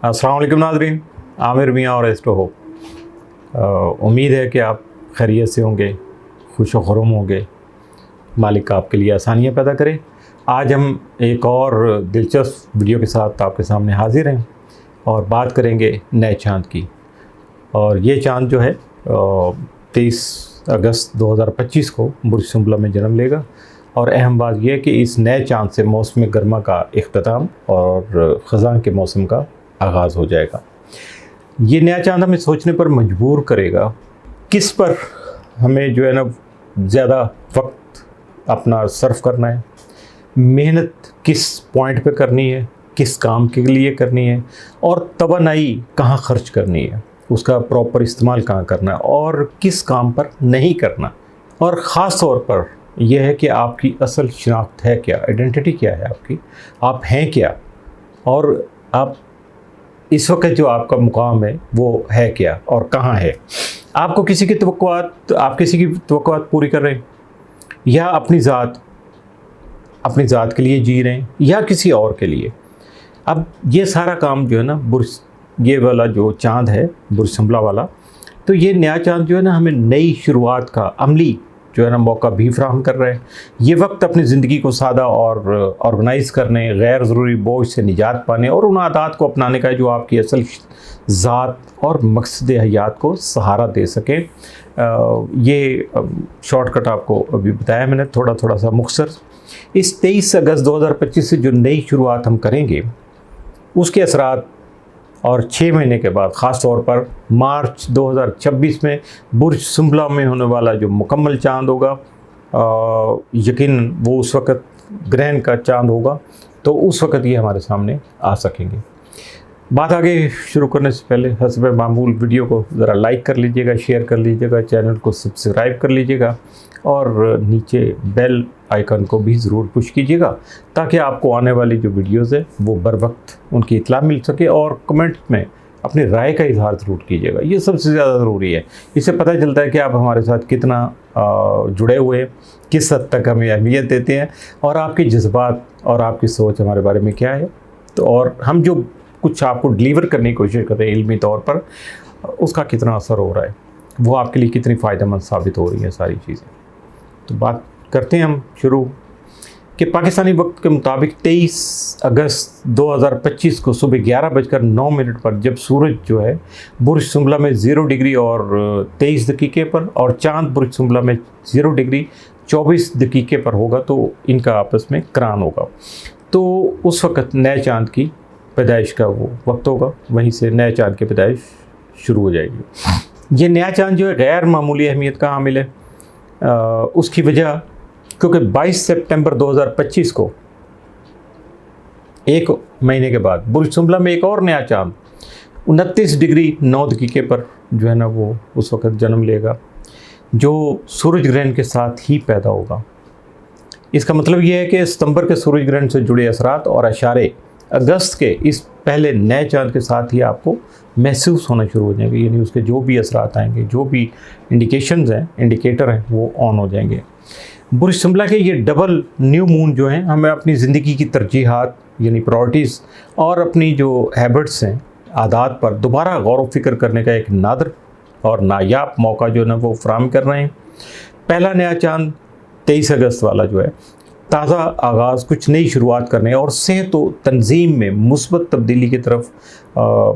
अस्सलाम वालेकुम नाज़रीन, आमिर मियाँ और एस्ट्रो होप। उम्मीद है कि आप खैरियत से होंगे, खुश व खुर्म होंगे, मालिक आपके लिए आसानियाँ पैदा करे। आज हम एक और दिलचस्प वीडियो के साथ आपके सामने हाजिर हैं और बात करेंगे नए चाँद की। और ये चाँद जो है 23 अगस्त 2025 को बुर्ज सुंबला में जन्म लेगा। और अहम बात यह है कि इस नए चाँद से मौसम गर्मा का इख्तिताम और ख़ज़ां के मौसम का आगाज़ हो जाएगा। ये नया चाँद हमें सोचने पर मजबूर करेगा किस पर हमें जो है ना ज़्यादा वक्त अपना सर्फ करना है, मेहनत किस पॉइंट पे करनी है, किस काम के लिए करनी है और तवानाई कहाँ खर्च करनी है, उसका प्रॉपर इस्तेमाल कहाँ करना है और किस काम पर नहीं करना। और ख़ास तौर पर यह है कि आपकी असल शनाख्त है क्या, आइडेंटिटी क्या है आपकी, आप हैं क्या और आप इस वक्त जो आपका मुकाम है वो है क्या और कहाँ है। आपको किसी की तवक्कुआत, आप किसी की तवक्कुआत पूरी कर रहे हैं या अपनी ज़ात के लिए जी रहे हैं या किसी और के लिए। अब ये सारा काम जो है ना बुर्ज, ये वाला जो चाँद है बुर्ज सुंबला वाला, तो ये नया चाँद जो है ना हमें नई शुरुआत का अमली जो है ना मौका भी फराहम कर रहे हैं। ये वक्त अपनी ज़िंदगी को सादा और ऑर्गेनाइज़ करने, गैर ज़रूरी बोझ से निजात पाने और उन आदात को अपनाने का जो आपकी असल ज़ात और मकसद हयात को सहारा दे सके। ये शॉर्टकट आपको अभी बताया मैंने थोड़ा सा मुख्तसर। इस 23 अगस्त 2025 से जो नई शुरुआत हम करेंगे उसके असरात और 6 महीने के बाद ख़ास तौर पर मार्च 2026 में बुर्ज सुंबला में होने वाला जो मुकम्मल चाँद होगा, यकीन वो उस वक़्त ग्रहण का चाँद होगा, तो उस वक़्त ये हमारे सामने आ सकेंगे। बात आगे शुरू करने से पहले हस्ब मामूल वीडियो को ज़रा लाइक कर लीजिएगा, शेयर कर लीजिएगा, चैनल को सब्सक्राइब कर लीजिएगा और नीचे बेल आइकन को भी ज़रूर पुश कीजिएगा ताकि आपको आने वाली जो वीडियोज़ है वो बर वक्त उनकी इत्तला मिल सके। और कमेंट में अपनी राय का इजहार ज़रूर कीजिएगा, ये सबसे ज़्यादा ज़रूरी है। इससे पता चलता है कि आप हमारे साथ कितना जुड़े हुए हैं, किस हद तक हमें अहमियत देते हैं और आपके जज्बात और आपकी सोच हमारे बारे में क्या है। तो और हम जो कुछ आपको डिलीवर करने की कोशिश कर रहे हैं इल्मी तौर पर, उसका कितना असर हो रहा है, वो आपके लिए कितनी फ़ायदेमंद साबित हो रही हैं सारी चीज़ें। तो बात करते हैं हम शुरू कि पाकिस्तानी वक्त के मुताबिक 23 अगस्त 2025 को सुबह 11:09 पर जब सूरज जो है बुर्ज सुंबला में 0 डिग्री और 23 दकीके पर और चाँद बुर्ज सुंबला में 0 डिग्री 24 दकीके पर होगा, तो इनका आपस में करान होगा। तो उस वक़्त नए चाँद की पैदाइश का वो वक्त होगा, वहीं से नए चाँद की पैदाइश शुरू हो जाएगी। ये नया चाँद जो है गैर मामूली अहमियत का हामिल है। उसकी वजह क्योंकि 22 सितंबर 2025 को एक महीने के बाद बुर्ज सुंबला में एक और नया चाँद 29 डिग्री 9 दकीके पर जो है ना वो उस वक़्त जन्म लेगा, जो सूरज ग्रहण के साथ ही पैदा होगा। इसका मतलब ये है कि सितंबर के सूरज ग्रहण से जुड़े असरात और अशारे अगस्त के इस पहले नए चाँद के साथ ही आपको महसूस होना शुरू हो जाएंगे, यानी उसके जो भी असरात आएंगे, जो भी इंडिकेशंस हैं, इंडिकेटर हैं, वो ऑन हो जाएंगे। बुर्ज सुंबला के ये डबल न्यू मून जो हैं हमें अपनी ज़िंदगी की तरजीहात यानी प्रायोरिटीज़ और अपनी जो हैबिट्स हैं, आदात पर दोबारा गौर व फिक्र करने का एक नादर और नायाब मौका जो है ना वो फराहम कर रहे हैं। पहला नया चाँद 23 अगस्त वाला जो है ताज़ा आगाज़, कुछ नई शुरुआत करने और सेहत व तंजीम में मुस्बत तब्दीली की तरफ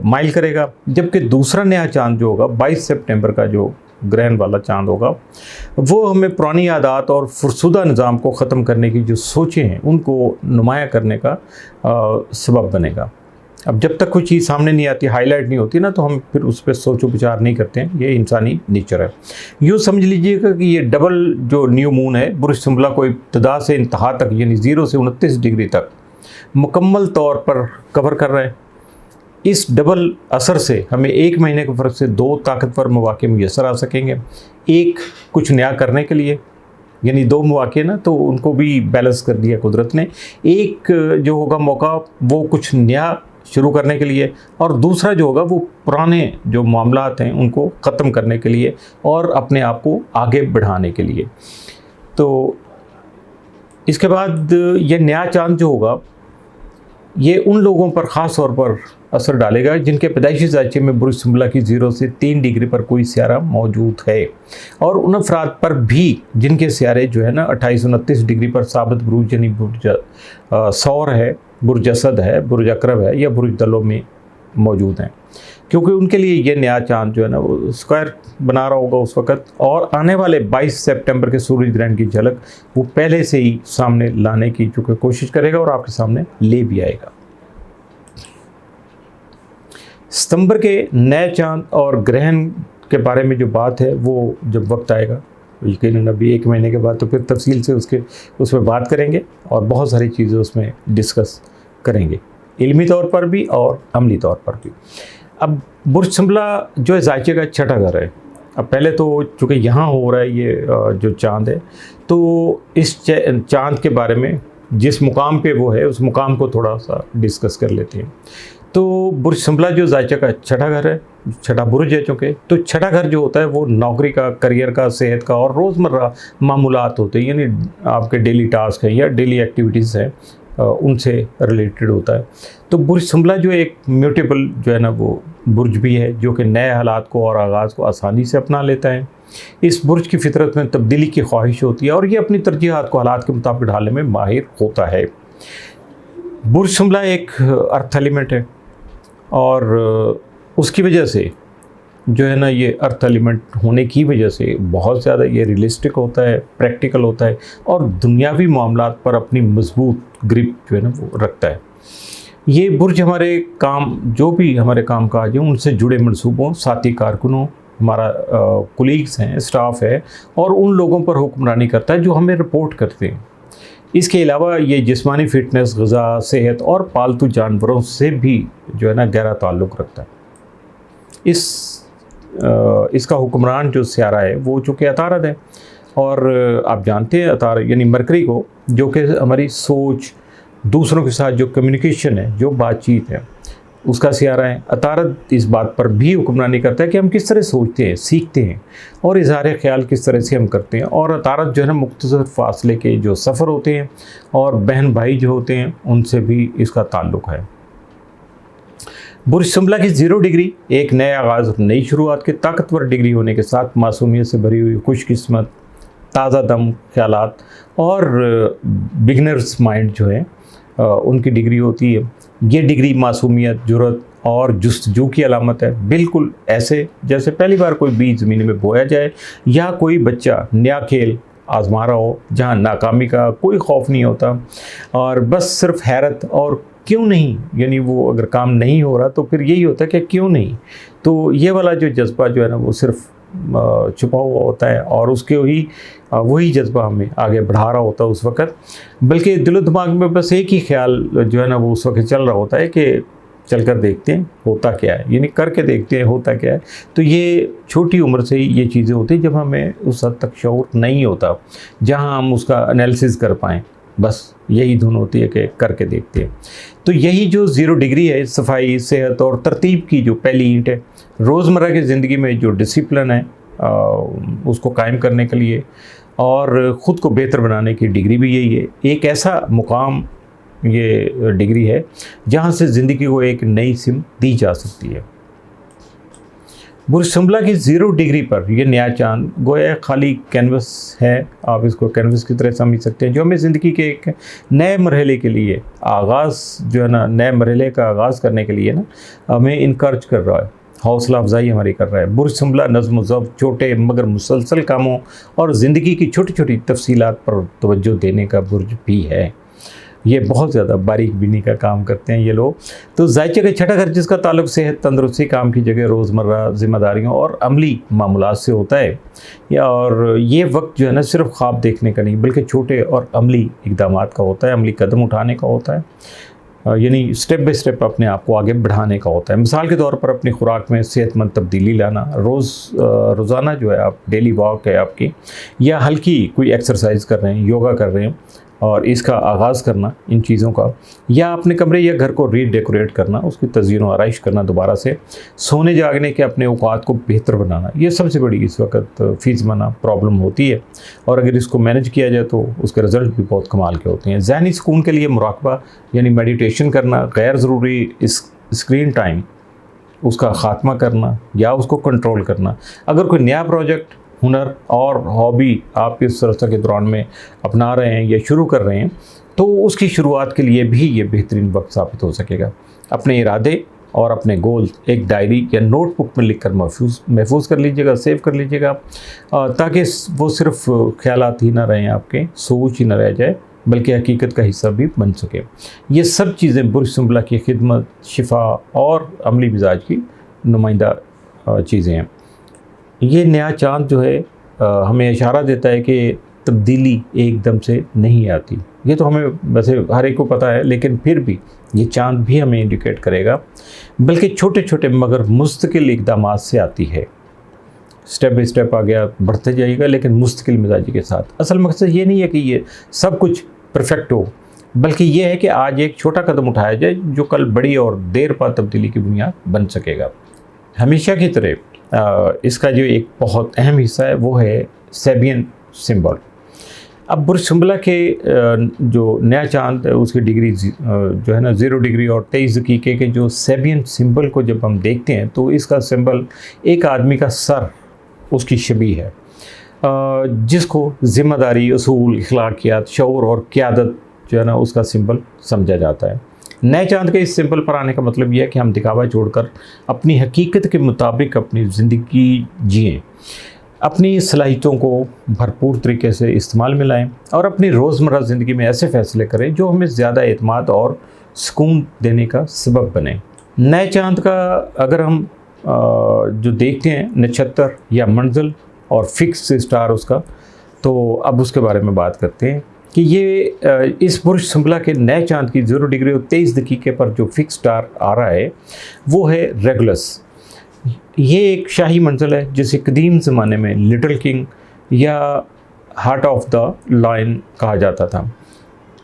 माइल करेगा, जबकि दूसरा नया चाँद जो होगा 22 सितंबर का जो ग्रहण वाला चाँद होगा वो हमें पुरानी आदत और फुरसुदा निज़ाम को ख़त्म करने की जो सोचें हैं उनको नुमाया करने का सबब बनेगा। अब जब तक कोई चीज़ सामने नहीं आती, हाईलाइट नहीं होती ना, तो हम फिर उस पर सोचो विचार नहीं करते हैं, ये इंसानी नेचर है। यूँ समझ लीजिएगा कि ये डबल जो न्यू मून है बुर्ज सुंबला को इब्तिदा से इंतहा तक यानी 0 से 29 डिग्री तक मुकम्मल तौर पर कवर कर रहा है। इस डबल असर से हमें एक महीने के फ़र्क से 2 ताकतवर मौके मुयसर आ सकेंगे। एक कुछ नया करने के लिए, यानी 2 मौके ना, तो उनको भी बैलेंस कर दिया कुदरत ने। एक जो होगा मौका वो कुछ नया शुरू करने के लिए और दूसरा जो होगा वो पुराने जो मामलात हैं उनको ख़त्म करने के लिए और अपने आप को आगे बढ़ाने के लिए। तो इसके बाद ये नया चाँद जो होगा ये उन लोगों पर ख़ास तौर पर असर डालेगा जिनके पैदाइशी ज़ायचे में बुर्ज सुंबला की 0 से 3 डिग्री पर कोई सियारा मौजूद है, और उन अफराद पर भी जिनके सियारे जो है ना 28-29 डिग्री पर साबित बुर्ज यानी बुर्ज सौर है, बुर्ज असद है, बुर्ज अकरब है या बुर्ज दलो में मौजूद हैं, क्योंकि उनके लिए ये नया चांद जो है ना वो स्क्वायर बना रहा होगा उस वक़्त, और आने वाले 22 सितंबर के सूरज ग्रहण की झलक वो पहले से ही सामने लाने की चूँकि कोशिश करेगा और आपके सामने ले भी आएगा। सितंबर के नए चांद और ग्रहण के बारे में जो बात है वो जब वक्त आएगा, यकीनन अभी 1 महीने के बाद, तो फिर तफसील से उसमें बात करेंगे और बहुत सारी चीज़ें उसमें डिस्कस करेंगे, इल्मी तौर पर भी और अमली तौर पर भी। अब बुर्ज सुंबला जो है ज़ायचे का छठा घर है। अब पहले तो चूँकि यहाँ हो रहा है ये जो चांद है, तो इस चांद के बारे में जिस मुकाम पे वो है उस मुकाम को थोड़ा सा डिस्कस कर लेते हैं। तो बुर्ज सुंबला जो ज़ायचे का छठा घर है, छठा बुर्ज है चूँकि, तो छठा घर जो होता है वो नौकरी का, करियर का, सेहत का और रोज़मर्रा मामूलात होते हैं, यानी आपके डेली टास्क हैं या डेली एक्टिविटीज़ हैं, उनसे रिलेटेड होता है। तो बुर्ज सुंबला जो एक म्यूटेबल जो है ना वो बुर्ज भी है, जो कि नए हालात को और आगाज़ को आसानी से अपना लेता है। इस बुर्ज की फितरत में तब्दीली की ख्वाहिश होती है और ये अपनी तरजीहात को हालात के मुताबिक ढालने में माहिर होता है। बुर्ज सुंबला एक अर्थ एलिमेंट है और उसकी वजह से जो है ना ये अर्थ एलिमेंट होने की वजह से बहुत ज़्यादा ये रियलिस्टिक होता है, प्रैक्टिकल होता है और दुनियावी मामलात पर अपनी मजबूत ग्रिप जो है ना वो रखता है। ये बुर्ज हमारे काम, जो भी हमारे काम काज हैं उनसे जुड़े मनसूबों, साथी कारकुनों, हमारा कोलीग्स हैं, स्टाफ है और उन लोगों पर हुक्मरानी करता है जो हमें रिपोर्ट करते हैं। इसके अलावा ये जिस्मानी फ़िटनेस, ग़िज़ा, सेहत और पालतू जानवरों से भी जो है ना गहरा ताल्लुक़ रखता है। इसका हुक्मरान जो सियारा है वो चूँकि अतारद है और आप जानते हैं अतारद यानी मरकरी को, जो कि हमारी सोच, दूसरों के साथ जो कम्युनिकेशन है, जो बातचीत है, उसका सियारा है। अतारद इस बात पर भी हुक्मरानी करता है कि हम किस तरह सोचते हैं, सीखते हैं और इज़हार ख्याल किस तरह से हम करते हैं। और अतारद जो है ना मुख्तसर फासले के जो सफ़र होते हैं और बहन भाई जो होते हैं उनसे भी इसका ताल्लुक़ है। बुर्ज सुंबला की 0 डिग्री एक नए आगाज़, नई शुरुआत के ताकतवर डिग्री होने के साथ मासूमियत से भरी हुई खुशकिस्मत, ताज़ा दम ख्यालात और बिगनर्स माइंड जो है उनकी डिग्री होती है। ये डिग्री मासूमियत, जुर्रत और जुस्तजू की अलामत है, बिल्कुल ऐसे जैसे पहली बार कोई बीज ज़मीन में बोया जाए या कोई बच्चा नया खेल आजमा रहा हो जहाँ नाकामी का कोई खौफ नहीं होता और बस सिर्फ हैरत और क्यों नहीं, यानी वो अगर काम नहीं हो रहा तो फिर यही होता है कि क्यों नहीं। तो ये वाला जो जज्बा जो है ना वो सिर्फ छुपा हुआ होता है और उसके वही जज्बा हमें आगे बढ़ा रहा होता है उस वक़्त, बल्कि दिलो दिमाग में बस एक ही ख्याल जो है ना वो उस वक्त चल रहा होता है कि चल कर देखते हैं होता क्या है, यानी करके देखते हैं होता क्या है। तो ये छोटी उम्र से ही ये चीज़ें होती हैं जब हमें उस हद तक शऊर नहीं होता जहाँ हम उसका एनालिसिस कर पाएँ, बस यही धुन होती है कि करके देखते हैं। तो यही जो 0 डिग्री है, सफाई, सेहत और तरतीब की जो पहली ईंट है, रोज़मर्रा की ज़िंदगी में जो डिसिप्लिन है उसको कायम करने के लिए और ख़ुद को बेहतर बनाने की डिग्री भी यही है। एक ऐसा मुकाम ये डिग्री है जहाँ से ज़िंदगी को एक नई सिम दी जा सकती है। बुर्ज सुंबला की 0 डिग्री पर यह नया चांद गोया खाली कैनवस है, आप इसको कैनवस की तरह समझ सकते हैं, जो हमें ज़िंदगी के एक नए मरहले के लिए आगाज़ जो है ना, नए मरहले का आगाज़ करने के लिए ना हमें इनकरेज कर रहा है, हौसला अफजाई हमारी कर रहा है। बुर्ज सुंबला नज़्म ज़ब्त, छोटे मगर मुसलसल कामों और ज़िंदगी की छोटी छोटी तफसीलात पर तवज्जो देने का बुर्ज भी है। ये बहुत ज़्यादा बारीक बीनी का काम करते हैं ये लोग। तो ज़ायचे का छठा घर जिसका ताल्लुक़ सेहत, तंदरुस्ती, काम की जगह, रोज़मर्रा ज़िम्मेदारियों और अमली मामूलात से होता है, और ये वक्त जो है ना सिर्फ ख्वाब देखने का नहीं बल्कि छोटे और अमली इक़दामात का होता है, अमली कदम उठाने का होता है, यानी स्टेप बाय स्टेप अपने आप को आगे बढ़ाने का होता है। मिसाल के तौर पर अपनी खुराक में सेहतमंद तब्दीली लाना, रोज़ाना जो है आप डेली वॉक है आपकी या हल्की कोई एक्सरसाइज कर रहे हैं, योगा कर रहे हैं, और इसका आगाज़ करना इन चीज़ों का, या अपने कमरे या घर को रीडेकोरेट करना, उसकी तज़यीन व आराइश करना दोबारा से, सोने जागने के अपने औकात को बेहतर बनाना, ये सबसे बड़ी इस वक्त फ़ीज़माना प्रॉब्लम होती है। और अगर इसको मैनेज किया जाए तो उसके रिज़ल्ट भी बहुत कमाल के होते हैं। ज़हनी सुकून के लिए मुराक़बा यानी मेडिटेशन करना, गैर ज़रूरी स्क्रीन टाइम उसका ख़ात्मा करना या उसको कंट्रोल करना। अगर कोई नया प्रोजेक्ट, हुनर और हॉबी आप इस अरसा के दौरान में अपना रहे हैं या शुरू कर रहे हैं, तो उसकी शुरुआत के लिए भी ये बेहतरीन वक्त साबित हो सकेगा। अपने इरादे और अपने गोल एक डायरी या नोटबुक में लिखकर महफूज कर लीजिएगा, सेव कर लीजिएगा, ताकि वो सिर्फ ख्यालात ही ना रहें, आपके सोच ही ना रह जाए, बल्कि हकीकत का हिस्सा भी बन सके। ये सब चीज़ें बुर्ज सुंबला की खिदमत, शिफा और अमली मिजाज की नुमाइंदा चीज़ें हैं। ये नया चाँद जो है हमें इशारा देता है कि तब्दीली एकदम से नहीं आती। ये तो हमें वैसे हर एक को पता है, लेकिन फिर भी ये चाँद भी हमें इंडिकेट करेगा, बल्कि छोटे छोटे मगर मुस्तकिल इक़दामात से आती है। स्टेप बाई स्टेप आ गया, बढ़ते जाइएगा, लेकिन मुस्तकिल मिजाजी के साथ। असल मकसद ये नहीं है कि ये सब कुछ परफेक्ट हो, बल्कि ये है कि आज एक छोटा कदम उठाया जाए जो कल बड़ी और देर बाद तब्दीली की बुनियाद बन सकेगा। हमेशा की तरह इसका जो एक बहुत अहम हिस्सा है वो है सेबियन सिंबल। अब बुर्ज सुंबला के जो नया चांद है उसकी डिग्री जो है ना 0 डिग्री और 23 दकीके के जो सेबियन सिंबल को जब हम देखते हैं तो इसका सिंबल एक आदमी का सर उसकी शबीह है, जिसको ज़िम्मेदारी, उसूल, अखलाकियात, शऊर और क़यादत जो है ना उसका सिंबल समझा जाता है। नए चांद के इस सिंबल पर आने का मतलब यह है कि हम दिखावा छोड़कर अपनी हकीकत के मुताबिक अपनी ज़िंदगी जिएँ, अपनी सलाहियतों को भरपूर तरीके से इस्तेमाल में लाएँ और अपनी रोज़मर्रा ज़िंदगी में ऐसे फ़ैसले करें जो हमें ज़्यादा एतमाद और सुकून देने का सबब बने। नए चांद का अगर हम जो देखते हैं नक्षत्र या मंजिल और फिक्स स्टार उसका, तो अब उसके बारे में बात करते हैं कि ये इस बुर्ज सुंबला के नए चांद की 0 डिग्री और 23 दकीके पर जो फिक्स स्टार आ रहा है वो है रेगुलस। ये एक शाही मंजिल है जिसे कदीम ज़माने में लिटिल किंग या हार्ट ऑफ द लायन कहा जाता था।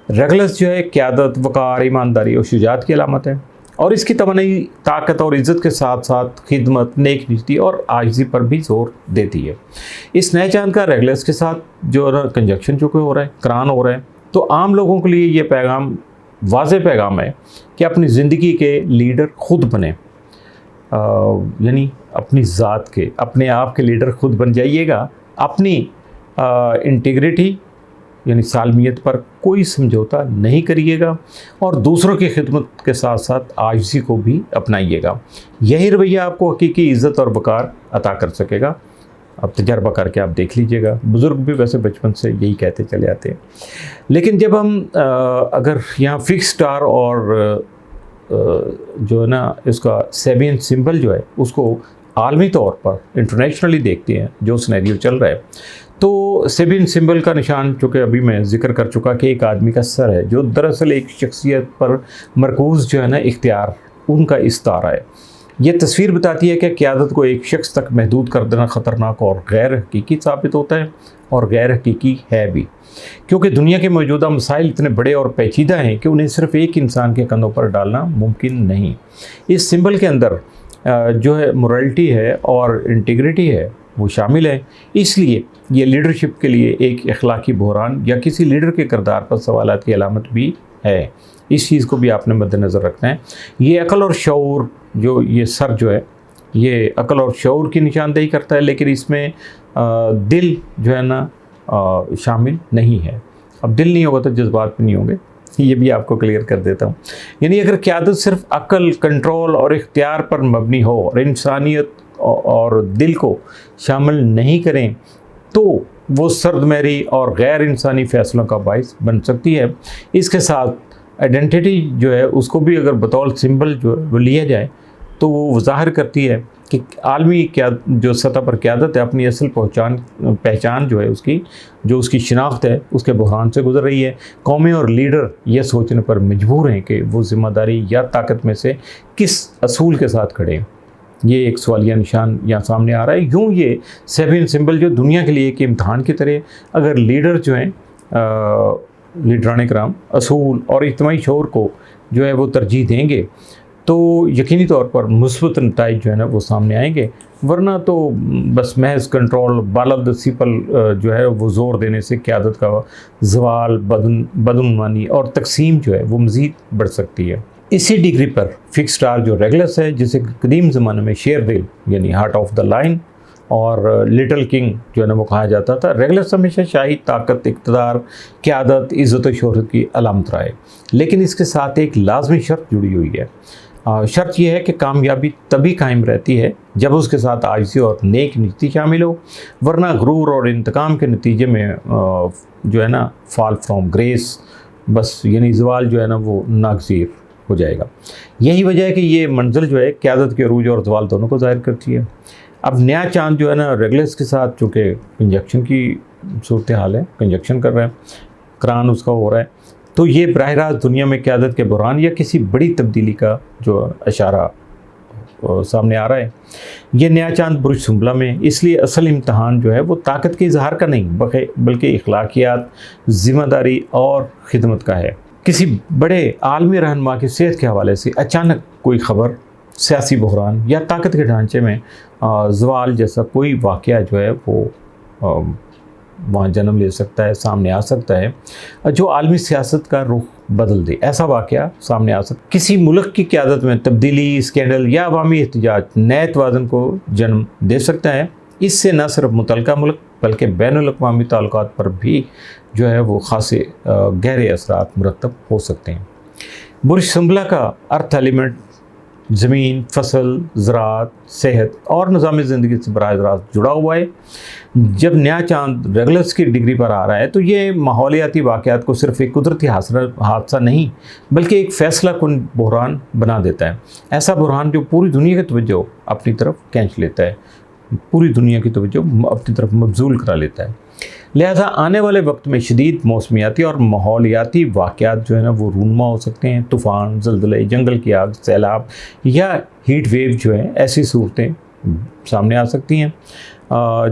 रेगुलस जो है क़यादत, वक़ार, ईमानदारी और शुजाअत की अलामत है और इसकी तवानाई ताकत और इज़्ज़त के साथ साथ खिदमत, नेक नीति और आजिज़ी पर भी जोर देती है। इस नए चांद का रेगुलस के साथ जो कंजक्शन चूँकि हो रहा है, करान हो रहा है, तो आम लोगों के लिए ये पैगाम वाज़े पैगाम है कि अपनी ज़िंदगी के लीडर खुद बने, यानी अपनी ज़ात के, अपने आप के लीडर खुद बन जाइएगा। अपनी इंटीग्रिटी यानी सालमियत पर कोई समझौता नहीं करिएगा और दूसरों की खिदमत के साथ साथ आजिज़ी को भी अपनाइएगा। यही रवैया आपको हकीकी इज़्ज़त और वक़ार अता कर सकेगा। अब तजर्बा करके आप देख लीजिएगा। बुज़ुर्ग भी वैसे बचपन से यही कहते चले आते हैं। लेकिन जब हम अगर यहाँ फिक्स स्टार और जो है ना इसका सेबियन सिंबल जो है उसको आलमी तौर पर इंटरनेशनली देखते हैं, जो सिनेरियो चल रहा है, तो सेबियन सिंबल का निशान चूँकि अभी मैं जिक्र कर चुका कि एक आदमी का सर है, जो दरअसल एक शख्सियत पर मरकूज़ जो है ना इख्तियार उनका इस्तारा है। ये तस्वीर बताती है कि क़यादत को एक शख्स तक महदूद कर देना ख़तरनाक और गैर हकीकी साबित होता है, और गैर हकीकी है भी, क्योंकि दुनिया के मौजूदा मसाइल इतने बड़े और पेचीदा हैं कि उन्हें सिर्फ़ एक इंसान के कंधों पर डालना मुमकिन नहीं। इस सिंबल के अंदर जो है मोरालिटी है और इंटीग्रिटी है वो शामिल है। इसलिए ये लीडरशिप के लिए एक अखलाकी बहरान या किसी लीडर के किरदार पर सवालात की अलामत भी है। इस चीज़ को भी आपने मद्देनज़र रखना है। ये अक़ल और शऊर, जो ये सर जो है ये अक़ल और शऊर की निशानदेही करता है, लेकिन इसमें दिल जो है ना शामिल नहीं है। अब दिल नहीं होगा तो जज्बात भी नहीं होंगे, ये भी आपको क्लियर कर देता हूँ। यानी अगर क़यादत सिर्फ अक़ल, कंट्रोल और इख्तियार पर मबनी हो और इंसानियत और दिल को शामिल नहीं करें तो वो सर्दमहरी और गैर इंसानी फ़ैसलों का बाइस बन सकती है। इसके साथ आइडेंटिटी जो है उसको भी अगर बतौर सिंबल जो है वो लिया जाए तो वो ज़ाहिर करती है कि आलमी क्या जो सतह पर क़यादत है अपनी असल पहचान जो है उसकी शिनाख्त है उसके बहरान से गुजर रही है। कौमें और लीडर यह सोचने पर मजबूर हैं कि वो ज़िम्मेदारी या ताकत में से किस असूल के साथ खड़े हैं। ये एक सवालिया निशान यहाँ सामने आ रहा है। यूँ ये सेबियन सिंबल जो दुनिया के लिए एक इम्तहान की तरह, अगर लीडर जो हैं लीडरान कराम असूल और इज्तिमाई शऊर को जो है वो तरजीह देंगे तो यकीनी तौर पर मुस्बत नताइज जो है ना वो सामने आएंगे, वरना तो बस महज कंट्रोल बालादस्ती पर जो है वो ज़ोर देने से क़यादत का ज़वाल, बदउनवानी और तकसीम जो है वो मज़ीद बढ़ सकती है। इसी डिग्री पर फिक्स स्टार जो रेगुलस है, जिसे कदीम ज़माने में शेर दिल यानी हार्ट ऑफ द लाइन और लिटिल किंग जो है ना वो कहा जाता था, रेगुलस हमेशा शाही ताकत, इक़्तिदार, क़यादत, इज़्ज़त और शोहरत की अलामत रहा है। लेकिन इसके साथ एक लाजमी शर्त जुड़ी हुई है। शर्त यह है कि कामयाबी तभी कायम रहती है जब उसके साथ आजिज़ी और नेक नीति शामिल हो, वरना गुरूर और इंतकाम के नतीजे में जो है ना फॉल फ्रॉम ग्रेस, बस यानी ज़वाल जो है ना वो नागज़ीर हो जाएगा। यही वजह है कि ये मंजिल जो है क़यादत के अरूज और ज़वाल दोनों को ज़ाहिर करती है। अब नया चांद जो है ना रेगुलस के साथ चूँकि कंजक्शन की सूरत हाल है, कंजक्शन कर रहा है, करान उसका हो रहा है, तो ये बराह रास्त दुनिया में क़यादत के बुरहान या किसी बड़ी तब्दीली का जो इशारा सामने आ रहा है। ये नया चांद बुर्ज सुंबला में, इसलिए असल इम्तहान जो है वो ताकत के इजहार का नहीं बल्कि इखलाकियात, ज़िम्मेदारी और खिदमत का है। किसी बड़े आलमी रहनुमा की सेहत के हवाले से अचानक कोई ख़बर, सियासी बहरान या ताकत के ढांचे में ज़वाल जैसा कोई वाक़या जो है वो वहाँ जन्म ले सकता है, सामने आ सकता है, जो आलमी सियासत का रुख बदल दे। ऐसा वाक़या सामने आ सकता, किसी मुल्क की क़यादत में तब्दीली, स्कैंडल या अवामी एहतजाज नए तवाज़ुन को जन्म दे सकता है। इससे न सिर्फ मुतल्लिका मुल्क बल्कि बैनुल-अक़वामी ताल्लुकात पर भी जो है वो ख़ासे गहरे असरात मुरतब हो सकते हैं। बुर्ज सुंबला का अर्थ एलिमेंट ज़मीन, फसल, ज़राअत, सेहत और निज़ाम ज़िंदगी से बराह रास्त जुड़ा हुआ है। जब नया चांद रेगुलस की डिग्री पर आ रहा है तो ये माहौलियाती वाक़यात को सिर्फ एक कुदरती हादसा नहीं बल्कि एक फ़ैसला कुन बहरान बना देता है। ऐसा बहरान जो पूरी दुनिया की तवज्जो अपनी तरफ खींच लेता है, पूरी दुनिया की तवज्जो अपनी तरफ मबजूल करा लेता है। लिहाजा आने वाले वक्त में शदीद मौसमियाती और माहौलियाती वाक़यात जो है ना वो रूनुमा हो सकते हैं। तूफ़ान, ज़लज़ले, जंगल की आग, सैलाब या हीट वेव जो है, ऐसी सूरतें सामने आ सकती हैं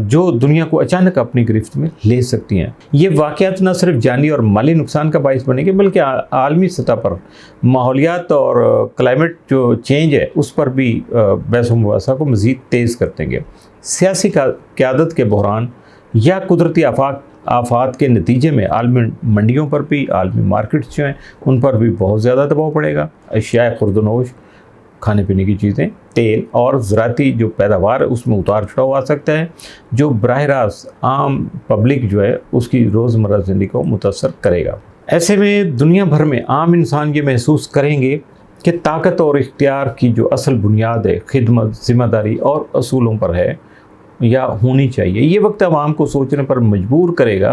जो दुनिया को अचानक अपनी गिरफ्त में ले सकती हैं। ये वाक़यात न सिर्फ जानी और माली नुकसान का बाइस बनेंगे बल्कि आलमी सतह पर माहौलियात और क्लाइमेट जो चेंज है उस पर भी बहस मुबासा को मज़ीद तेज़ कर देंगे। सियासी क़यादत के बहरान या कुदरती आफात के नतीजे में आलमी मंडियों पर भी, आलमी मार्केट्स जो हैं उन पर भी बहुत ज़्यादा दबाव पड़ेगा। अशियाए खुर्दनोश, खाने पीने की चीज़ें, तेल और ज़राती जो पैदावार है उसमें उतार चढ़ाव आ सकता है, जो बराह रास्त आम पब्लिक जो है उसकी रोज़मर्रा ज़िंदगी को मुतासर करेगा। ऐसे में दुनिया भर में आम इंसान ये महसूस करेंगे कि ताकत और इख्तियार की जो असल बुनियाद है खिदमत, ज़िम्मेदारी और असूलों पर है या होनी चाहिए। ये वक्त आवाम को सोचने पर मजबूर करेगा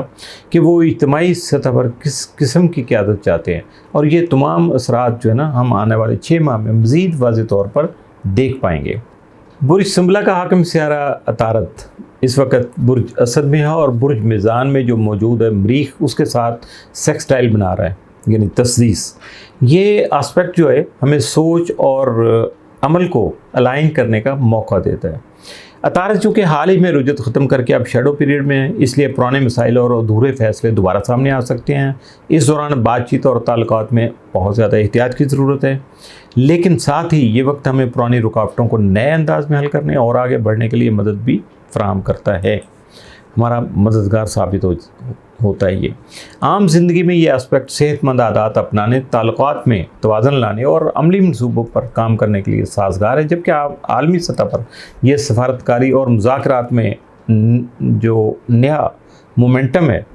कि वो इज्तिमाई सतह पर किस किस्म की क़यादत चाहते हैं, और ये तमाम असरात जो है ना हम आने वाले 6 माह में मज़ीद वाज़ेह तौर पर देख पाएंगे। बुर्ज सुंबला का हाकिम सियारा अतारत इस वक्त बुर्ज असद में है और बुर्ज मीज़ान में जो मौजूद है मरीख उसके साथ सेक्सटाइल बना रहा है, यानी तस्दीस। ये आस्पेक्ट जो है हमें सोच और अमल को अलाइन करने का मौका देता है। अतारत चूँकि हाल ही में रुजत ख़त्म करके अब शेडो पीरियड में है, इसलिए पुराने मसाइल और अधूरे फ़ैसले दोबारा सामने आ सकते हैं। इस दौरान बातचीत और ताल्लुकात में बहुत ज़्यादा एहतियात की ज़रूरत है, लेकिन साथ ही ये वक्त हमें पुरानी रुकावटों को नए अंदाज में हल करने और आगे बढ़ने के लिए मदद भी फराहम करता है, हमारा मददगार साबित होता है। ये आम ज़िंदगी में ये एस्पेक्ट सेहतमंद आदत अपनाने, ताल्लुकात में तवाज़ुन लाने और अमली मनसूबों पर काम करने के लिए साजगार है, जबकि आलमी सतह पर यह सफारतकारी और मुज़ाकरात में जो नया मोमेंटम है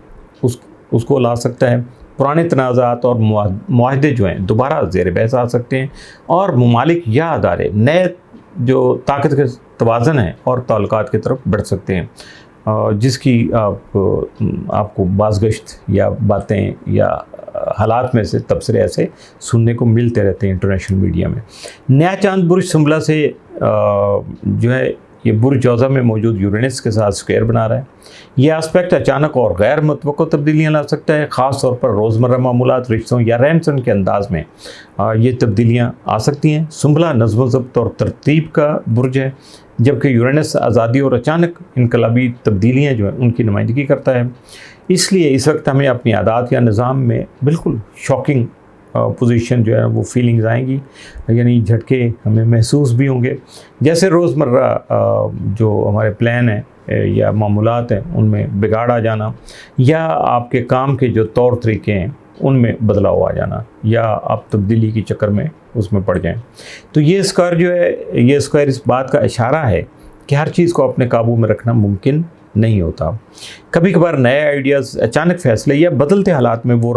उसको ला सकता है। पुराने तनाज़ात और मुआहदे जो हैं दोबारा ज़ेर बहस आ सकते हैं और ममालिक या अदारे नए जो ताकत के तवाज़ुन है और ताल्लुकात की तरफ बढ़ सकते हैं, जिसकी आपको बाज़गश्त या बातें या हालात में से तबसरे ऐसे सुनने को मिलते रहते हैं इंटरनेशनल मीडिया में। नया चांद बुर्ज सुंबला से जो है ये बुर्ज जौज़ा में मौजूद यूरेनस के साथ स्क्वायर बना रहा है। ये एस्पेक्ट अचानक और गैर मुतवक्को तब्दीलियाँ ला सकता है, ख़ास तौर पर रोज़मर्रा मामूलात, रिश्तों या रहन सहन के अंदाज में ये तब्दीलियाँ आ सकती हैं। सुंबला नज़्म ज़ब्त और तरतीब का बुर्ज है, जबकि यूरेनस आज़ादी और अचानक इनकलाबी तब्दीलियाँ जो हैं उनकी नुमाइंदगी करता है। इसलिए इस वक्त हमें अपनी आदत या निज़ाम में बिल्कुल शॉकिंग पोजीशन जो है वो फीलिंग्स आएंगी, यानी झटके हमें महसूस भी होंगे। जैसे रोज़मर्रा जो हमारे प्लान हैं या मामूलात हैं उनमें बिगाड़ आ जाना, या आपके काम के जो तौर तरीके हैं उनमें बदलाव आ जाना, या आप तब्दीली के चक्कर में उसमें पड़ जाएं। तो ये स्क्वायर जो है, ये स्क्वायर इस बात का इशारा है कि हर चीज़ को अपने काबू में रखना मुमकिन नहीं होता। कभी कभार नए आइडियाज़, अचानक फैसले या बदलते हालात में वो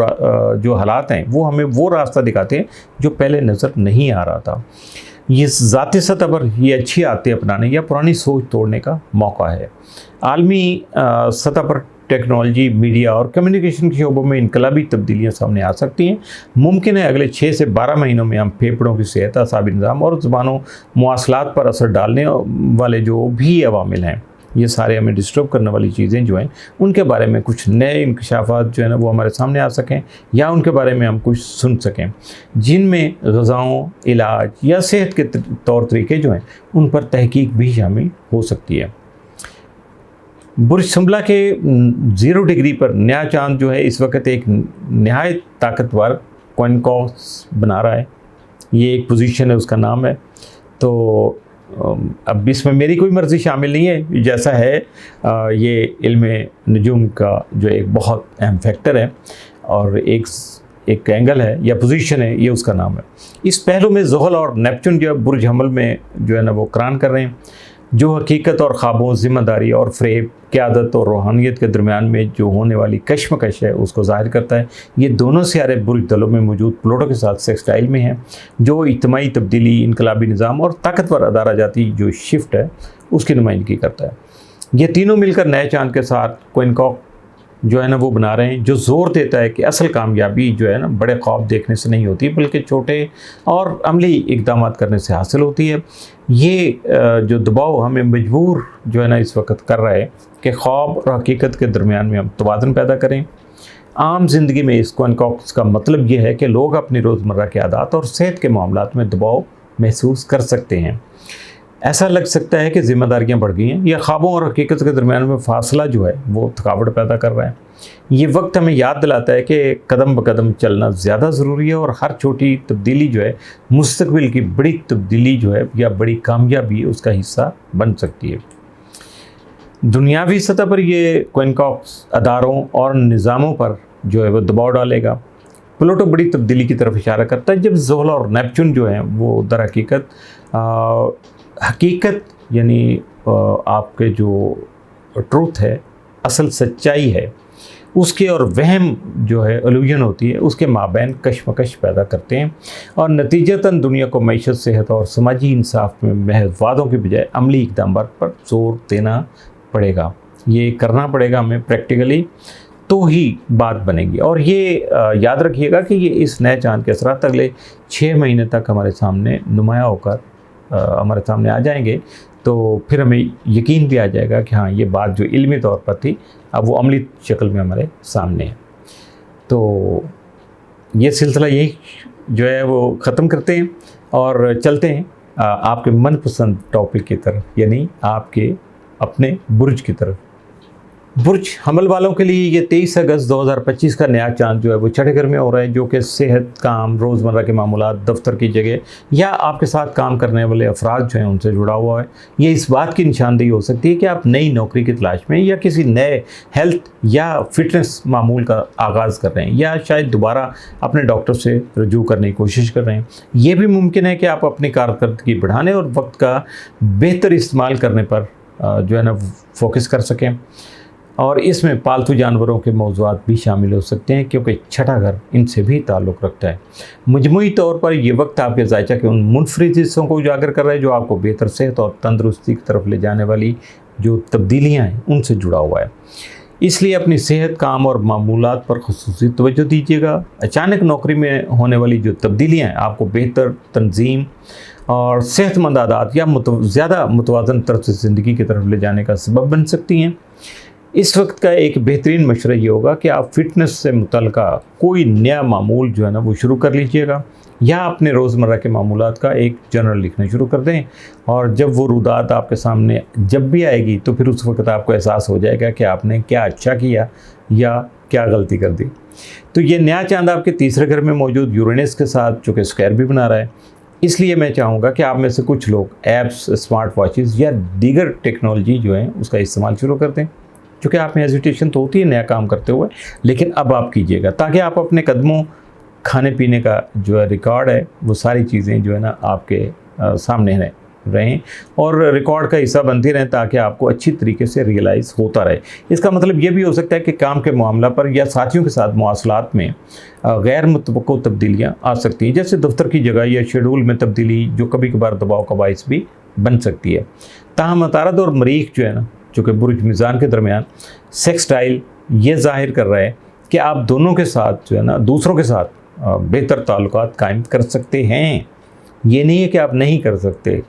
जो हालात हैं वो हमें वो रास्ता दिखाते हैं जो पहले नज़र नहीं आ रहा था। ये ज़ाती सतह पर ये अच्छी आदतें अपनाने या पुरानी सोच तोड़ने का मौका है। आलमी सतह पर टेक्नोलॉजी, मीडिया और कम्युनिकेशन के शोबों में इनकलाबी तब्दीलियाँ सामने आ सकती हैं। मुमकिन है अगले 6 से 12 महीनों में हम फेफड़ों की सेहत, असाबी निज़ाम और ज़ुबानों मवासलात पर असर डालने वाले जो भी अवामिल हैं, ये सारे हमें डिस्टर्ब करने वाली चीज़ें जो हैं उनके बारे में कुछ नए इंकशाफात जो है ना वो हमारे सामने आ सकें, या उनके बारे में हम कुछ सुन सकें, जिनमें ग़िज़ाओं, इलाज या सेहत के तौर तरीके जो हैं उन पर तहकीक भी शामिल हो सकती है। बुर्ज संभला के 0 डिग्री पर नया चांद जो है इस वक्त एक नहायत ताकतवर क्विनोकस बना रहा है। ये एक पोजीशन है, उसका नाम है। तो अब इसमें मेरी कोई मर्ज़ी शामिल नहीं है, जैसा है ये इल्म नजूम का जो एक बहुत अहम फैक्टर है और एक एंगल है या पोजीशन है, ये उसका नाम है। इस पहलू में ज़ुहल और नेपच्यून जो बुर्ज हमल में जो है ना वो करान कर रहे हैं, जो हकीकत और ख्वाबों, ज़िम्मेदारी और फ़रेब, क़यादत और रूहानियत के दरमियान में जो होने वाली कशमकश है उसको ज़ाहिर करता है। ये दोनों सियारे बुर्ज दलों में मौजूद प्लूटो के साथ सेक्सटाइल में हैं, जो इज्तिमाई तब्दीली, इनकलाबी निज़ाम और ताकतवर अदारा जाती जो शिफ्ट है उसकी नुमाइंदगी करता है। ये तीनों मिलकर नए चांद के साथ क्विनोकस जो है ना वो बना रहे हैं, जो ज़ोर देता है कि असल कामयाबी जो है ना बड़े ख्वाब देखने से नहीं होती बल्कि छोटे और अमली इक़दाम करने से हासिल होती है। ये जो दबाव हमें मजबूर जो है ना इस वक्त कर रहा है कि ख्वाब और हकीकत के दरमियान में हम तवाज़ुन पैदा करें। आम ज़िंदगी में इस क्विनोकस का मतलब ये है कि लोग अपनी रोज़मर्रा के आदत और सेहत के मामलात में दबाव महसूस कर सकते हैं। ऐसा लग सकता है कि ज़िम्मेदारियां बढ़ गई हैं, या ख्वाबों और हकीकत के दरमियान में फासला जो है वो थकावट पैदा कर रहा है। ये वक्त हमें याद दिलाता है कि कदम ब कदम चलना ज़्यादा ज़रूरी है, और हर छोटी तब्दीली जो है मुस्तकबिल की बड़ी तब्दीली जो है या बड़ी कामयाबी उसका हिस्सा बन सकती है। दुनियावी सतह पर ये क्विनोकस अदारों और निज़ामों पर जो है वो दबाव डालेगा। प्लूटो बड़ी तब्दीली की तरफ इशारा करता है, जब ज़ुहल और नेपच्यून जो हैं वो दर हकीकत यानी आपके जो ट्रूथ है, असल सच्चाई है, उसके और वहम जो है इल्यूजन होती है उसके माबैन कशमकश पैदा करते हैं, और नतीजतन दुनिया को मईशत, सेहत और समाजी इंसाफ में महज वादों के बजाय अमली इक़दाम पर जोर देना पड़ेगा। ये करना पड़ेगा हमें प्रैक्टिकली, तो ही बात बनेगी। और ये याद रखिएगा कि ये इस नए चांद के असरात अगले 6 महीने तक हमारे सामने नुमाया होकर हमारे सामने आ जाएंगे। तो फिर हमें यकीन भी आ जाएगा कि हाँ ये बात जो इल्मी तौर पर थी अब वो अमली शक्ल में हमारे सामने है। तो ये सिलसिला यही जो है वो ख़त्म करते हैं और चलते हैं आपके मनपसंद टॉपिक की तरफ, यानी आपके अपने बुर्ज की तरफ। बुर्ज हमल वालों के लिए ये 23 अगस्त 2025 का नया चांद जो है वो छठे घर में हो रहा है, जो कि सेहत, काम, रोज़मर्रा के मामूलात, दफ्तर की जगह या आपके साथ काम करने वाले अफराद जो हैं उनसे जुड़ा हुआ है। ये इस बात की निशानदेही हो सकती है कि आप नई नौकरी की तलाश में या किसी नए हेल्थ या फिटनेस मामूल का आगाज़ कर रहे हैं, या शायद दोबारा अपने डॉक्टर से रजू करने की कोशिश कर रहे हैं। ये भी मुमकिन है कि आप अपनी कारकर्दगी बढ़ाने और वक्त का बेहतर इस्तेमाल करने पर जो है ना फोकस कर सकें। और इसमें पालतू जानवरों के मौज़ूआत भी शामिल हो सकते हैं, क्योंकि छठा घर इनसे भी ताल्लुक़ रखता है। मजमूई तौर पर यह वक्त आपके ज़ायचा के उन मुनफरिद हिस्सों को उजागर कर रहा है जो आपको बेहतर सेहत और तंदुरुस्ती की तरफ ले जाने वाली जो तब्दीलियाँ हैं उनसे जुड़ा हुआ है। इसलिए अपनी सेहत, काम और मामूलात पर ख़ुसूसी तवज्जो दीजिएगा। अचानक नौकरी में होने वाली जो तब्दीलियाँ हैं आपको बेहतर तंजीम और सेहतमंद आदत या ज़्यादा मुतवाज़न तरफ से ज़िंदगी की तरफ ले जाने का सबब बन सकती हैं। इस वक्त का एक बेहतरीन मशवरा ये होगा कि आप फ़िटनेस से मुतल्लिका कोई नया मामूल जो है ना वो शुरू कर लीजिएगा, या अपने रोज़मर्रा के मामूलात का एक जर्नल लिखना शुरू कर दें। और जब वो रुदात आपके सामने जब भी आएगी तो फिर उस वक्त आपको एहसास हो जाएगा कि आपने क्या अच्छा किया या क्या गलती कर दी। तो ये नया चांद आपके तीसरे घर में मौजूद यूरेनस के साथ जो कि स्क्वायर भी बना रहा है, इसलिए मैं चाहूँगा कि आप में से कुछ लोग ऐप्स, स्मार्ट वॉचेस या दीगर टेक्नोलॉजी जो है उसका इस्तेमाल शुरू कर दें। क्योंकि आप में हेजिटेशन तो होती है नया काम करते हुए, लेकिन अब आप कीजिएगा ताकि आप अपने कदमों, खाने पीने का जो है रिकॉर्ड है, वो सारी चीज़ें जो है ना आपके सामने रहें और रिकॉर्ड का हिस्सा बनती रहें ताकि आपको अच्छी तरीके से रियलाइज़ होता रहे। इसका मतलब ये भी हो सकता है कि काम के मामला पर या साथियों के साथ मवासलात में गैर मुतवक्को तब्दीलियाँ आ सकती हैं, जैसे दफ्तर की जगह या शेड्यूल में तब्दीली, जो कभी कभार दबाव का बाइस भी बन सकती है। ताहम अतारद और मरीख जो है ना, जो कि बुर्ज मीज़ान के दरमियान सेक्सटाइल ये जाहिर कर रहा है कि आप दोनों के साथ जो है ना, दूसरों के साथ बेहतर ताल्लुकात कायम कर सकते हैं। ये नहीं है कि आप नहीं कर सकते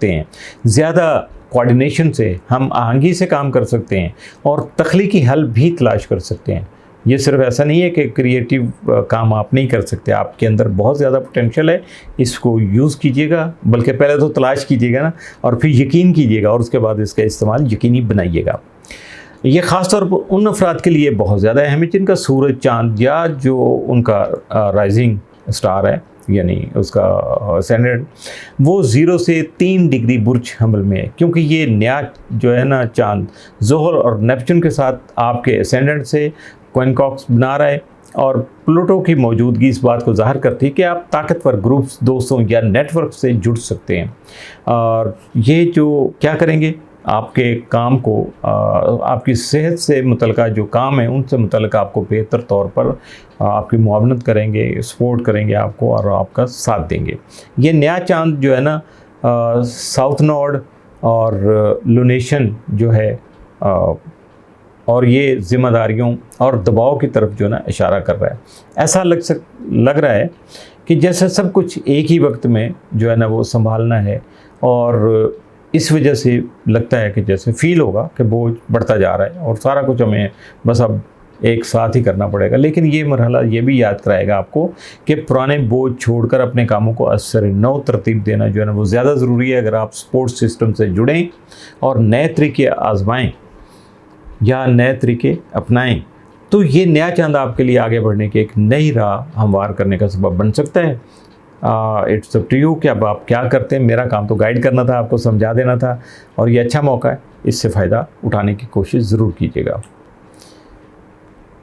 हैं। ज़्यादा कोऑर्डिनेशन से हम आहंगी से काम कर सकते हैं और तख्लीकी हल भी तलाश कर सकते हैं। ये सिर्फ ऐसा नहीं है कि क्रिएटिव काम आप नहीं कर सकते, आपके अंदर बहुत ज़्यादा पोटेंशियल है, इसको यूज़ कीजिएगा। बल्कि पहले तो तलाश कीजिएगा ना, और फिर यकीन कीजिएगा और उसके बाद इसका इस्तेमाल यकीनी बनाइएगा। ये ख़ास तौर पर उन अफराद के लिए बहुत ज़्यादा अहम है जिनका सूरज, चाँद या जो उनका राइजिंग स्टार है, यानी उसका असेंडेंट, वो 0 से 3 डिग्री बुर्ज हमल में है। क्योंकि ये नया जो है ना चाँद ज़ोहर और नेपच्यून के साथ आपके असेंडेंट से क्विंकॉक्स बना रहा है, और प्लूटो की मौजूदगी इस बात को ज़ाहिर करती है कि आप ताकतवर ग्रुप्स, दोस्तों या नेटवर्क से जुड़ सकते हैं। और ये जो क्या करेंगे, आपके काम को, आपकी सेहत से मुतल्लिका जो काम है उनसे मुतल्लिका आपको बेहतर तौर पर आपकी मुआवनत करेंगे, सपोर्ट करेंगे आपको और आपका साथ देंगे। ये नया चांद जो है ना साउथ नोड और लुनेशन जो है और ये ज़िम्मेदारियों और दबाव की तरफ जो है ना इशारा कर रहा है। ऐसा लग रहा है कि जैसे सब कुछ एक ही वक्त में जो है ना वो संभालना है, और इस वजह से लगता है कि जैसे फ़ील होगा कि बोझ बढ़ता जा रहा है और सारा कुछ हमें बस अब एक साथ ही करना पड़ेगा। लेकिन ये मरहला ये भी याद कराएगा आपको कि पुराने बोझ छोड़कर अपने कामों को असर नौ तरतीब देना जो है ना वो ज़्यादा ज़रूरी है। अगर आप स्पोर्ट्स सिस्टम से जुड़ें और नए तरीके आजमाएं या नए तरीके अपनाएं, तो ये नया चांद आपके लिए आगे बढ़ने की एक नई राह हमवार करने का सबब बन सकता है। इट्स अप टू यू कि अब आप क्या करते हैं। मेरा काम तो गाइड करना था, आपको समझा देना था, और ये अच्छा मौका है, इससे फ़ायदा उठाने की कोशिश ज़रूर कीजिएगा।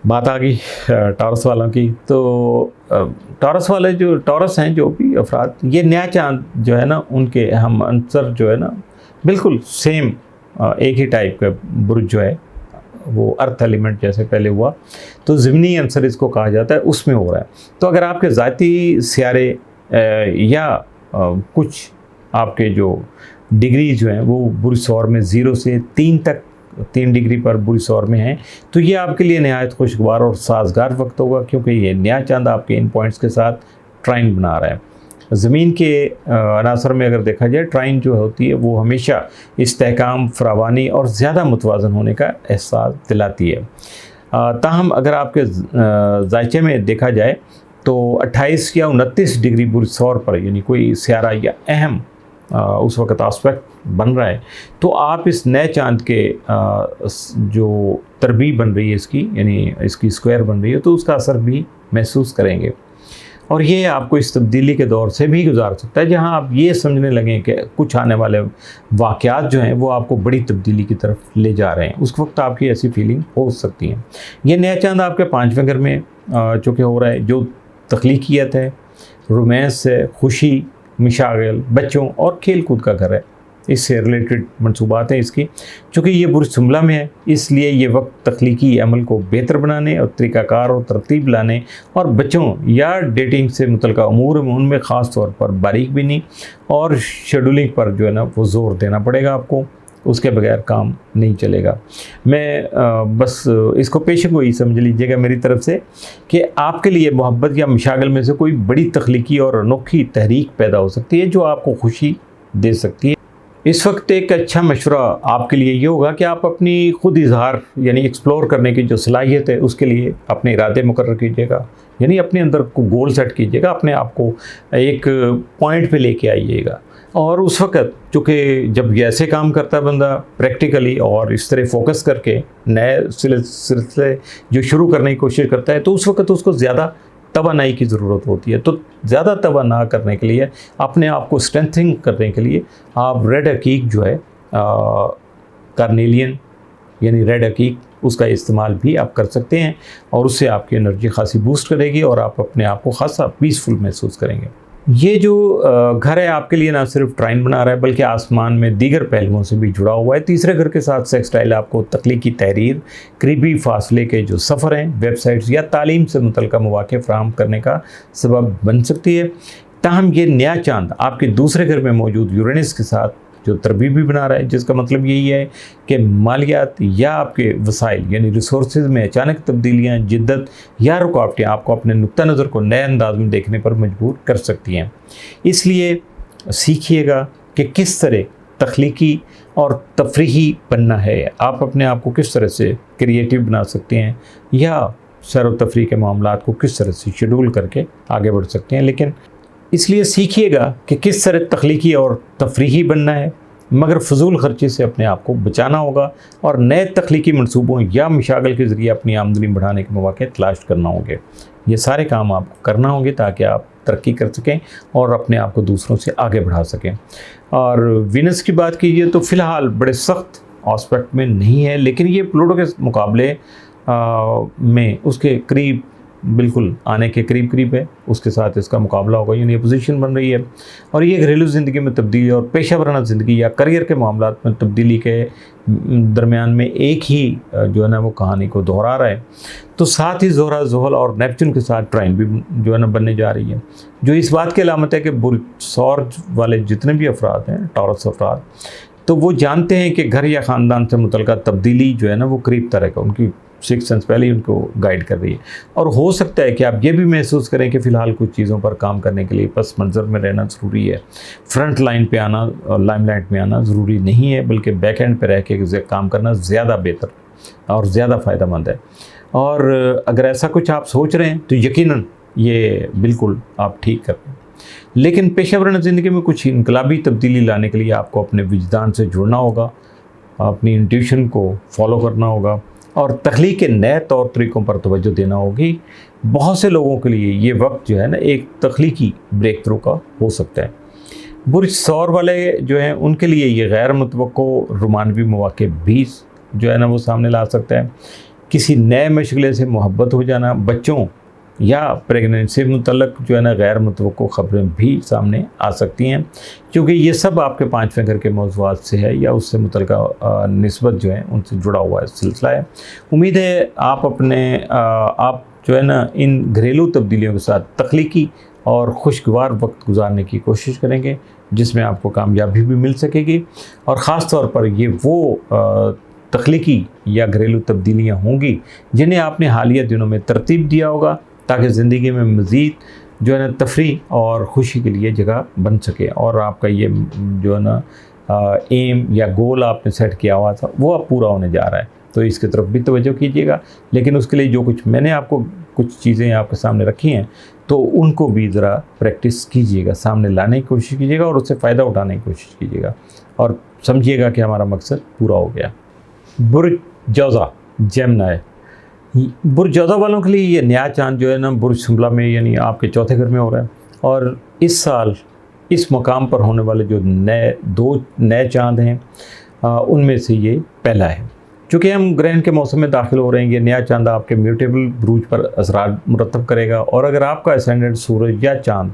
बात आ गई टॉरस वालों की, तो टॉरस वाले जो टॉरस हैं, जो भी अफराद, ये नया चांद जो है ना उनके हम अंसर जो है ना बिल्कुल सेम एक ही टाइप का बुर्ज जो है वो अर्थ एलिमेंट जैसे पहले हुआ, तो ज़िमनी अंसर इसको कहा जाता है, उसमें हो रहा है। तो अगर आपके ज़ाती सियारे या कुछ आपके जो डिग्री जो हैं वो बुर्ज सौर में 0 से 3 डिग्री पर बुर्ज सौर में हैं, तो ये आपके लिए नहायत खुशगवार और साजगार वक्त होगा, क्योंकि ये नया चांद आपके इन पॉइंट्स के साथ ट्राइन बना रहा है। ज़मीन के अनासर में अगर देखा जाए, ट्राइन जो होती है वो हमेशा इस्तेहकाम, फरावानी और ज़्यादा मुतवाज़न होने का एहसास दिलाती है। ताहम अगर आपके जायचे में देखा जाए तो 28 या 29 डिग्री बुर्ज सौर पर, यानी कोई स्यारा या अहम उस वक़्त आस्पेक्ट बन रहा है, तो आप इस नए चांद के जो तरबीब बन रही है इसकी, यानी इसकी स्क्वायर बन रही है, तो उसका असर भी महसूस करेंगे। और ये आपको इस तब्दीली के दौर से भी गुजार सकता है जहां आप ये समझने लगें कि कुछ आने वाले वाक़यात जो हैं वो आपको बड़ी तब्दीली की तरफ ले जा रहे हैं। उस वक्त आपकी ऐसी फीलिंग हो सकती है। ये नया चांद आपके 5वें घर में चूँकि हो रहा है, जो तख्लीकियत है, रोमांस है, खुशी, मशागिल, बच्चों और खेल कूद का घर है। इससे रिलेटेड मंसूबात हैं इसकी। चूँकि ये बुर्ज सुमला में है, इसलिए ये वक्त तख्लीकी अमल को बेहतर बनाने और तरीक़ाकार और तरतीब लाने और बच्चों या डेटिंग से मुतल्लिक़ा अमूर में उनमें ख़ास तौर पर बारीक बिनी और शेड्यूलिंग पर जो है ना वो ज़ोर देना पड़ेगा आपको। उसके बगैर काम नहीं चलेगा। मैं बस इसको पेशगोई समझ लीजिएगा मेरी तरफ से कि आपके लिए मोहब्बत या मशागिल में से कोई बड़ी तख्लीकी और अनोखी तहरीक पैदा हो सकती है जो आपको खुशी दे सकती है। इस वक्त एक अच्छा मशवरा आपके लिए ये होगा कि आप अपनी खुद इजहार यानी एक्सप्लोर करने की जो सलाहियत है उसके लिए अपने इरादे मुकर्रर कीजिएगा, यानी अपने अंदर को गोल सेट कीजिएगा, अपने आप को एक पॉइंट पे लेके आइएगा। और उस वक्त चूँकि जब ये ऐसे काम करता है बंदा प्रैक्टिकली और इस तरह फोकस करके नए सिलसिले जो शुरू करने की कोशिश करता है, तो उस वक्त उसको ज़्यादा तवानाई की ज़रूरत होती है। तो ज़्यादा तवाना करने के लिए, अपने आप को स्ट्रेंथनिंग करने के लिए आप रेड हकीक जो है कार्नेलियन यानी रेड हकीक, उसका इस्तेमाल भी आप कर सकते हैं और उससे आपकी एनर्जी खासी बूस्ट करेगी और आप अपने आप को खासा पीसफुल महसूस करेंगे। ये जो घर है आपके लिए ना सिर्फ ट्राइन बना रहा है बल्कि आसमान में दीगर पहलुओं से भी जुड़ा हुआ है। तीसरे घर के साथ सेक्सटाइल आपको तख्लीकी तहरीर, करीबी फासले के जो सफ़र हैं, वेबसाइट्स या तालीम से मुतल्लिक़ मौक़े फ़राहम करने का सबब बन सकती है। ताहम ये नया चांद आपके दूसरे घर में मौजूद यूरेनस के साथ जो तरबीबी बना रहा है, जिसका मतलब यही है कि मालियात या आपके वसाइल यानी रिसोर्सेज में अचानक तब्दीलियाँ, जिद्दत या रुकावटें आपको अपने नुक्ता नज़र को नए अंदाज में देखने पर मजबूर कर सकती हैं। इसलिए सीखिएगा कि किस तरह तख्लीकी और तफरीही बनना है, आप अपने आप को किस तरह से क्रिएटिव बना सकते हैं या सैर व तफरीह के मामलात को किस तरह से शेड्यूल करके आगे बढ़ सकते हैं। लेकिन इसलिए सीखिएगा कि किस तरह तख्लीकी और तफरीही बनना है, मगर फजूल खर्ची से अपने आप को बचाना होगा और नए तख्लीकी मनसूबों या मशागल के ज़रिए अपनी आमदनी बढ़ाने के मौके तलाश करना होंगे। ये सारे काम आपको करना होंगे ताकि आप तरक्की कर सकें और अपने आप को दूसरों से आगे बढ़ा सकें। और वीनस की बात कीजिए तो फ़िलहाल बड़े सख्त आस्पेक्ट में नहीं है, लेकिन ये प्लूटो के मुकाबले में उसके करीब, बिल्कुल आने के करीब है, उसके साथ इसका मुकाबला होगा, यानी अपोजिशन बन रही है। और ये घरेलू ज़िंदगी में तब्दीली और पेशा वराना ज़िंदगी या करियर के मामलात में तब्दीली के दरमियान में एक ही जो है ना वो कहानी को दोहरा रहा है। तो साथ ही ज़ोहरा, ज़ुहल और नेपच्यून के साथ ट्राइन भी जो है ना बनने जा रही है, जो इस बात की अलामत है कि बुर्ज सौर वाले जितने भी अफराद हैं, टॉरस अफराद, तो वो जानते हैं कि घर या ख़ानदान से मुतल्लिक़ तब्दीली जो है ना वो करीब तरह का उनकी सिक्स सेंस पहले ही उनको गाइड कर रही है। और हो सकता है कि आप ये भी महसूस करें कि फ़िलहाल कुछ चीज़ों पर काम करने के लिए पस मंज़र में रहना ज़रूरी है। फ्रंट लाइन पे आना और लाइमलाइट में आना ज़रूरी नहीं है, बल्कि बैक एंड पे रह के काम करना ज़्यादा बेहतर और ज़्यादा फ़ायदेमंद है। और अगर ऐसा कुछ आप सोच रहे हैं तो यकीनन ये बिल्कुल आप ठीक कर रहे हैं। लेकिन पेशा वराना ज़िंदगी में कुछ इनकलाबी तब्दीली लाने के लिए आपको अपने विजदान से जुड़ना होगा, अपनी इंट्यूशन को फॉलो करना होगा और तख्लीक के नए तौर तरीक़ों पर तवज्जो देना होगी। बहुत से लोगों के लिए ये वक्त जो है ना एक तख्लीकी ब्रेक थ्रू का हो सकता है। बुर्ज सौर वाले जो हैं उनके लिए ये गैर मुतवक्को रोमानवी मौक़े भी जो है ना वो सामने ला सकता है। किसी नए मशगले से मोहब्बत हो जाना, बच्चों या प्रेगनेंसी से मुतल्लिक़ जो है ना गैर मुतवक्को ख़बरें भी सामने आ सकती हैं, क्योंकि ये सब आपके पाँचवें घर के मौज़ूआत से है या उससे मुतल्लिक़ा निस्बत जो है उनसे जुड़ा हुआ सिलसिला है। उम्मीद है आप जो है ना इन घरेलू तब्दीलियों के साथ तख्लीकी और खुशगवार वक्त गुजारने की कोशिश करेंगे, जिसमें आपको कामयाबी भी मिल सकेगी। और ख़ास तौर पर ये वो तख्लीकी या घरेलू तब्दीलियाँ होंगी जिन्हें आपने हालिया दिनों में तरतीब दिया होगा, ताकि ज़िंदगी में मज़ीद जो है ना तफरीह और ख़ुशी के लिए जगह बन सके और आपका ये जो है ना एम या गोल आपने सेट किया हुआ था वो अब पूरा होने जा रहा है। तो इसकी तरफ भी तवज्जो कीजिएगा, लेकिन उसके लिए जो कुछ मैंने आपको कुछ चीज़ें आपके सामने रखी हैं तो उनको भी ज़रा प्रैक्टिस कीजिएगा, सामने लाने की कोशिश कीजिएगा और उससे फ़ायदा उठाने की कोशिश कीजिएगा और समझिएगा कि हमारा मकसद पूरा हो गया। बुर्ज जौज़ा जेमिनी, बुर्ज जौज़ा वालों के लिए ये नया चांद जो है ना बुर्ज सुंबला में यानी आपके चौथे घर में हो रहा है। और इस साल इस मकाम पर होने वाले जो दो नए चांद हैं उनमें से ये पहला है। चूँकि हम ग्रहण के मौसम में दाखिल हो रहे हैं, ये नया चांद आपके म्यूटेबल बुरूज पर असरात मुरतब करेगा। और अगर आपका एसेंडेंट सूरज या चांद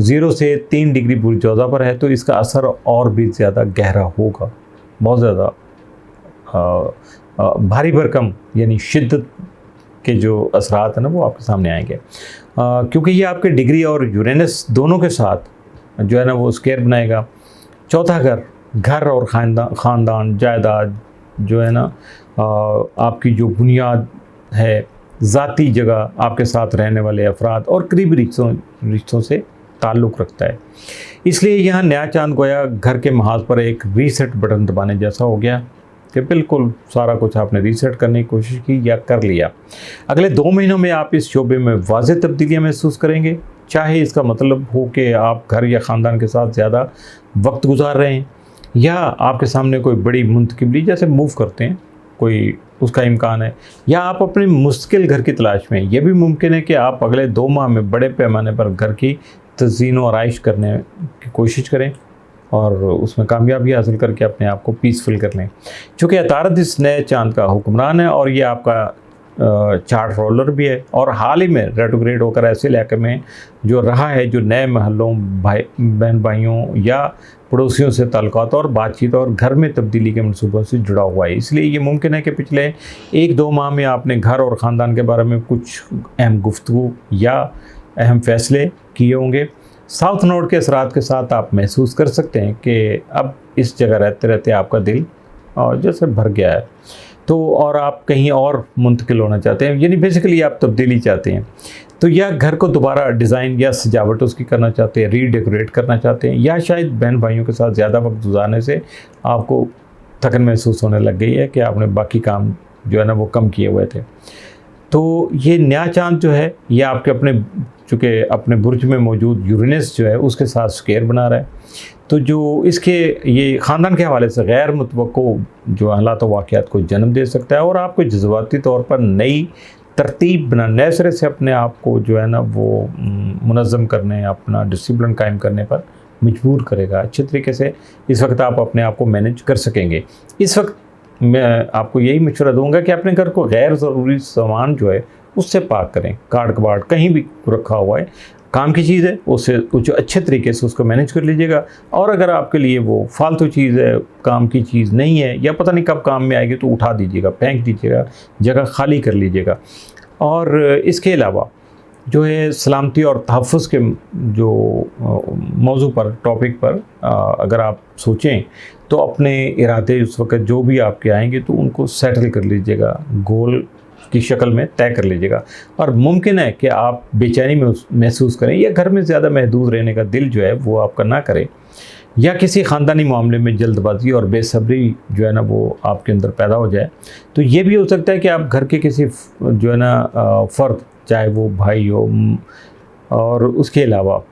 0 से 3 डिग्री बुर्ज जौज़ा पर है तो इसका असर और भी ज़्यादा गहरा होगा, बहुत ज़्यादा भारी भरकम यानी शिद्दत के जो असरात हैं ना वो आपके सामने आएंगे, क्योंकि ये आपके डिग्री और यूरेनस दोनों के साथ जो है ना वो स्क्वायर बनाएगा। चौथा घर और ख़ानदान, जायदाद जो है ना आपकी जो बुनियाद है, ज़ाती जगह, आपके साथ रहने वाले अफराद और करीबी रिश्तों से ताल्लुक़ रखता है। इसलिए यहाँ नया चाँद गोया घर के महाज पर एक रीसेट बटन दबाने जैसा हो गया कि बिल्कुल सारा कुछ आपने रीसेट करने की कोशिश की या कर लिया। अगले 2 महीनों में आप इस शोबे में वाज़ेह तब्दीलियाँ महसूस करेंगे, चाहे इसका मतलब हो कि आप घर या ख़ानदान के साथ ज़्यादा वक्त गुजार रहे हैं या आपके सामने कोई बड़ी मुंतकिली जैसे मूव करते हैं कोई उसका इम्कान है, या आप अपने मुस्तकिल घर की तलाश में। यह भी मुमकिन है कि आप अगले 2 माह में बड़े पैमाने पर घर की तज़ीन व आराइश करने की कोशिश करें और उसमें कामयाबी हासिल करके अपने आप को पीसफुल कर लें। चूँकि अतारद इस नए चाँद का हुक्मरान है और ये आपका चार्ट रोलर भी है और हाल ही में रेट्रोग्रेड होकर ऐसे इलाके में जो रहा है, जो नए महलों, बहन भाइयों या पड़ोसियों से ताल्लुकात और बातचीत और घर में तब्दीली के मनसूबों से जुड़ा हुआ है। इसलिए ये मुमकिन है कि पिछले 1-2 माह में आपने घर और ख़ानदान के बारे में कुछ अहम गुफ्तगू या अहम फ़ैसले किए होंगे। साउथ नोड के असरात के साथ आप महसूस कर सकते हैं कि अब इस जगह रहते रहते आपका दिल जैसे भर गया है, तो और आप कहीं और मुंतकिल होना चाहते हैं, यानी बेसिकली आप तब्दीली चाहते हैं। तो या घर को दोबारा डिज़ाइन या सजावट उसकी करना चाहते हैं, रीडेकोरेट करना चाहते हैं, या शायद बहन भाइयों के साथ ज़्यादा वक्त गुजारने से आपको थकन महसूस होने लग गई है कि आपने बाकी काम जो है ना वो कम किए हुए थे। तो ये नया चाँद जो है ये आपके चूँकि अपने बुर्ज में मौजूद यूरेनस जो है उसके साथ स्क्वायर बना रहा है, तो जो इसके ये ख़ानदान के हवाले से गैर मुतवक्को जो हालात व वाक़यात को जन्म दे सकता है और आपको जज्बाती तौर पर नई तरतीब बना, नए सिरे से अपने आप को जो है ना वो मुनज़्ज़म करने, अपना डिसिप्लिन कायम करने पर मजबूर करेगा। अच्छे तरीके से इस वक्त आप अपने आप को मैनेज कर सकेंगे। इस वक्त मैं आपको यही मशवरा दूंगा कि अपने घर को गैर ज़रूरी सामान जो है उससे पाक करें। कार्ड कबाड़ कहीं भी रखा हुआ है, काम की चीज़ है, उससे कुछ अच्छे तरीके से उसको मैनेज कर लीजिएगा। और अगर आपके लिए वो फालतू चीज़ है, काम की चीज़ नहीं है या पता नहीं कब काम में आएगी, तो उठा दीजिएगा, फेंक दीजिएगा, जगह खाली कर लीजिएगा। और इसके अलावा जो है सलामती और तहफ़्फ़ुज़ के जो मौजू पर, टॉपिक पर अगर आप सोचें तो अपने इरादे उस वक़्त जो भी आपके आएंगे तो उनको सेटल कर लीजिएगा, गोल की शक्ल में तय कर लीजिएगा। और मुमकिन है कि आप बेचैनी में महसूस करें या घर में ज़्यादा महदूद रहने का दिल जो है वो आपका ना करे, या किसी ख़ानदानी मामले में जल्दबाजी और बेसब्री जो है ना वो आपके अंदर पैदा हो जाए। तो ये भी हो सकता है कि आप घर के किसी जो है ना फ़र्द, चाहे वो भाई हो और उसके अलावा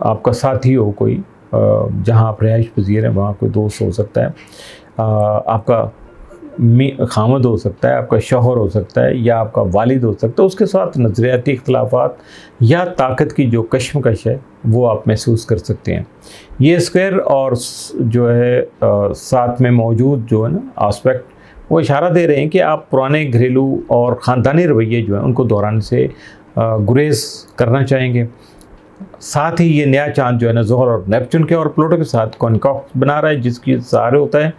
आपका साथी हो कोई, जहाँ आप रिहाइश पज़ीर हैं वहाँ कोई दोस्त हो सकता है, आपका खामद हो सकता है, आपका शौहर हो सकता है, या आपका वालिद हो सकता है, उसके साथ नज़रियाती इख्तिलाफ़ात या ताकत की जो कशमकश है वो आप महसूस कर सकते हैं। ये स्क्वायर और जो है साथ में मौजूद जो है ना आस्पेक्ट वो इशारा दे रहे हैं कि आप पुराने घरेलू और ख़ानदानी रवैये जो हैं उनको दोहराने से गुरेज़ करना चाहेंगे। साथ ही ये नया चाँद जो है ना ज़ोहर और नेपच्यून के और प्लूटो के साथ कॉन्कॉक्स बना रहा है, जिसकी ज़ाहिर होता है,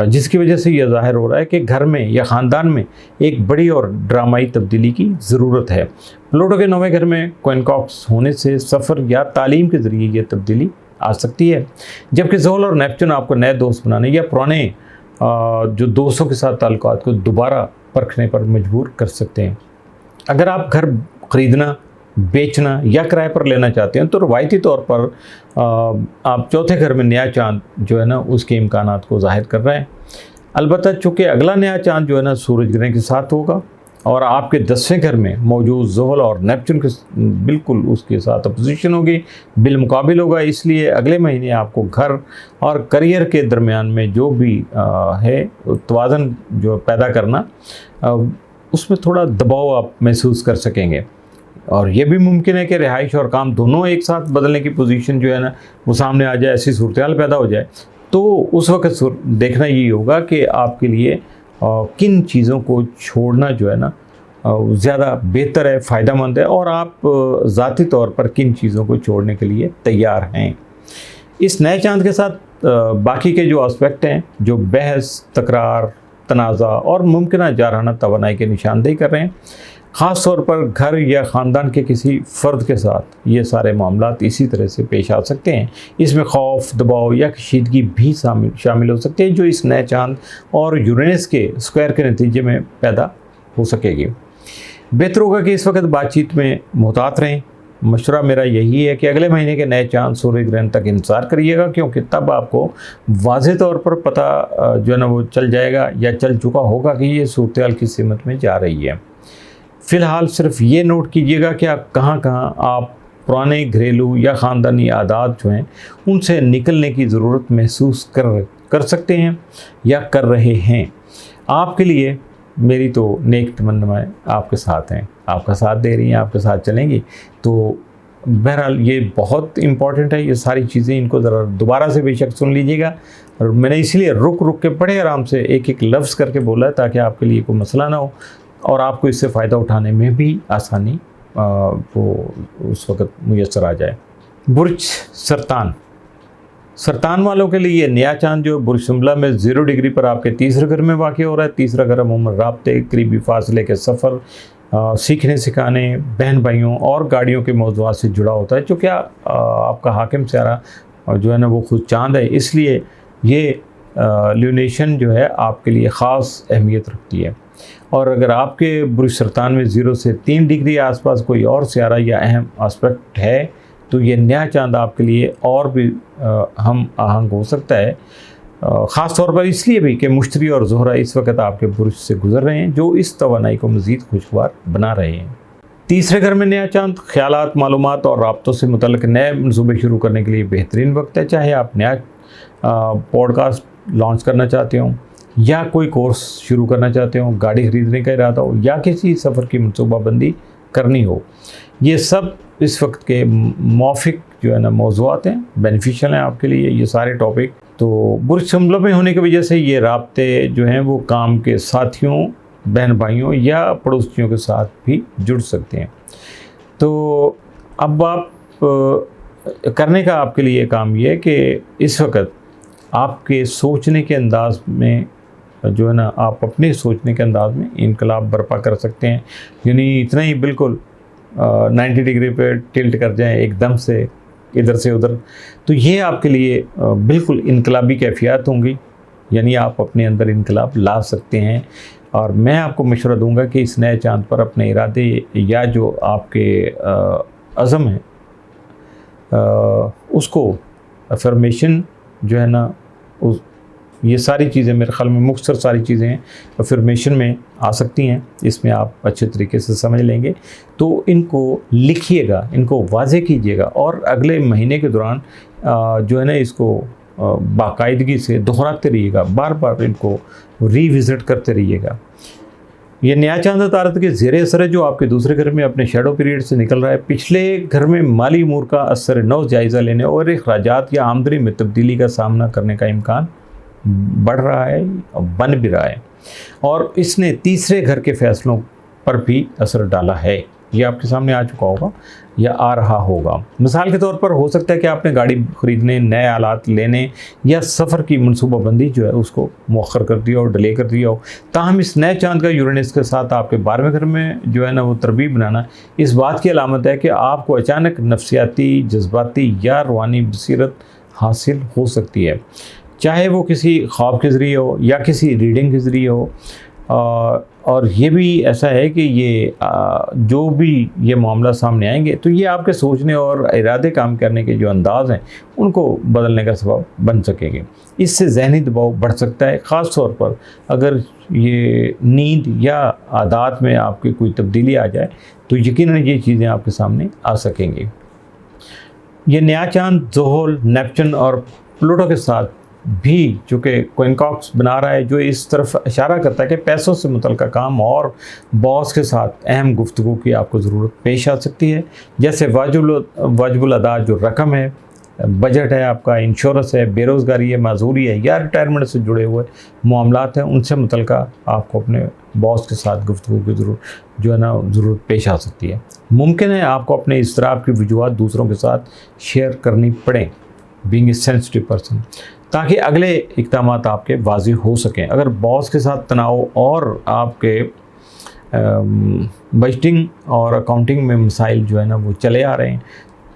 जिसकी वजह से यह ज़ाहिर हो रहा है कि घर में या ख़ानदान में एक बड़ी और ड्रामाई तब्दीली की ज़रूरत है। प्लूटो के 9वें घर में कॉन्कॉक्स होने से सफ़र या तालीम के ज़रिए ये तब्दीली आ सकती है, जबकि ज़ोहर और नेपच्यून आपको नए दोस्त बनाने या पुराने जो दोस्तों के साथ ताल्लुकात को दोबारा परखने पर मजबूर कर सकते हैं। अगर आप घर ख़रीदना, बेचना या किराए पर लेना चाहते हैं तो रवायती तौर पर आप चौथे घर में नया चाँद जो है ना उसके इम्कानात को ज़ाहिर कर रहे हैं। अलबत्ता चूँकि अगला नया चाँद जो है ना सूरज ग्रहण के साथ होगा और आपके 10वें घर में मौजूद ज़ोहर और नेपच्यून के बिल्कुल उसके साथ अपोजिशन होगी, बिलमुकाबिल होगा। इसलिए अगले महीने आपको घर और करियर के दरमियान में जो भी है तवाज़न जो पैदा करना, उसमें थोड़ा दबाव आप महसूस कर सकेंगे। और ये भी मुमकिन है कि रिहाइश और काम दोनों एक साथ बदलने की पोजीशन जो है ना वो सामने आ जाए, ऐसी सूरत पैदा हो जाए। तो उस वक्त देखना यही होगा कि आपके लिए किन चीज़ों को छोड़ना जो है ना ज़्यादा बेहतर है, फ़ायदेमंद है, और आप ज़ाती तौर पर किन चीज़ों को छोड़ने के लिए तैयार हैं। इस नए चाँद के साथ बाकी के जो एस्पेक्ट हैं जो बहस, तकरार, तनाज़ा और मुमकिन जारहाना तवानाई के निशानदेही कर रहे हैं, ख़ास तौर पर घर या ख़ानदान के किसी फ़र्द के साथ ये सारे मामलात इसी तरह से पेश आ सकते हैं। इसमें खौफ, दबाव या कशीदगी भी शामिल हो सकते हैं जो इस नए चाँद और यूरेनस के स्क्वायर के नतीजे में पैदा हो सकेगी। बेहतर होगा कि इस वक्त बातचीत में मुहतात रहें, मशवरा मेरा यही है कि अगले महीने के नए चांद सूर्य ग्रहण तक इंतज़ार करिएगा, क्योंकि तब आपको वाज़ेह तौर पर पता जो है ना वो चल जाएगा या चल चुका होगा कि ये सूरत-ए-हाल किस सिमत में जा रही है। फ़िलहाल सिर्फ ये नोट कीजिएगा कि आप कहाँ आप पुराने घरेलू या ख़ानदानी आदात जो हैं उनसे निकलने की ज़रूरत महसूस कर सकते हैं या कर रहे हैं। आपके लिए मेरी तो नेक तमन्नाएं आपके साथ हैं, आपका साथ दे रही हैं, आपके साथ चलेंगी। तो बहरहाल ये बहुत इम्पॉर्टेंट है, ये सारी चीज़ें, इनको ज़रा दोबारा से बेशक सुन लीजिएगा। और मैंने इसलिए रुक रुक के पढ़े आराम से एक एक लफ्ज़ करके बोला है ताकि आपके लिए कोई मसला ना हो और आपको इससे फ़ायदा उठाने में भी आसानी वो उस वक़्त मुयस्सर आ जाए। बुर्ज सरतान वालों के लिए ये नया चांद जो बुर्ज शुमला में 0 डिग्री पर आपके तीसरे घर में वाक़ हो रहा है। तीसरा घर अमूमन राब्ते, करीबी फासले के सफ़र, सीखने सिखाने, बहन भाइयों और गाड़ियों के मौज़ूआत से जुड़ा होता है। चूँकि आपका हाकिम सियारा जो है ना वो खुद चाँद है, इसलिए ये ल्यूनेशन जो है आपके लिए ख़ास अहमियत रखती है। और अगर आपके बुर्ज सरतान में 0 से 3 डिग्री आसपास कोई और सियारा या अहम एस्पेक्ट है तो ये नया चांद आपके लिए और भी हम आहंग हो सकता है, ख़ास तौर पर इसलिए भी कि मुश्तरी और ज़ोहरा इस वक्त आपके बुर्ज से गुजर रहे हैं, जो इस तवानाई को मज़ीद खुशगवार बना रहे हैं। तीसरे घर में नया चांद ख्यालात, मालूमात और राब्तों से मुतल्लिक़ नए मंसूबे शुरू करने के लिए बेहतरीन वक्त है। चाहे आप नया पॉडकास्ट लॉन्च करना चाहते हो या कोई कोर्स शुरू करना चाहते हो, गाड़ी ख़रीदने का इरादा हो या किसी सफ़र की मनसूबाबंदी करनी हो, ये सब इस वक्त के मौफिक जो है ना मौज़ूआत हैं, बेनिफिशियल हैं आपके लिए ये सारे टॉपिक। तो बुर्ज शुमला में होने की वजह से ये राब्ते जो हैं वो काम के साथियों, बहन भाइयों या पड़ोसियों के साथ भी जुड़ सकते हैं। तो अब आप करने का आपके लिए काम ये है कि इस वक्त आपके सोचने के अंदाज़ में जो है ना आप अपने सोचने के अंदाज़ में इनकलाब बर्पा कर सकते हैं। यानी इतना ही बिल्कुल 90 डिग्री पे टिल्ट कर जाएं एकदम से इधर से उधर, तो ये आपके लिए बिल्कुल इनकलाबी कैफियत होंगी, यानी आप अपने अंदर इनकलाब ला सकते हैं। और मैं आपको मशवरा दूंगा कि इस नए चांद पर अपने इरादे या जो आपके अज़म है उसको अफर्मेशन जो है ना उस ये सारी चीज़ें मेरे ख़्याल में मुख्तसर सारी चीज़ें हैं अफर्मेशन में आ सकती हैं, इसमें आप अच्छे तरीके से समझ लेंगे। तो इनको लिखिएगा, इनको वाज़े कीजिएगा और अगले महीने के दौरान जो है ना इसको बाकायदगी से दोहराते रहिएगा, बार बार इनको रीविज़िट करते रहिएगा। ये नया चांद तारत के ज़ेर असर है जो आपके दूसरे घर में अपने शैडो पीरियड से निकल रहा है। पिछले घर में माली उमूर का असर नौ जायज़ा लेने और अखराजात या आमदनी में तब्दीली का सामना करने का इम्कान बढ़ रहा है और बन भी रहा है, और इसने तीसरे घर के फैसलों पर भी असर डाला है। ये आपके सामने आ चुका होगा या आ रहा होगा। मिसाल के तौर पर हो सकता है कि आपने गाड़ी ख़रीदने, नए आलात लेने या सफ़र की मनसूबाबंदी जो है उसको मौखर कर दिया और डिले कर दिया हो। ताहम इस नए चांद का यूरेनस के साथ आपके 12वें घर में जो है ना वो तरबीब बनाना इस बात की अलामत है कि आपको अचानक नफ्सियाती, जज्बाती या रूहानी बसीरत हासिल हो सकती है, चाहे वो किसी ख्वाब के ज़रिए हो या किसी रीडिंग के ज़रिए हो। और ये भी ऐसा है कि ये जो भी ये मामला सामने आएंगे तो ये आपके सोचने और इरादे काम करने के जो अंदाज़ हैं उनको बदलने का सबब बन सकेंगे। इससे ज़हनी दबाव बढ़ सकता है, ख़ास तौर पर अगर ये नींद या आदत में आपकी कोई तब्दीली आ जाए तो यकीनन ये चीज़ें आपके सामने आ सकेंगी। ये नया चांद ज़ोहल, नेपच्यून और प्लूटो के साथ भी चूँकि क्विंकॉक्स बना रहा है, जो इस तरफ इशारा करता है कि पैसों से मुतल्लिक़ काम और बॉस के साथ अहम गुफ्तगू की आपको ज़रूरत पेश आ सकती है, जैसे वाजिबुल अदा जो रकम है, बजट है आपका, इंश्योरेंस है, बेरोज़गारी है, माजूरी है या रिटायरमेंट से जुड़े हुए मामलात हैं, उनसे मुतल्लिक़ आपको अपने बॉस के साथ गुफ्तगू की ज़रूरत पेश आ सकती है। मुमकिन है आपको अपने इज़्तिराब की वजूहात दूसरों के साथ शेयर करनी पड़ें, बीइंग ए सेंसिटिव पर्सन, ताकि अगले इक़दामात आपके वाज़ेह हो सकें। अगर बॉस के साथ तनाव और आपके बजटिंग और अकाउंटिंग में मसाइल जो है ना वो चले आ रहे हैं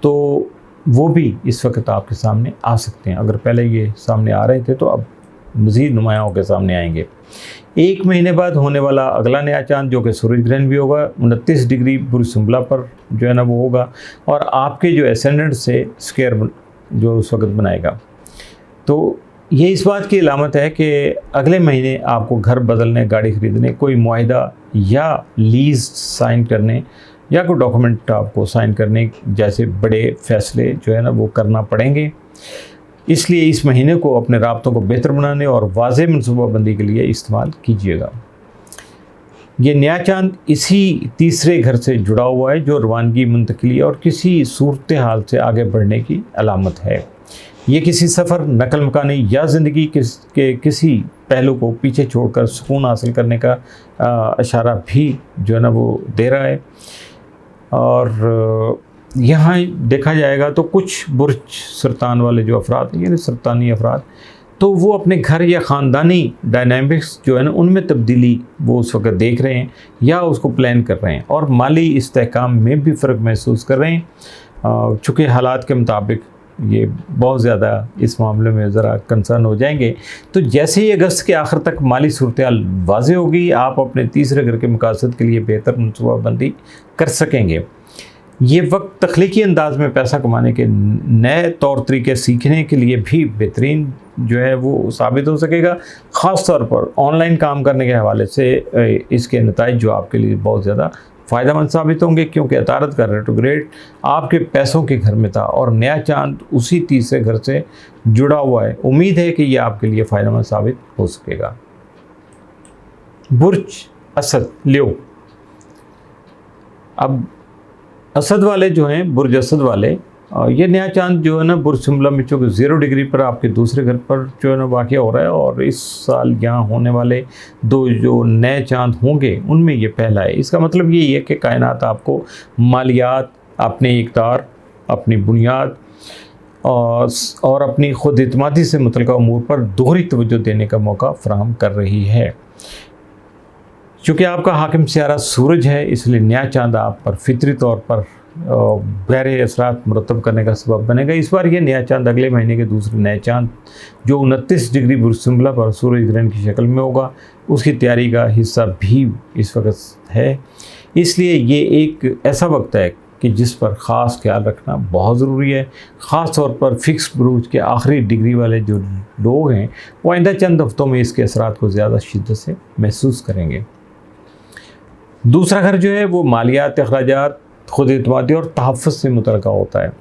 तो वो भी इस वक्त आपके सामने आ सकते हैं। अगर पहले ये सामने आ रहे थे तो अब मज़ीद नुमायाँ होकर सामने आएंगे। 1 महीने बाद होने वाला अगला नया चांद जो कि सूरज ग्रहण भी होगा 29 डिग्री बुर्ज शुम्ला पर जो है ना वो होगा, और आपके जो एसेंडेंट से स्क्वायर जो उस वक्त बनाएगा। तो ये इस बात की अलामत है कि अगले महीने आपको घर बदलने, गाड़ी ख़रीदने, कोई मुआहिदा या लीज़ साइन करने या कोई डॉक्यूमेंट आपको साइन करने जैसे बड़े फ़ैसले जो है ना वो करना पड़ेंगे। इसलिए इस महीने को अपने राब्तों को बेहतर बनाने और वाज़े मनसूबाबंदी के लिए इस्तेमाल कीजिएगा। ये नया चांद इसी तीसरे घर से जुड़ा हुआ है जो रवानगी, मुंतकिली और किसी सूरत हाल से आगे बढ़ने की अलामत है। ये किसी सफ़र, नकल मकानी या ज़िंदगी के किसी पहलू को पीछे छोड़कर सुकून हासिल करने का इशारा भी जो है ना वो दे रहा है। और यहाँ देखा जाएगा तो कुछ बुर्ज सरतान वाले जो अफराद हैं, यानी सरतानी अफराद, तो वो अपने घर या ख़ानदानी डायनामिक्स जो है ना उनमें तब्दीली वो उस वक्त देख रहे हैं या उसको प्लान कर रहे हैं, और माली इस्तेहकाम में भी फ़र्क महसूस कर रहे हैं। चूँकि हालात के मुताबिक ये बहुत ज़्यादा इस मामले में ज़रा कंसर्न हो जाएंगे। तो जैसे ही अगस्त के आखिर तक माली सूरत-ए-हाल वाज़ेह होगी, आप अपने तीसरे घर के मकासद के लिए बेहतर मनसूबाबंदी कर सकेंगे। ये वक्त तख्लीकी अंदाज में पैसा कमाने के नए तौर तरीके सीखने के लिए भी बेहतरीन जो है वो साबित हो सकेगा। ख़ास तौर पर ऑनलाइन काम करने के हवाले से इसके नताइज जो आपके लिए बहुत ज़्यादा फ़ायदेमंद साबित होंगे, क्योंकि अतारत का रेट्रोग्रेड आपके पैसों के घर में था और नया चांद उसी तीसरे घर से जुड़ा हुआ है। उम्मीद है कि यह आपके लिए फ़ायदेमंद साबित हो सकेगा। बुर्ज असद लियो। अब असद वाले जो हैं, बुर्ज असद वाले, ये नया चांद जो है ना बुर्ज शुम्ला में चूँकि 0 डिग्री पर आपके दूसरे घर पर जो है ना वाक़ हो रहा है, और इस साल यहाँ होने वाले 2 जो नए चांद होंगे उनमें ये पहला है। इसका मतलब ये है कि कायनात आपको मालियात, अपने इक़्तिदार, अपनी बुनियाद और अपनी खुद एतमादी से मुतल्लिक़ उमूर पर दोहरी तवज्जो देने का मौका फ़राहम कर रही है। चूँकि आपका हाकिम सियारा सूरज है, इसलिए नया चांद आप पर फितरी तौर पर गहरे असरात मुरतब करने का सबब बनेगा। इस बार ये नया चांद अगले महीने के दूसरे नए चांद जो 29 डिग्री बुर्ज शुम्ला पर सूरज ग्रहण की शक्ल में होगा, उसकी तैयारी का हिस्सा भी इस वक्त है। इसलिए ये एक ऐसा वक्त है कि जिस पर ख़ास ख्याल रखना बहुत ज़रूरी है। ख़ास तौर पर फिक्स बुरूज के आखिरी डिग्री वाले जो लोग हैं वो आइंदा चंद हफ्तों में इसके असरात को ज़्यादा शिद्दत से महसूस करेंगे। दूसरा घर जो है वो मालियात, अखराजात, खुद एतमादी और तहफ़्फ़ुज़ से मुतल्लिक़ होता है,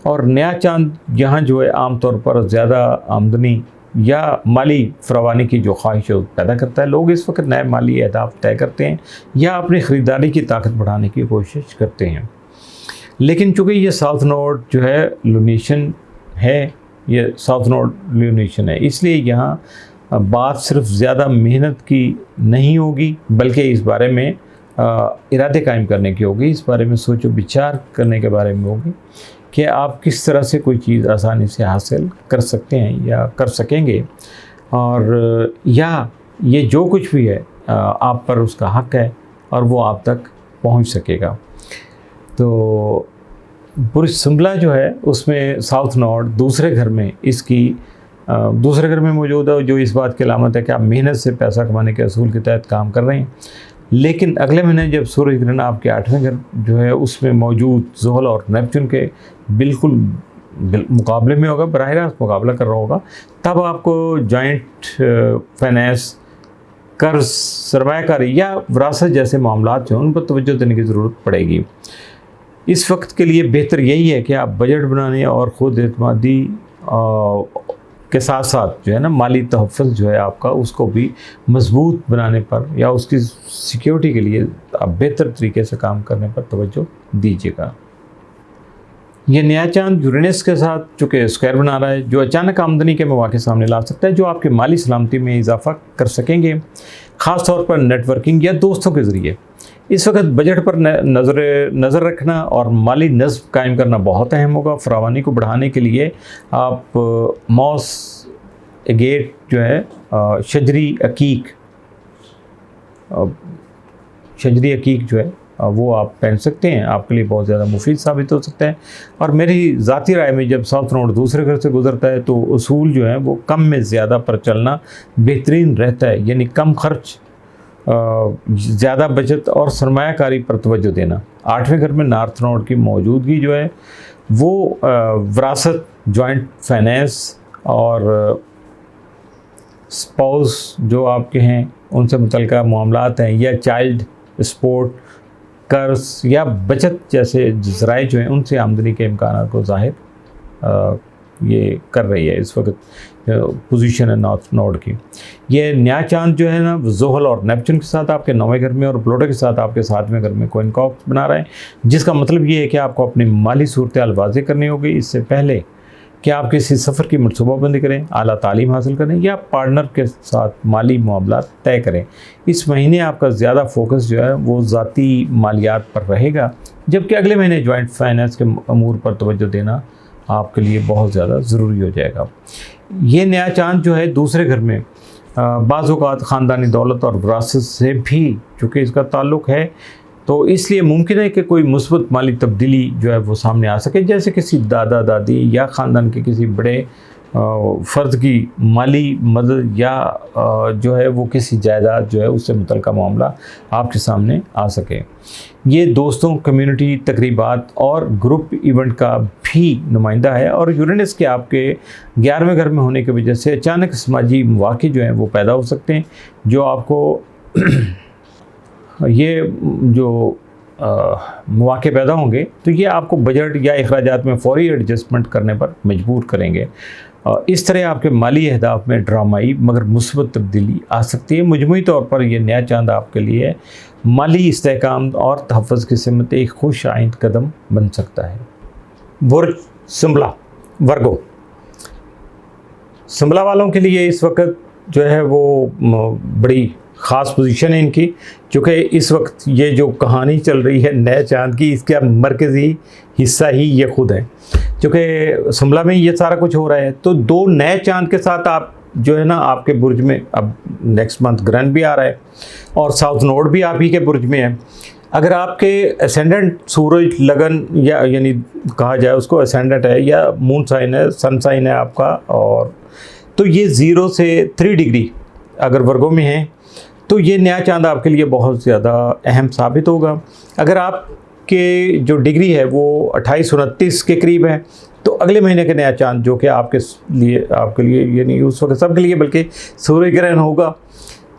और नया चांद यहाँ जो है आम तौर पर ज़्यादा आमदनी या माली फरावानी की जो ख्वाहिश पैदा करता है। लोग इस वक्त नए माली अहदाफ तय करते हैं या अपनी ख़रीदारी की ताकत बढ़ाने की कोशिश करते हैं। लेकिन चूँकि ये साउथ नोड जो है लूनेशन है, ये साउथ नोड लूनेशन है, इसलिए यहाँ बात सिर्फ ज़्यादा मेहनत की नहीं होगी, बल्कि इस बारे में इरादे कायम करने की होगी। इस बारे में सोचो विचार करने के बारे में होगी कि आप किस तरह से कोई चीज़ आसानी से हासिल कर सकते हैं या कर सकेंगे, और या ये जो कुछ भी है आप पर उसका हक़ है और वो आप तक पहुंच सकेगा। तो बुर्ज शुम्ला जो है उसमें साउथ नोड दूसरे घर में दूसरे घर में मौजूद है, जो इस बात की अलामत है कि आप मेहनत से पैसा कमाने के असूल के तहत काम कर रहे हैं। लेकिन अगले महीने जब सूरज ग्रहण आपके 8वें घर जो है उसमें मौजूद ज़ुहल और नेपच्यून के बिल्कुल मुकाबले में होगा, बराह रास्त मुकाबला कर रहा होगा, तब आपको जॉइंट फाइनेंस, कर्ज, सरमायाकारी या विरासत जैसे मामलात जो हैं उन पर तवज्जो देने की ज़रूरत पड़ेगी। इस वक्त के लिए बेहतर यही है कि आप बजट बनाने और ख़ुद एतमादी के साथ साथ जो है ना माली तहफ़्फ़ुज़ जो है आपका उसको भी मज़बूत बनाने पर या उसकी सिक्योरिटी के लिए आप बेहतर तरीके से काम करने पर तवज्जो दीजिएगा। ये नया चांद यूरेनस के साथ चूँकि स्क्वायर बना रहा है, जो अचानक आमदनी के मौके सामने ला सकता है, जो आपकी माली सलामती में इजाफ़ा कर सकेंगे, ख़ास तौर पर नेटवर्किंग या दोस्तों के ज़रिए। इस वक्त बजट पर नज़र रखना और माली नज़्म कायम करना बहुत अहम होगा। फरावानी को बढ़ाने के लिए आप मॉस एगेट जो है शजरी अकीक जो है वो आप पहन सकते हैं, आपके लिए बहुत ज़्यादा मुफीद साबित हो सकता है। और मेरी ज़ाती राय में जब साउथ नोड दूसरे घर से गुजरता है तो उसूल जो है वो कम में ज़्यादा पर चलना बेहतरीन रहता है, यानी कम खर्च, ज़्यादा बचत और सरमायाकारी पर तवज्जो देना। 8वें घर में नॉर्थ नोड की मौजूदगी जो है वो विरासत, जॉइंट फाइनेंस और स्पाउस जो आपके हैं उनसे मुतल्लिका मामलात हैं, या चाइल्ड सपोर्ट, कर्ज या बचत जैसे ज़राए जो हैं उनसे आमदनी के इम्कानात को ज़ाहिर ये कर रही है इस वक्त पोजीशन है नॉर्थ नोड की। ये नया चांद जो है ना ज़ोहल और नेपच्यून के साथ आपके 9वें घर में और प्लूटो के साथ आपके 7वें घर में कोइनकॉक्स बना रहा है, जिसका मतलब ये है कि आपको अपनी माली सूरत-ए-हाल वाज़ेह करनी होगी इससे पहले कि आप किसी सफ़र की मनसूबाबंदी करें, आला तालीम हासिल करें या पार्टनर के साथ माली मामलात तय करें। इस महीने आपका ज़्यादा फोकस जो है वो ज़ाती मालियात पर रहेगा, जबकि अगले महीने जॉइंट फाइनेंस के अमूर पर तवज्जो देना आपके लिए बहुत ज़्यादा ज़रूरी हो जाएगा। ये नया चांद जो है दूसरे घर में बाज़ औक़ात ख़ानदानी दौलत और विरासत से भी चूँकि इसका ताल्लुक़ है, तो इसलिए मुमकिन है कि कोई मुस्बत माली तब्दीली जो है वो सामने आ सके, जैसे किसी दादा दादी या ख़ानदान के किसी बड़े फ़र्द की माली मदद या जो है वो किसी जायदाद जो है उससे मुतल्लिका मामला आपके सामने आ सके। ये दोस्तों, कम्युनिटी तकरीबात और ग्रुप इवेंट का भी नुमाइंदा है और यूरेनस के आपके 11वें घर में होने की वजह से अचानक समाजी मौक़े जो हैं वो पैदा हो सकते हैं, जो आपको ये जो मौक़े पैदा होंगे तो ये आपको बजट या अखराजात में फ़ौरी एडजस्टमेंट करने पर मजबूर करेंगे। इस तरह आपके माली अहदाफ में ड्रामाई मगर मुस्बत तब्दीली आ सकती है। मजमूई तौर पर यह नया चांद आपके लिए माली इस्तेहकाम और तहफ़्फ़ुज़ की सिमत एक खुश आइंद कदम बन सकता है। बुर्ज सुंबला, वर्गो, सुंबला वालों के लिए इस वक्त जो है वो बड़ी ख़ास पोजीशन है इनकी, चूँकि इस वक्त ये जो कहानी चल रही है नए चांद की, इसका मरकज़ी हिस्सा ही ये खुद है। चूँकि सुंबला में ये सारा कुछ हो रहा है, तो 2 नए चांद के साथ आप जो है ना आपके बुर्ज में अब नेक्स्ट मंथ ग्रहण भी आ रहा है और साउथ नोड भी आप ही के बुर्ज में है। अगर आपके असेंडेंट सूरज लगन या यानी कहा जाए उसको असेंडेंट है या मून साइन है, सन साइन है आपका, और तो ये 0 से 3 डिग्री अगर वर्गों में है तो ये नया चांद आपके लिए बहुत ज़्यादा अहम साबित होगा। अगर आपके जो डिग्री है वो 28-29 के करीब है तो अगले महीने का नया चांद जो कि आपके लिए यानी उस वक्त सबके लिए बल्कि सूर्य ग्रहण होगा,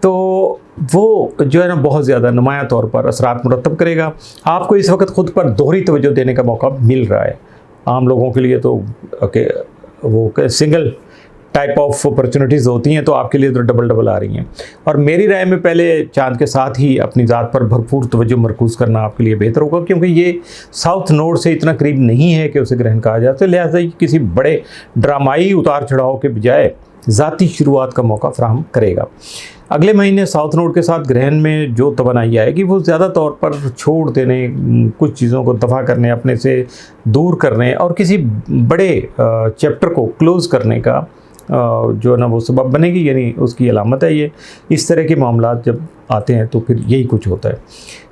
तो वो जो है ना बहुत ज़्यादा नुमायाँ तौर पर असरात मुरतब करेगा। आपको इस वक्त ख़ुद पर दोहरी तवज्जो देने का मौका मिल रहा है। आम लोगों के लिए तो वो सिंगल टाइप ऑफ अपॉर्चुनिटीज़ होती हैं, तो आपके लिए तो डबल आ रही हैं। और मेरी राय में पहले चांद के साथ ही अपनी ज़ात पर भरपूर तवज्जो मरकूज़ करना आपके लिए बेहतर होगा, क्योंकि ये साउथ नोड से इतना करीब नहीं है कि उसे ग्रहण कहा जाए, तो लिहाजा किसी बड़े ड्रामाई उतार चढ़ाव के बजाय ज़ाती शुरुआत का मौका फराहम करेगा। अगले महीने साउथ नोड के साथ ग्रहण में जो तवानाई आएगी वो ज़्यादा तौर पर छोड़ देने, कुछ चीज़ों को दफ़ा करने, अपने से दूर करने और किसी बड़े चैप्टर को क्लोज़ करने का जो है ना वो सबब बनेगी, यानी उसकी अलामत है ये। इस तरह के मामलात जब आते हैं तो फिर यही कुछ होता है।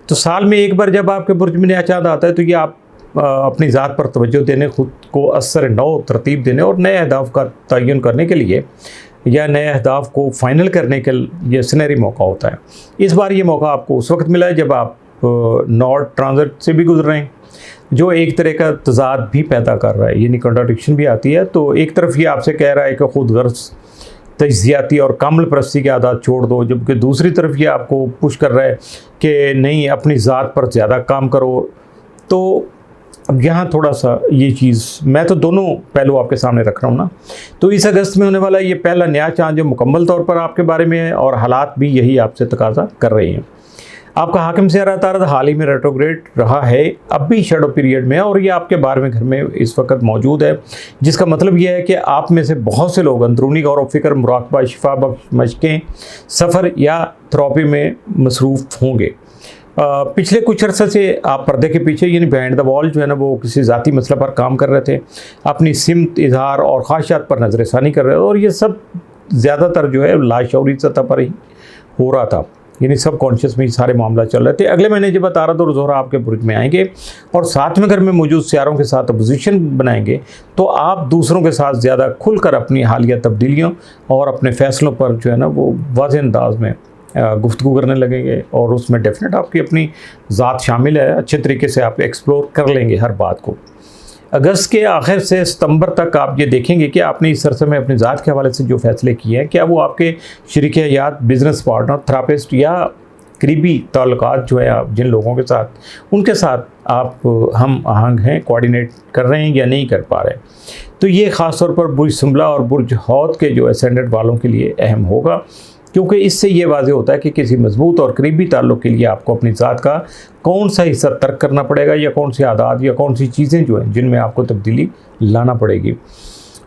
तो साल में एक बार जब आपके बुर्ज में नया चांद आता है तो ये आप अपनी ज़ात पर तवज्जो देने, ख़ुद को असर नौ तरतीब देने और नए अहदाफ का तयन करने के लिए या नए अहदाफ को फ़ाइनल करने के ये सुनहरी मौका होता है। इस बार ये मौका आपको उस वक्त मिला है जब आप नॉर्थ ट्रांजिट से भी गुजर रहे हैं, जो एक तरह का तज़ाद भी पैदा कर रहा है, यानी कंट्राडिक्शन भी आती है। तो एक तरफ ये आपसे कह रहा है कि खुद गर्ज, तज्ज़ियाती और कामिल परस्ती की आदत छोड़ दो, जबकि दूसरी तरफ ये आपको पुश कर रहा है कि नहीं, अपनी ज़ात पर ज़्यादा काम करो। तो अब यहाँ थोड़ा सा ये चीज़, मैं तो दोनों पहलू आपके सामने रख रहा हूँ ना। तो इस अगस्त में होने वाला ये पहला नया चांद जो मुकम्मल तौर पर आपके बारे में है और हालात भी यही आपसे तकाजा कर रही हैं। आपका हाकिम सियारा तारद हाल ही में रेट्रोग्रेड रहा है, अब भी शैडो पीरियड में है और ये आपके 12वें घर में इस वक्त मौजूद है, जिसका मतलब ये है कि आप में से बहुत से लोग अंदरूनी गौर व फिक्र, मुराकबा, शिफा बख्श मशक़ें, सफ़र या थेरेपी में मसरूफ़ होंगे। पिछले कुछ अर्से से आप पर्दे के पीछे यानी बिहाइंड द वॉल जो है ना वो किसी ज़ाती मसला पर काम कर रहे थे, अपनी सिमत, इजहार और ख्वाहिशात पर नज़रसानी कर रहे थे और ये सब ज़्यादातर जो है लाशऊरी सतह पर ही हो रहा था। यानी सब कॉन्शियस में ही सारे मामला चल रहे थे। अगले महीने जब तारद और ज़ोहरा आपके बुर्ज में आएंगे और 7वें घर में मौजूद सियारों के साथ अपोजिशन बनाएंगे, तो आप दूसरों के साथ ज़्यादा खुलकर अपनी हालिया तब्दीलियों और अपने फ़ैसलों पर जो है ना वो वाज़ेह अंदाज में गुफ्तगू करने लगेंगे, और उसमें डेफिनेट आपकी अपनी ज़ात शामिल है। अच्छे तरीके से आप एक्सप्लोर कर लेंगे हर बात को। अगस्त के आखिर से सितंबर तक आप ये देखेंगे कि आपने इस अरसे में अपनी ज़ात के हवाले से जो फ़ैसले किए हैं, क्या वो आपके शरीक हयात, बिज़नेस पार्टनर, थेरापिस्ट या करीबी ताल्लुकात जो है आप जिन लोगों के साथ उनके साथ आप हम आहंग हैं, कोऑर्डिनेट कर रहे हैं या नहीं कर पा रहे। तो ये ख़ास तौर पर बुर्ज सुंबला और बुर्ज हौत के जो एसेंडेंट वालों के लिए अहम होगा, क्योंकि इससे ये वाज़ेह होता है कि किसी मजबूत और करीबी ताल्लुक़ के लिए आपको अपनी ज़ात का कौन सा हिस्सा तर्क करना पड़ेगा, या कौन सी आदत या कौन सी चीज़ें जो हैं जिनमें आपको तब्दीली लाना पड़ेगी।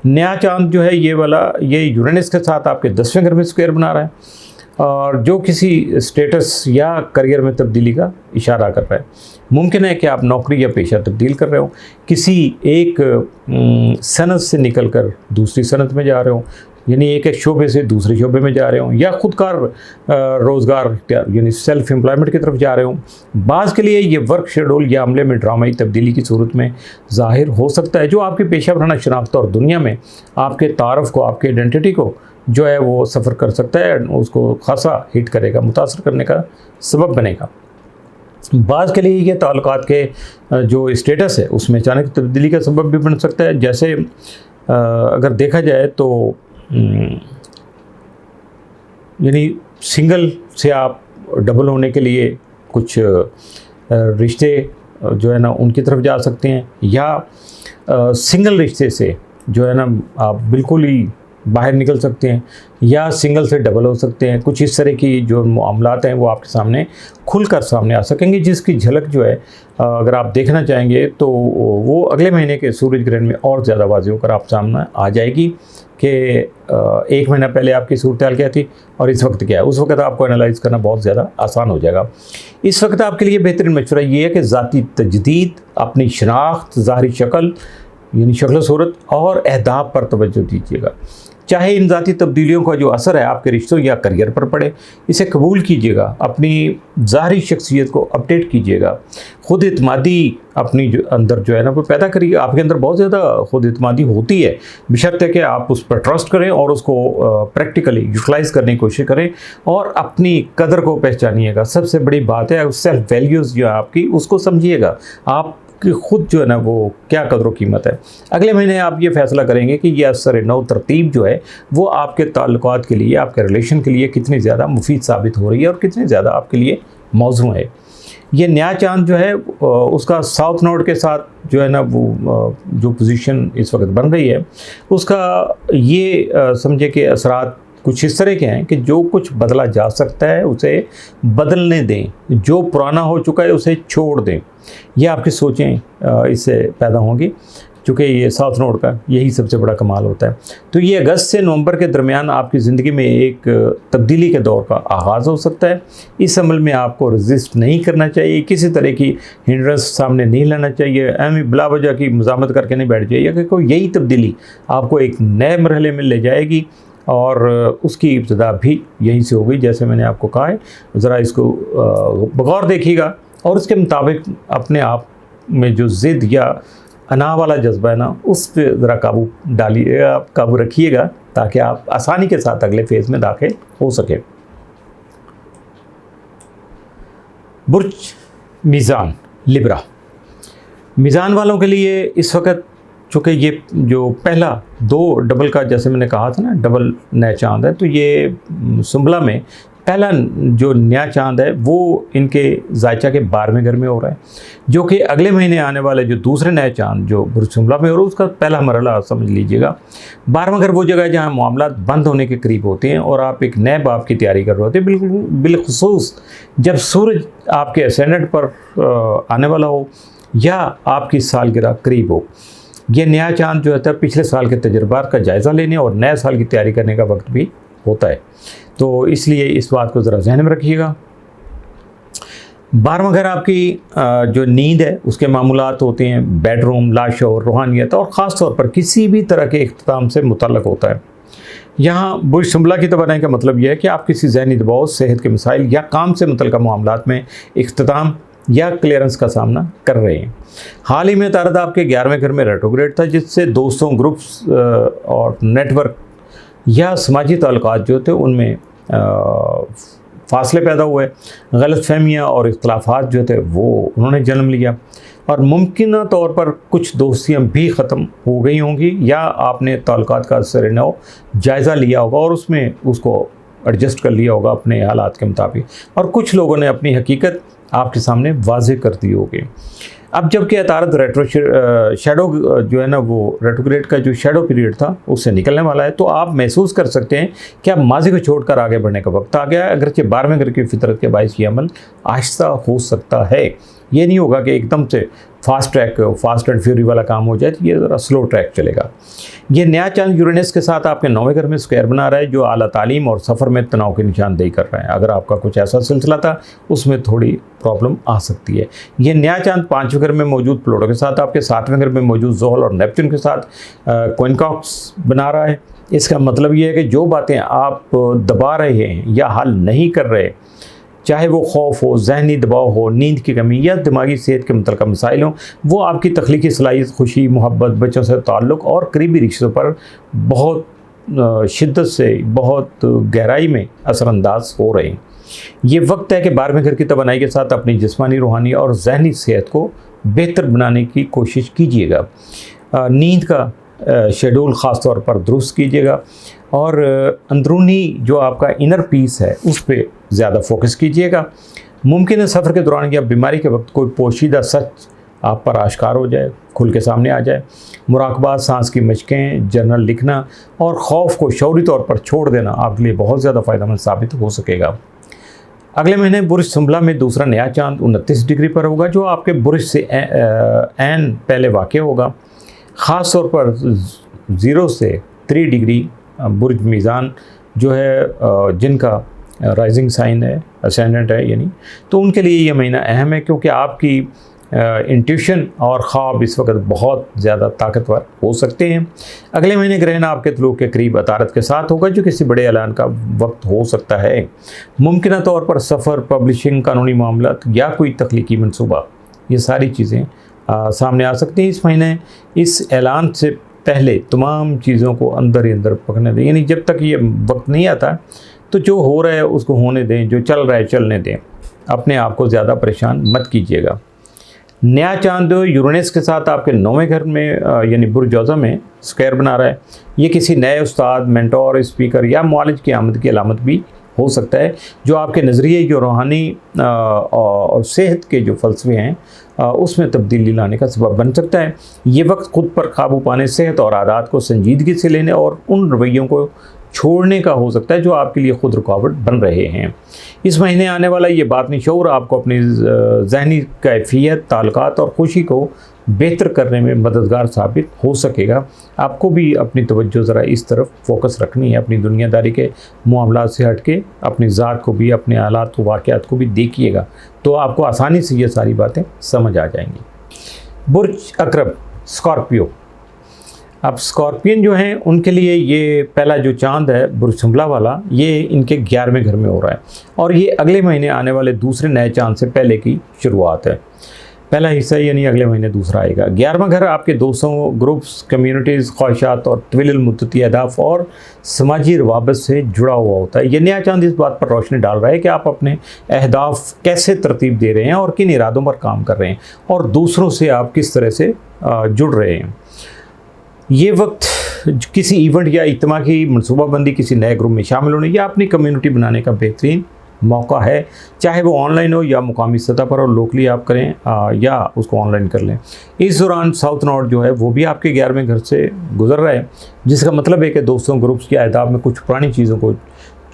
नया चांद जो है ये वाला, ये यूरेनस के साथ आपके 10वें घर में स्क्वायर बना रहा है, और जो किसी स्टेटस या करियर में तब्दीली का इशारा कर रहा है। मुमकिन है कि आप नौकरी या पेशा तब्दील कर रहे हो, किसी एक सनत से निकल कर दूसरी सनत में जा रहे हो, यानी एक शोबे से दूसरे शोबे में जा रहे हो, या खुदकार रोज़गार यानी सेल्फ एम्प्लॉयमेंट की तरफ जा रहे हो। बाज़ के लिए ये वर्क शेड्यूल या अमले में ड्रामाई तब्दीली की सूरत में ज़ाहिर हो सकता है, जो आपकी पेशा वराना शनाख्त और दुनिया में आपके तारफ़ को, आपके आइडेंटिटी को जो है वो सफ़र कर सकता है, उसको खासा हिट करेगा, मुतासर करने का सबब बनेगा। बाज़ के लिए ये ताल्लुकात के जो स्टेटस है उसमें अचानक तब्दीली का सबब भी बन सकता है। जैसे अगर देखा जाए तो यानी सिंगल से आप डबल होने के लिए कुछ रिश्ते जो है ना उनकी तरफ जा सकते हैं, या सिंगल रिश्ते से जो है ना आप बिल्कुल ही बाहर निकल सकते हैं, या सिंगल से डबल हो सकते हैं। कुछ इस तरह की जो मामलात हैं वो आपके सामने खुलकर सामने आ सकेंगे, जिसकी झलक जो है अगर आप देखना चाहेंगे तो वो अगले महीने के सूरज ग्रहण में और ज़्यादा वाज़ेह होकर आप सामने आ जाएगी कि एक महीना पहले आपकी सूरत हाल क्या थी और इस वक्त क्या है। उस वक्त आपको एनालाइज़ करना बहुत ज़्यादा आसान हो जाएगा। इस वक्त आपके लिए बेहतरीन मशवरा ये है कि ज़ाती तजदीद, अपनी शनाख्त, ज़ाहरी शक्ल यानी शक्ल सूरत और अहदाफ पर तवज्जो दीजिएगा। चाहे इन ज़ाती तब्दीलियों का जो असर है आपके रिश्तों या करियर पर पड़े, इसे कबूल कीजिएगा। अपनी ज़ाहरी शख्सियत को अपडेट कीजिएगा। खुद इत्मादी अपनी जो अंदर जो है ना वो पैदा करिए। आपके अंदर बहुत ज़्यादा खुद इत्मादी होती है, बशर्ते कि आप उस पर ट्रस्ट करें और उसको प्रैक्टिकली यूटिलाइज़ करने की कोशिश करें और अपनी कदर को पहचानिएगा। सबसे बड़ी बात है सेल्फ वैल्यूज़ जो है आपकी, उसको समझिएगा आप कि खुद जो है ना वो क्या कदर कीमत है। अगले महीने आप ये फैसला करेंगे कि ये असर नौ तरतीब जो है वो आपके ताल्लुकात के लिए, आपके रिलेशन के लिए कितनी ज़्यादा मुफीद साबित हो रही है और कितनी ज़्यादा आपके लिए मौजू है। ये नया चांद जो है उसका साउथ नोड के साथ जो है ना वो जो पोजीशन इस वक्त बन रही है उसका ये समझे कि असरात कुछ इस तरह के हैं कि जो कुछ बदला जा सकता है उसे बदलने दें, जो पुराना हो चुका है उसे छोड़ दें। ये आपकी सोचें इससे पैदा होंगी, चूँकि ये साउथ नोड का यही सबसे बड़ा कमाल होता है। तो ये अगस्त से नवंबर के दरमियान आपकी ज़िंदगी में एक तब्दीली के दौर का आगाज़ हो सकता है। इस अमल में आपको रजिस्ट नहीं करना चाहिए, किसी तरह की हिंड्रेंस सामने नहीं लाना चाहिए, बिला वजह की मज़ामत करके नहीं बैठ जाइए, क्योंकि यही तब्दीली आपको एक नए मरहले में ले जाएगी और उसकी इब्तिदा भी यहीं से होगी। जैसे मैंने आपको कहा है, ज़रा इसको बगौर देखिएगा और उसके मुताबिक अपने आप में जो ज़िद या अना वाला जज्बा है ना उस पर ज़रा काबू डालिएगा, काबू रखिएगा, ताकि आप आसानी के साथ अगले फेज़ में दाखिल हो सके। बुर्ज मीज़ान लिब्रा, मीज़ान वालों के लिए इस वक्त चूँकि ये जो पहला दो डबल का जैसे मैंने कहा था ना डबल नया चांद है, तो ये सुंबला में पहला जो नया चांद है वो इनके जायचा के 12वें घर में हो रहा है, जो कि अगले महीने आने वाले जो दूसरे नए चांद जो बुर्ज सुंबला में हो रहा है उसका पहला मरहला समझ लीजिएगा। 12वां घर वो जगह है जहाँ मामला बंद होने के करीब होते हैं और आप एक नए बाब की तैयारी कर रहे होते हैं, बिलखुसूस जब सूरज आपके एसेंडेंट पर आने वाला हो या आपकी सालगिरह करीब हो। ये नया चांद जो होता है पिछले साल के तजुर्बात का जायज़ा लेने और नए साल की तैयारी करने का वक्त भी होता है, तो इसलिए इस बात को ज़रा ज़हन में रखिएगा। 12वां घर आपकी जो नींद है उसके मामूलात होते हैं, बेडरूम, लाशोर, रूहानियत और ख़ास तौर पर किसी भी तरह के इख्तिताम से मुतल्लक होता है। यहाँ बुर्ज शिमला की तवानाई का मतलब यह है कि आप किसी ज़हनी दबाव, सेहत के मसाइल या काम से मुतल्लिक़ मामलात में इख्तिताम या क्लियरेंस का सामना कर रहे हैं। हाल ही में तारद आपके 11वें घर में रेट्रोग्रेड था, जिससे दोस्तों, ग्रुप्स और नेटवर्क या समाजी ताल्लुकात जो थे उनमें फासले पैदा हुए, गलतफहमियाँ और इख्तलाफात जो थे वो उन्होंने जन्म लिया और मुमकिन तौर पर कुछ दोस्तियाँ भी ख़त्म हो गई होंगी या आपने ताल्लुकात का सरनौ जायज़ा लिया होगा और उसमें उसको एडजस्ट कर लिया होगा अपने हालात के मुताबिक और कुछ लोगों ने अपनी हकीकत आपके सामने वाज़े कर दी होगी। अब जबकि अतारत रेट्रो शेडो जो है ना, वो रेट्रोग्रेड का जो शेडो पीरियड था उससे निकलने वाला है, तो आप महसूस कर सकते हैं कि अब माजी को छोड़कर आगे बढ़ने का वक्त आ गया है। अगरचे 12वें घर की फितरत के बायस ये अमल आहिस्ता हो सकता है, ये नहीं होगा कि एकदम से फास्ट एंड फ्यूरी वाला काम हो जाए, तो ये ज़रा स्लो ट्रैक चलेगा। ये नया चांद यूरेनस के साथ आपके 9वें घर में स्क्वायर बना रहा है, जो आला तालीम और सफ़र में तनाव की निशानदेही कर रहा है। अगर आपका कुछ ऐसा सिलसिला था उसमें थोड़ी प्रॉब्लम आ सकती है। ये नया चांद 5वें घर में मौजूद प्लूटो के साथ आपके 7वें घर में मौजूद ज़ोहल और नेपच्यून के साथ क्विंकॉक्स बना रहा है। इसका मतलब ये है कि जो बातें आप दबा रहे हैं या हल नहीं कर रहे, चाहे वो खौफ हो, जहनी दबाव हो, नींद की कमी या दिमागी सेहत के मुतल्लिक़ मसाइल हों, वो आपकी तख्लीकी सलाहियत, खुशी, मोहब्बत, बच्चों से ताल्लुक़ और करीबी रिश्तों पर बहुत शिद्दत से, बहुत गहराई में असरअंदाज हो रहे हैं। ये वक्त है कि 12वें घर की तवानाई के साथ अपनी जिस्मानी, रूहानी और जहनी सेहत को बेहतर बनाने की कोशिश कीजिएगा। नींद का शेड्यूल ख़ास तौर पर दुरुस्त कीजिएगा और अंदरूनी जो आपका इनर पीस है उस पर ज़्यादा फोकस कीजिएगा। मुमकिन है सफ़र के दौरान या बीमारी के वक्त कोई पोशीदा सच आप पर आश्कार हो जाए, खुल के सामने आ जाए। मुराकबा, सांस की मशकें, जर्नल लिखना और खौफ को शौरी तौर पर छोड़ देना आपके लिए बहुत ज़्यादा फ़ायदेमंद साबित हो सकेगा। अगले महीने बुर्ज शिमला में दूसरा नया चांद 29 डिग्री पर होगा, जो आपके बुर्ज से एन पहले वाक़ होगा। ख़ास तौर पर 0 से 3 डिग्री बुर्ज मीज़ान जो है, जिनका राइजिंग साइन है, असेंडेंट है यानी, तो उनके लिए ये महीना अहम है, क्योंकि आपकी इंट्यूशन और ख्वाब इस वक्त बहुत ज़्यादा ताकतवर हो सकते हैं। अगले महीने ग्रहण आपके तलुक के करीब अतारत के साथ होगा, जो किसी बड़े ऐलान का वक्त हो सकता है। मुमकिन तौर पर सफ़र, पब्लिशिंग, कानूनी मामलात या कोई तख्लीकी मनसूबा, ये सारी चीज़ें सामने आ सकती हैं इस महीने। इस ऐलान से पहले तमाम चीज़ों को अंदर ही अंदर पकड़ने दें, यानी जब तक ये वक्त नहीं आता तो जो हो रहा है उसको होने दें, जो चल रहा है चलने दें, अपने आप को ज़्यादा परेशान मत कीजिएगा। नया चांद यूरेनस के साथ आपके 9वें घर में यानी बुर्ज औज़ा में स्क्वायर बना रहा है। ये किसी नए उस्ताद, मेंटोर, स्पीकर या मुआलिज की आमद की अलामत भी हो सकता है, जो आपके नज़रिए, जो रूहानी और सेहत के जो फ़लसफ़े हैं उसमें तब्दीली लाने का सबब बन सकता है। ये वक्त ख़ुद पर काबू पाने, सेहत और आदत को संजीदगी से लेने और उन रवैयों को छोड़ने का हो सकता है जो आपके लिए खुद रुकावट बन रहे हैं। इस महीने आने वाला ये बातनी शऊर आपको अपनी ज़हनी कैफियत, ताल्लुकात और खुशी को बेहतर करने में मददगार साबित हो सकेगा। आपको भी अपनी तवज्जो ज़रा इस तरफ फोकस रखनी है, अपनी दुनियादारी के मामलात से हट के अपनी ज़ात को भी, अपने हालात को, वाक़यात को भी देखिएगा, तो आपको आसानी से ये सारी बातें समझ आ जाएंगी। बुर्ज अकरब, स्कॉर्पियो। अब स्कॉर्पियन जो हैं उनके लिए ये पहला जो चांद है बुर्ज शिमला वाला, ये इनके 11वें घर में हो रहा है और ये अगले महीने आने वाले दूसरे नए चांद से पहले की शुरुआत है। पहला हिस्सा यानी अगले महीने दूसरा आएगा। 11वां घर आपके दोस्तों, ग्रुप्स, कम्युनिटीज़, ख्वाहिशात और तवील मुद्दती अहदाफ और समाजी रवाबत से जुड़ा हुआ होता है। ये नया चांद इस बात पर रोशनी डाल रहा है कि आप अपने अहदाफ कैसे तरतीब दे रहे हैं और किन इरादों पर काम कर रहे हैं और दूसरों से आप किस तरह से जुड़ रहे हैं। ये वक्त किसी इवेंट या इज्तिमा की मनसूबाबंदी, किसी नए ग्रुप में शामिल होने या अपनी कम्युनिटी बनाने का बेहतरीन मौका है, चाहे वो ऑनलाइन हो या मुकामी सतह पर और लोकली आप करें या उसको ऑनलाइन कर लें। इस दौरान साउथ नॉर्थ जो है वो भी आपके 11वें घर से गुजर रहा है, जिसका मतलब है कि दोस्तों, ग्रुप्स के अहदाफ में कुछ पुरानी चीज़ों को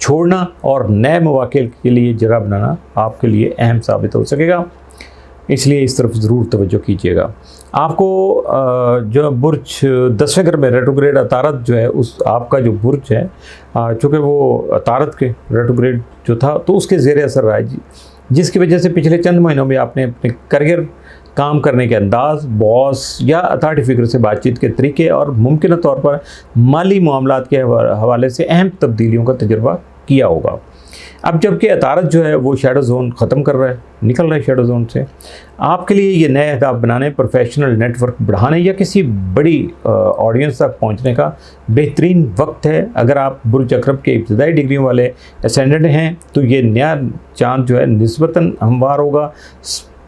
छोड़ना और नए मौके के लिए जगह बनाना आपके लिए अहम साबित हो सकेगा, इसलिए इस तरफ ज़रूर तवज्जो कीजिएगा। आपको जो बुर्ज 10वें घर में रेट्रोग्रेड अतारत जो है, उस आपका जो बुर्ज है, चूँकि वो अतारत के रेट्रोग्रेड जो था तो उसके ज़ेर असर रहा है, जिसकी वजह से पिछले चंद महीनों में आपने अपने करियर काम करने के अंदाज, बॉस या अथॉरिटी फिगर से बातचीत के तरीके और मुमकिन तौर पर माली मामलात के हवाले से अहम तब्दीलियों का तजुर्बा किया होगा। अब जबकि अतारत जो है वो शेडो जोन ख़त्म कर रहा है, निकल रहा है शेडो जोन से, आपके लिए ये नए अहदाफ बनाने, प्रोफेशनल नेटवर्क बढ़ाने या किसी बड़ी ऑडियंस तक पहुंचने का बेहतरीन वक्त है। अगर आप बुर्ज अकरब के इब्तदाई डिग्रियों वाले असेंडेंट हैं तो ये नया चांद जो है निस्बतन हमवार होगा,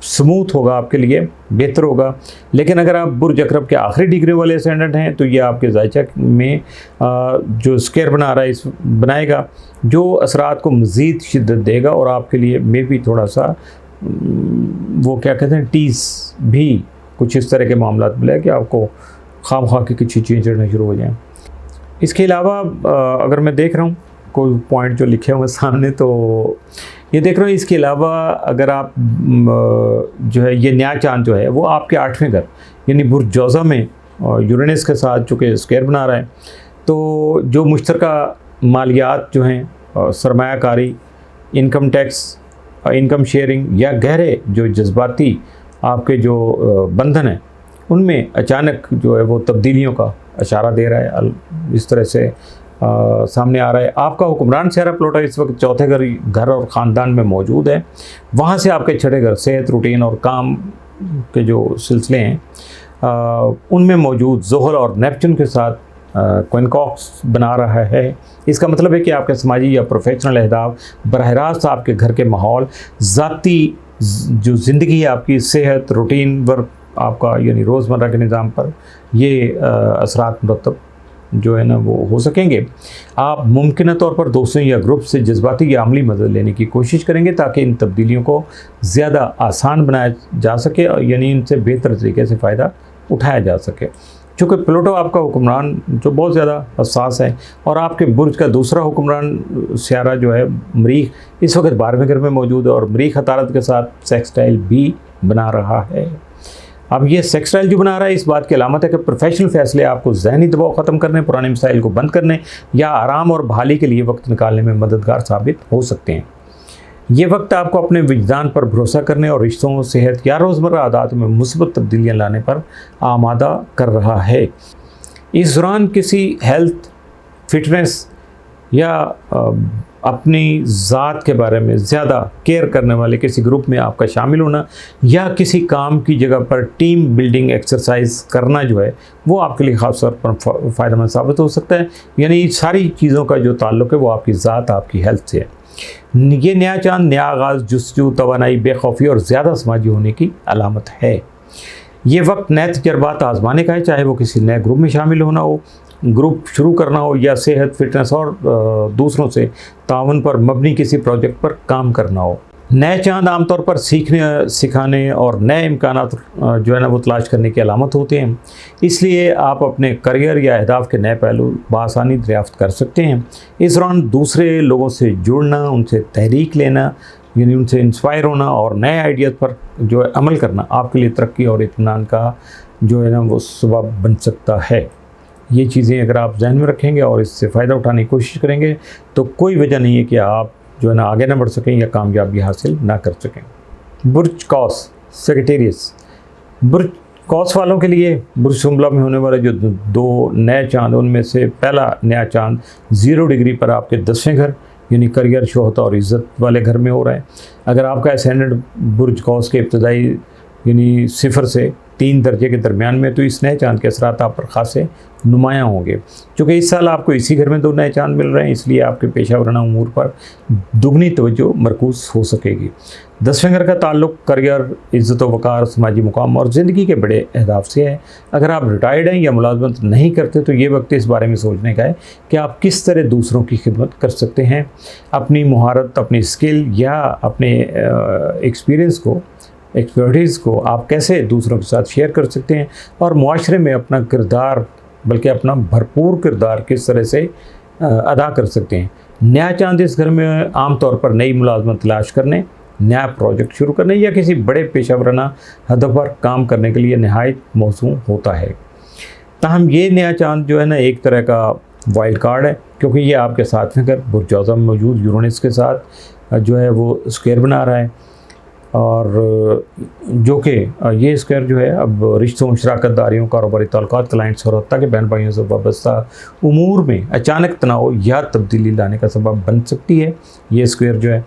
स्मूथ होगा, आपके लिए बेहतर होगा। लेकिन अगर आप बुर्ज अकरब के आखिरी डिग्री वाले असेंडेंट हैं तो ये आपके जायचा में जो स्केयर बना रहा है इस बनाएगा, जो असरात को मज़ीद शिद्दत देगा और आपके लिए मे भी थोड़ा सा वो क्या कहते हैं टीस भी कुछ इस तरह के मामला मिले कि आपको खाम की कुछ चीज़ें चढ़ना शुरू हो जाएँ। इसके अलावा अगर मैं देख रहा हूँ कोई पॉइंट जो लिखे हुए सामने, तो ये देख रहा हूँ इसके अलावा अगर आप जो है ये नया चांद जो है वो आपके 8वें घर यानी बुर्ज जोज़ा में यूरेनस के साथ चूँकि स्क्वायर बना रहा है, तो जो मुश्तरका मालियात जो हैं, सरमायाकारी, इनकम टैक्स, इनकम शेयरिंग या गहरे जो जज्बाती आपके जो बंधन हैं उनमें अचानक जो है वो तब्दीलियों का इशारा दे रहा है। इस तरह से सामने आ रहा है। आपका हुक्मरान सेहरा प्लूटो इस वक्त चौथे घर और ख़ानदान में मौजूद है। वहाँ से आपके छठे घर सेहत, रूटीन और काम के जो सिलसिले हैं उनमें मौजूद ज़ोहल और नेपच्यून के साथ क्विंकॉक्स बना रहा है। इसका मतलब है कि आपके समाजी या प्रोफेशनल अहदाफ बरह रास्त आपके घर के माहौल, ज़ाती जो ज़िंदगी है आपकी, सेहत, रूटीन वर्क आपका यानी रोज़मर्रा के निज़ाम पर ये असरात मुरतब जो है ना वो हो सकेंगे। आप मुमकिन तौर पर दोस्तों या ग्रुप से जज्बाती या अमली मदद लेने की कोशिश करेंगे ताकि इन तब्दीलियों को ज़्यादा आसान बनाया जा सके और यानी इनसे बेहतर तरीके से फ़ायदा उठाया जा सके। चूँकि प्लूटो आपका हुक्मरान जो बहुत ज़्यादा हसास है और आपके बुर्ज का दूसरा हुक्मरान सियारा जो है मरीख इस वक्त 12वें घर में मौजूद है और मरीख अतारत के साथ सेक्सटाइल भी बना रहा है। अब ये सेक्सटाइल जो बना रहा है इस बात की अलामत है कि प्रोफेशनल फ़ैसले आपको ज़हनी दबाव ख़त्म करने, पुराने मसाइल को बंद करने या आराम और बहाली के लिए वक्त निकालने में मददगार साबित हो सकते हैं। ये वक्त आपको अपने विजदान पर भरोसा करने और रिश्तों, सेहत या रोज़मर्रा आदत में मुस्बत तब्दीलियाँ लाने पर आमादा कर रहा है। इस दौरान किसी हेल्थ, फिटनेस या अपनी ज़ात के बारे में ज़्यादा केयर करने वाले किसी ग्रुप में आपका शामिल होना या किसी काम की जगह पर टीम बिल्डिंग एक्सरसाइज करना जो है वो आपके लिए ख़ास तौर पर फ़ायदेमंद साबित हो सकता है। यानी सारी चीज़ों का जो ताल्लुक़ है वो आपकी ज़ात, आपकी हेल्थ से है। ये नया चांद, नया आगाज़, जुस्तजू, तवानाई, बेखौफी और ज़्यादा समाजी होने की अलामत है। ये वक्त नए तजर्बात आजमाने का है, चाहे वो किसी नए ग्रुप में शामिल होना हो, ग्रुप शुरू करना हो या सेहत, फिटनेस और दूसरों से ताउन पर मबनी किसी प्रोजेक्ट पर काम करना हो। नए चांद आमतौर पर सीखने, सिखाने और नए इम्कानात जो है ना वो तलाश करने की अलामत होते हैं। इसलिए आप अपने करियर या अहदाफ के नए पहलू बआसानी दरियाफ्त कर सकते हैं। इस दौरान दूसरे लोगों से जुड़ना, उनसे तहरीक लेना यानी उनसे इंस्पायर होना और नए आइडियाज़ पर जो है अमल करना आपके लिए तरक्की और इत्मीनान का जो है ना वो सबब बन सकता है। ये चीज़ें अगर आप जहन में रखेंगे और इससे फ़ायदा उठाने की कोशिश करेंगे तो कोई वजह नहीं है कि आप जो है ना आगे ना बढ़ सकें या कामयाबी हासिल ना कर सकें। बुर्ज कौस सेक्रेटेरियस, बुर्ज कौस वालों के लिए बुर्ज सुंबला में होने वाले जो दो नए चांद, उनमें से पहला नया चांद 0 डिग्री पर आपके 10वें घर यानी करियर, शोहरत और इज़्ज़त वाले घर में हो रहा है। अगर आपका एसेंडेंट बुर्ज कौस के इब्तदाई यानी 0 से 3 दर्जे के दरमियान में, तो इस नए चांद के असरात आप पर खासे नुमायाँ होंगे। क्योंकि इस साल आपको इसी घर में 2 नए चांद मिल रहे हैं, इसलिए आपके पेशा वराना उमूर पर दुगनी तवज्जो मरकूज़ हो सकेगी। 10वें घर का ताल्लुक़ करियर, इज़्ज़त व वक़ार, समाजी मुकाम और ज़िंदगी के बड़े अहदाफ से है। अगर आप रिटायर्ड हैं या मुलाजमत नहीं करते तो ये वक्त इस बारे में सोचने का है कि आप किस तरह दूसरों की खिदमत कर सकते हैं। अपनी महारत, अपनी स्किल या अपने एक्सपीरियंस को, एक्सपर्टीज़ को आप कैसे दूसरों के साथ शेयर कर सकते हैं और मुआशरे में अपना किरदार, बल्कि अपना भरपूर किरदार किस तरह से अदा कर सकते हैं। नया चांद इस घर में आमतौर पर नई मुलाजमत तलाश करने, नया प्रोजेक्ट शुरू करने या किसी बड़े पेशा वराना हदफ पर काम करने के लिए नहायत मौसू होता है। ताहम ये नया चांद जो है ना एक तरह का वाइल्ड कार्ड है, क्योंकि ये आपके 7वें घर बुर्ज जोज़ा में मौजूद यूरेनस के साथ जो है वो स्क्वायर बना रहा है। और जो कि ये स्क्वायर जो है अब रिश्तों, शराकतदारियों, कारोबारी ताल्लुकात, क्लाइंट्स और हत्ता के बहन भाइयों से वाबस्ता उमूर में अचानक तनाव या तब्दीली लाने का सबब बन सकती है। ये स्क्वायर जो है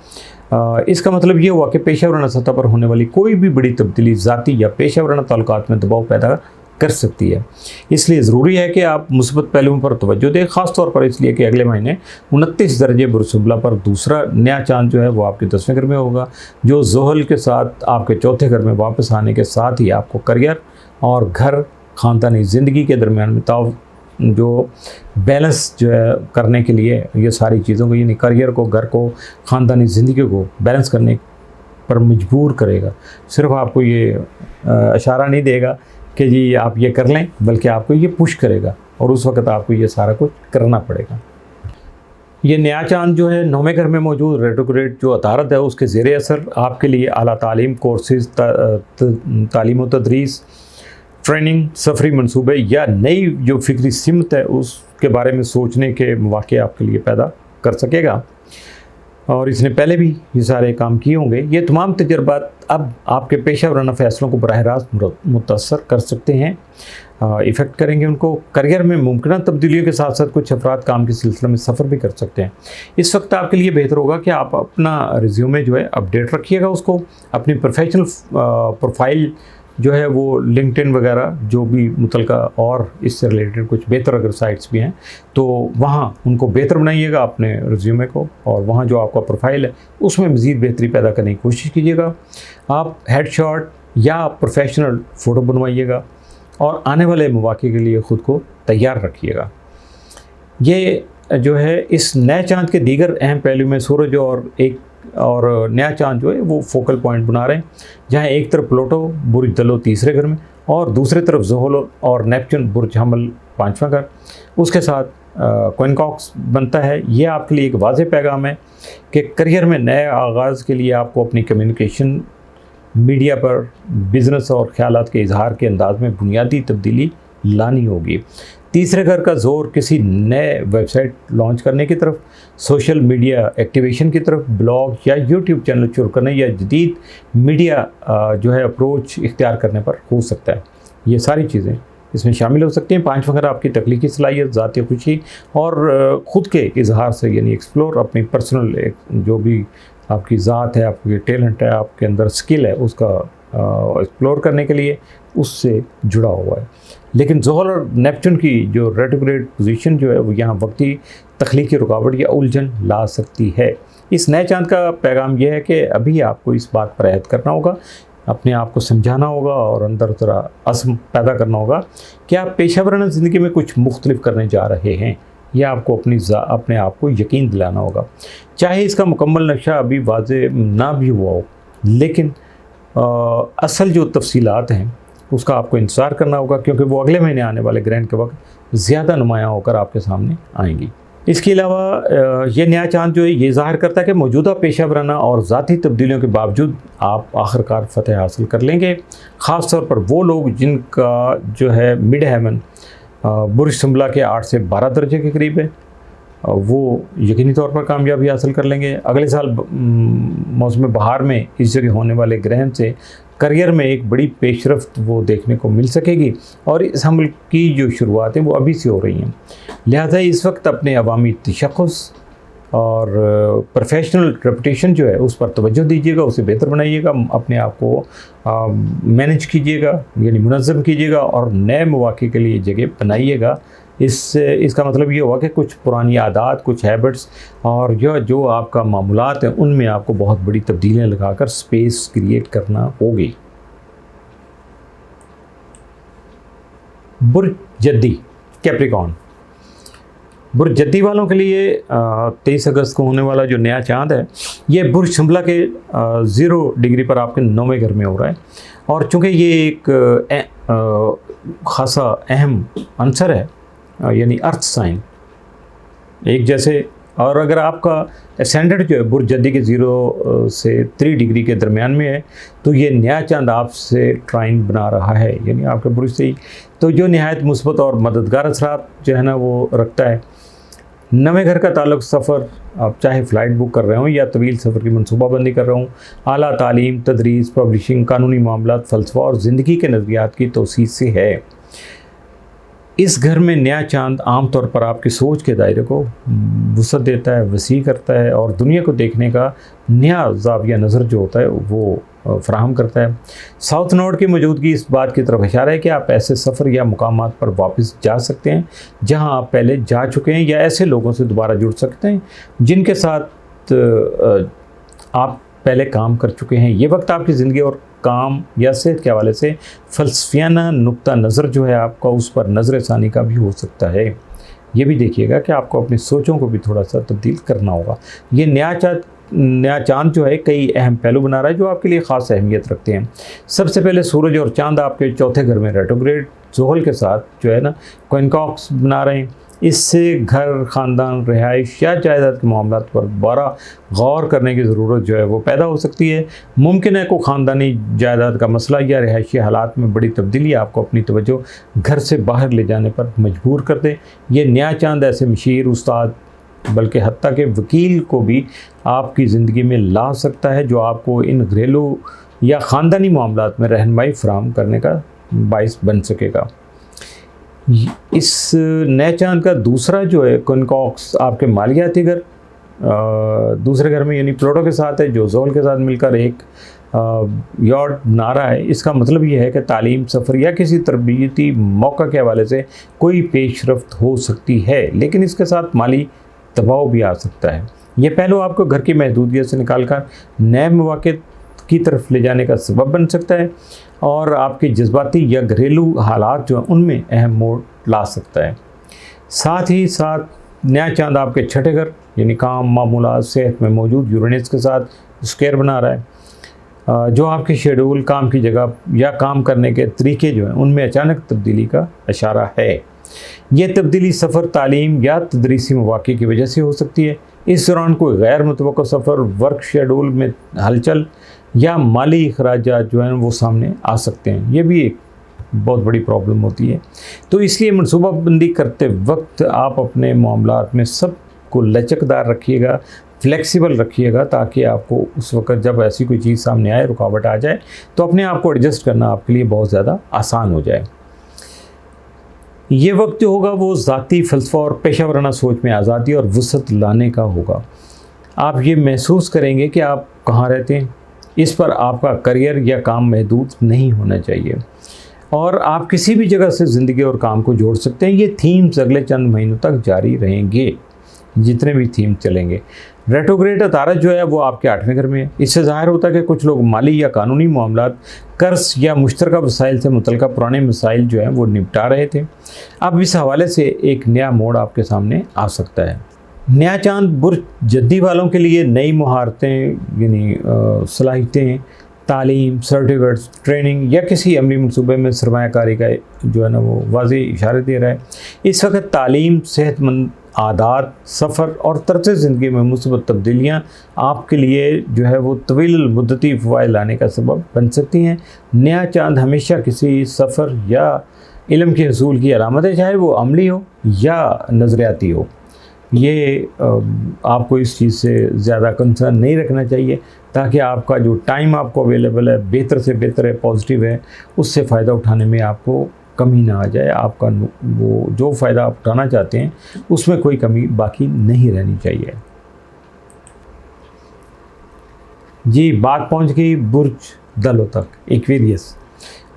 इसका मतलब ये हुआ कि पेशा वराना सतह पर होने वाली कोई भी बड़ी तब्दीली ज़ाती या पेशा वराना ताल्लुकात में दबाव पैदा कर सकती है। इसलिए ज़रूरी है कि आप मुस्बत पहलुओं पर तवज्जो दें, ख़ास तौर पर इसलिए कि अगले महीने 29 दर्जे बुरसुबला पर दूसरा नया चांद जो है वो आपके 10वें घर में होगा, जो ज़ोहल के साथ आपके चौथे घर में वापस आने के साथ ही आपको करियर और घर, ख़ानदानी ज़िंदगी के दरमियान में जो बैलेंस जो है करने के लिए ये सारी चीज़ों को, यानी करियर को, घर को, ख़ानदानी ज़िंदगी को बैलेंस करने पर मजबूर करेगा। सिर्फ आपको ये इशारा नहीं देगा कि जी आप ये कर लें, बल्कि आपको ये पुश करेगा और उस वक्त आपको ये सारा कुछ करना पड़ेगा। ये नया चांद जो है 9वें घर में मौजूद रेट्रोग्रेड जो अतारत है उसके ज़ेर असर आपके लिए आला तालीम, कोर्सेज़, तालीम व तदरीस, ट्रेनिंग, सफरी मंसूबे या नई जो फ़िक्री सिमत है उसके बारे में सोचने के मौके आपके लिए पैदा कर सकेगा। और इसने पहले भी ये सारे काम किए होंगे। ये तमाम तजर्बात अब आपके पेशा वराना फ़ैसलों को बराह रास्त मुतासर कर सकते हैं, इफ़ेक्ट करेंगे उनको। करियर में मुमकिन तब्दीलियों के साथ साथ कुछ अफराद काम के सिलसिले में सफ़र भी कर सकते हैं। इस वक्त आपके लिए बेहतर होगा कि आप अपना रिज्यूमे जो है अपडेट रखिएगा, उसको अपनी प्रोफेशनल प्रोफाइल जो है वो लिंक्डइन वगैरह जो भी मुतलका और इससे रिलेटेड कुछ बेहतर अगर साइट्स भी हैं तो वहाँ उनको बेहतर बनाइएगा अपने रिज्यूमे को, और वहाँ जो आपका प्रोफाइल है उसमें मज़ीद बेहतरी पैदा करने की कोशिश कीजिएगा। आप हेडशॉट या प्रोफेशनल फ़ोटो बनवाइएगा और आने वाले मौके के लिए ख़ुद को तैयार रखिएगा। ये जो है इस नए चाँद के दीगर अहम पहलू में सूरज और नया चांद जो है वो फोकल पॉइंट बना रहे हैं, जहाँ एक तरफ प्लूटो बुर्ज दलो तीसरे घर में और दूसरी तरफ ज़ोहल और नेपच्यून बुर्ज हमल 5वां घर, उसके साथ क्विंकॉक्स बनता है। ये आपके लिए एक वाज़ेह पैगाम है कि करियर में नए आगाज़ के लिए आपको अपनी कम्युनिकेशन, मीडिया पर बिज़नेस और ख़यालात के इजहार के अंदाज में बुनियादी तब्दीली लानी होगी। तीसरे घर का जोर किसी नए वेबसाइट लॉन्च करने की तरफ, सोशल मीडिया एक्टिवेशन की तरफ, ब्लॉग या यूट्यूब चैनल शुरू करने या जदीद मीडिया जो है अप्रोच इख्तियार करने पर हो सकता है। ये सारी चीज़ें इसमें शामिल हो सकती हैं। 5वां घर आपकी तख्लीकी सलाहियत, ज़ाती खुशी और ख़ुद के इजहार से, यानी एक्सप्लोर अपनी पर्सनल जो भी आपकी ज़ात है, आपकी टैलेंट है, आपके अंदर स्किल है, उसका एक्सप्लोर करने के लिए उससे जुड़ा हुआ है। लेकिन ज़ोहल और नेपच्यून की जो रेट्रोग्रेड पोजीशन जो है वो यहाँ वक्ती तख्लीकी रुकावट या उलझन ला सकती है। इस नए चांद का पैगाम यह है कि अभी आपको इस बात पर अहद करना होगा, अपने आप को समझाना होगा और अंदर तरह अज़्म पैदा करना होगा कि आप पेशा वराना ज़िंदगी में कुछ मुख्तलिफ करने जा रहे हैं। यह आपको अपने आप को यकीन दिलाना होगा, चाहे इसका मुकम्मल नक्शा अभी वाज़े ना भी हुआ हो, लेकिन असल जो तफसीलात हैं उसका आपको इंतज़ार करना होगा, क्योंकि वो अगले महीने आने वाले ग्रहण के वक्त ज़्यादा नुमायाँ होकर आपके सामने आएंगी। इसके अलावा ये नया चांद जो है ये ज़ाहिर करता है कि मौजूदा पेशा वराना और ज़ाती तब्दीलियों के बावजूद आप आखिरकार फ़तह हासिल कर लेंगे। ख़ास तौर पर वो लोग जिनका जो है मिड हेवन बुर्ज सुंबला के 8 से 12 दर्जे के करीब है, वो यकीनी तौर पर कामयाबी हासिल कर लेंगे। अगले साल मौसम बहार में इस जगह होने वाले ग्रहण से करियर में एक बड़ी पेशरफ्त वो देखने को मिल सकेगी और इस हमल की जो शुरुआत है वो अभी से हो रही हैं। लिहाजा इस वक्त अपने अवामी तशख़्ख़ुस और प्रोफेशनल रेपुटेशन जो है उस पर तवज्जो दीजिएगा, उसे बेहतर बनाइएगा, अपने आप को मैनेज कीजिएगा, यानी मुनज़्ज़म कीजिएगा और नए मौके के लिए जगह बनाइएगा। इसका मतलब ये हुआ कि कुछ पुरानी आदत, कुछ हैबिट्स और जो आपका मामूलात हैं उनमें आपको बहुत बड़ी तब्दीलियाँ लगाकर स्पेस क्रिएट करना होगी। बुर्ज जद्दी कैप्रिकॉर्न, बुर्ज जद्दी वालों के लिए 23 अगस्त को होने वाला जो नया चांद है ये बुर्ज सुंबला के 0 डिग्री पर आपके 9वें घर में हो रहा है। और चूँकि ये एक खासा अहम अंसर है, यानी अर्थ साइन एक जैसे, और अगर आपका एसेंडेंट जो है बुर्ज जद्दी के 0 से 3 डिग्री के दरमियान में है तो ये नया चांद आपसे ट्राइन बना रहा है, यानी आपके बुर्ज से ही, तो जो नहायत मुस्बत और मददगार असरात जो है ना वो रखता है। नवे घर का ताल्लुक सफ़र, आप चाहे फ़्लाइट बुक कर रहे हो या तवील सफ़र की मनसूबाबंदी कर रहे हो, आला तालीम, तदरीस, पब्लिशिंग, कानूनी मामलात, फ़लसफ़ा और ज़िंदगी के नज़रियात की तौसीअ से है। इस घर में नया चांद आम तौर पर आपकी सोच के दायरे को वसअत देता है, वसी करता है और दुनिया को देखने का नया ज़ाविया नज़र जो होता है वो फ़राहम करता है। साउथ नोड की मौजूदगी इस बात की तरफ इशारा है कि आप ऐसे सफ़र या मुकामात पर वापस जा सकते हैं जहां आप पहले जा चुके हैं, या ऐसे लोगों से दोबारा जुड़ सकते हैं जिनके साथ आप पहले काम कर चुके हैं। ये वक्त आपकी ज़िंदगी और काम या सेहत के हवाले से फ़लसफ़ियाना नुक्ता नज़र जो है आपका, उस पर नज़र षानी का भी हो सकता है। ये भी देखिएगा कि आपको अपनी सोचों को भी थोड़ा सा तब्दील करना होगा। ये नया चांद जो है कई अहम पहलू बना रहा है जो आपके लिए ख़ास अहमियत रखते हैं। सबसे पहले सूरज और चांद आपके चौथे घर में रेट्रोग्रेड ज़ोहल के साथ जो है ना क्विंकॉक्स बना रहे हैं। इससे घर, ख़ानदान, रिहाइश या जायदाद के मामलात पर दोबारा गौर करने की ज़रूरत जो है वो पैदा हो सकती है। मुमकिन है को ख़ानदानी जायदाद का मसला या रिहायशी हालात में बड़ी तब्दीली आपको अपनी तवज्जो घर से बाहर ले जाने पर मजबूर कर दे। ये नया चांद ऐसे मशीर, उस्ताद, बल्कि हत्ता के वकील को भी आपकी ज़िंदगी में ला सकता है जो आपको इन घरेलू या ख़ानदानी मामलात में रहनुमाई फराहम करने का बाइस बन सकेगा। इस नए चांद का दूसरा जो है क्विंकॉक्स आपके मालियाती घर दूसरे घर में यानी प्लूटो के साथ है जो ज़ोहल के साथ मिलकर एक यॉर्ड बना रहा है। इसका मतलब ये है कि तालीम, सफ़र या किसी तरबियती मौका के हवाले से कोई पेशरफ्त हो सकती है, लेकिन इसके साथ माली दबाव भी आ सकता है। ये पहलू आपको घर की महदूदियत से निकालकर नए मौके की तरफ ले जाने का सबब बन सकता है और आपके जज्बाती या घरेलू हालात जो हैं उनमें अहम मोड़ ला सकता है। साथ ही साथ नया चांद आपके छठे घर यानी काम, मामूलात, सेहत में मौजूद यूरेनस के साथ स्क्वायर बना रहा है जो आपके शेड्यूल, काम की जगह या काम करने के तरीके जो हैं उनमें अचानक तब्दीली का इशारा है। यह तब्दीली सफ़र, तालीम या तदरीसी मौक़े की वजह से हो सकती है। इस दौरान कोई गैर मुतवक्का सफ़र, वर्क शेड्यूल में हलचल या माली अखराजात जो हैं वो सामने आ सकते हैं। ये भी एक बहुत बड़ी प्रॉब्लम होती है। तो इसलिए मनसूबाबंदी करते वक्त आप अपने मामलात में सब को लचकदार रखिएगा, फ्लेक्सिबल रखिएगा, ताकि आपको उस वक़्त जब ऐसी कोई चीज़ सामने आए, रुकावट आ जाए, तो अपने आप को एडजस्ट करना आपके लिए बहुत ज़्यादा आसान हो जाए। ये वक्त जो होगा वो ज़ाती फ़लसफ़ा और पेशा वराना सोच में आज़ादी और वसअत लाने का होगा। आप ये महसूस करेंगे कि आप कहाँ रहते हैं, इस पर आपका करियर या काम महदूद नहीं होना चाहिए और आप किसी भी जगह से ज़िंदगी और काम को जोड़ सकते हैं। ये थीम्स अगले चंद महीनों तक जारी रहेंगे, जितने भी थीम चलेंगे। रेट्रोग्रेड अतारत जो है वो आपके 8वें घर में है। इससे ज़ाहिर होता है कि कुछ लोग माली या कानूनी मामलात, कर्ज या मुश्तरका वसाइल से मुतल्लिक़ पुराने मसाइल जो हैं वो निपटा रहे थे। अब इस हवाले से एक नया मोड़ आपके सामने आ सकता है। नया चांद बुर्ज जद्दी वालों के लिए नई महारतें यानी सलाहियतें, तालीम, सर्टिफिकेट्स, ट्रेनिंग या किसी अमली मनसूबे में सरमायाकारी का जो है ना वो वाज़ेह इशारे दे रहा है। इस वक्त तालीम, सेहतमंद आदात, सफ़र और तर्ज़ ज़िंदगी में मुस्बत तब्दीलियाँ आपके लिए जो है वो तवील मुद्दती फ़वाइद लाने का सबब बन सकती हैं। नया चांद हमेशा किसी सफ़र या इल्म के हसूल की अलामत है, चाहे वो अमली हो या नज़रियाती हो। ये आपको इस चीज़ से ज़्यादा कंसर्न नहीं रखना चाहिए, ताकि आपका जो टाइम आपको अवेलेबल है बेहतर से बेहतर है, पॉजिटिव है, उससे फ़ायदा उठाने में आपको कमी ना आ जाए। आपका वो जो फ़ायदा आप उठाना चाहते हैं उसमें कोई कमी बाकी नहीं रहनी चाहिए। जी, बात पहुंच गई बुर्ज दलो तक, एक्वेरियस।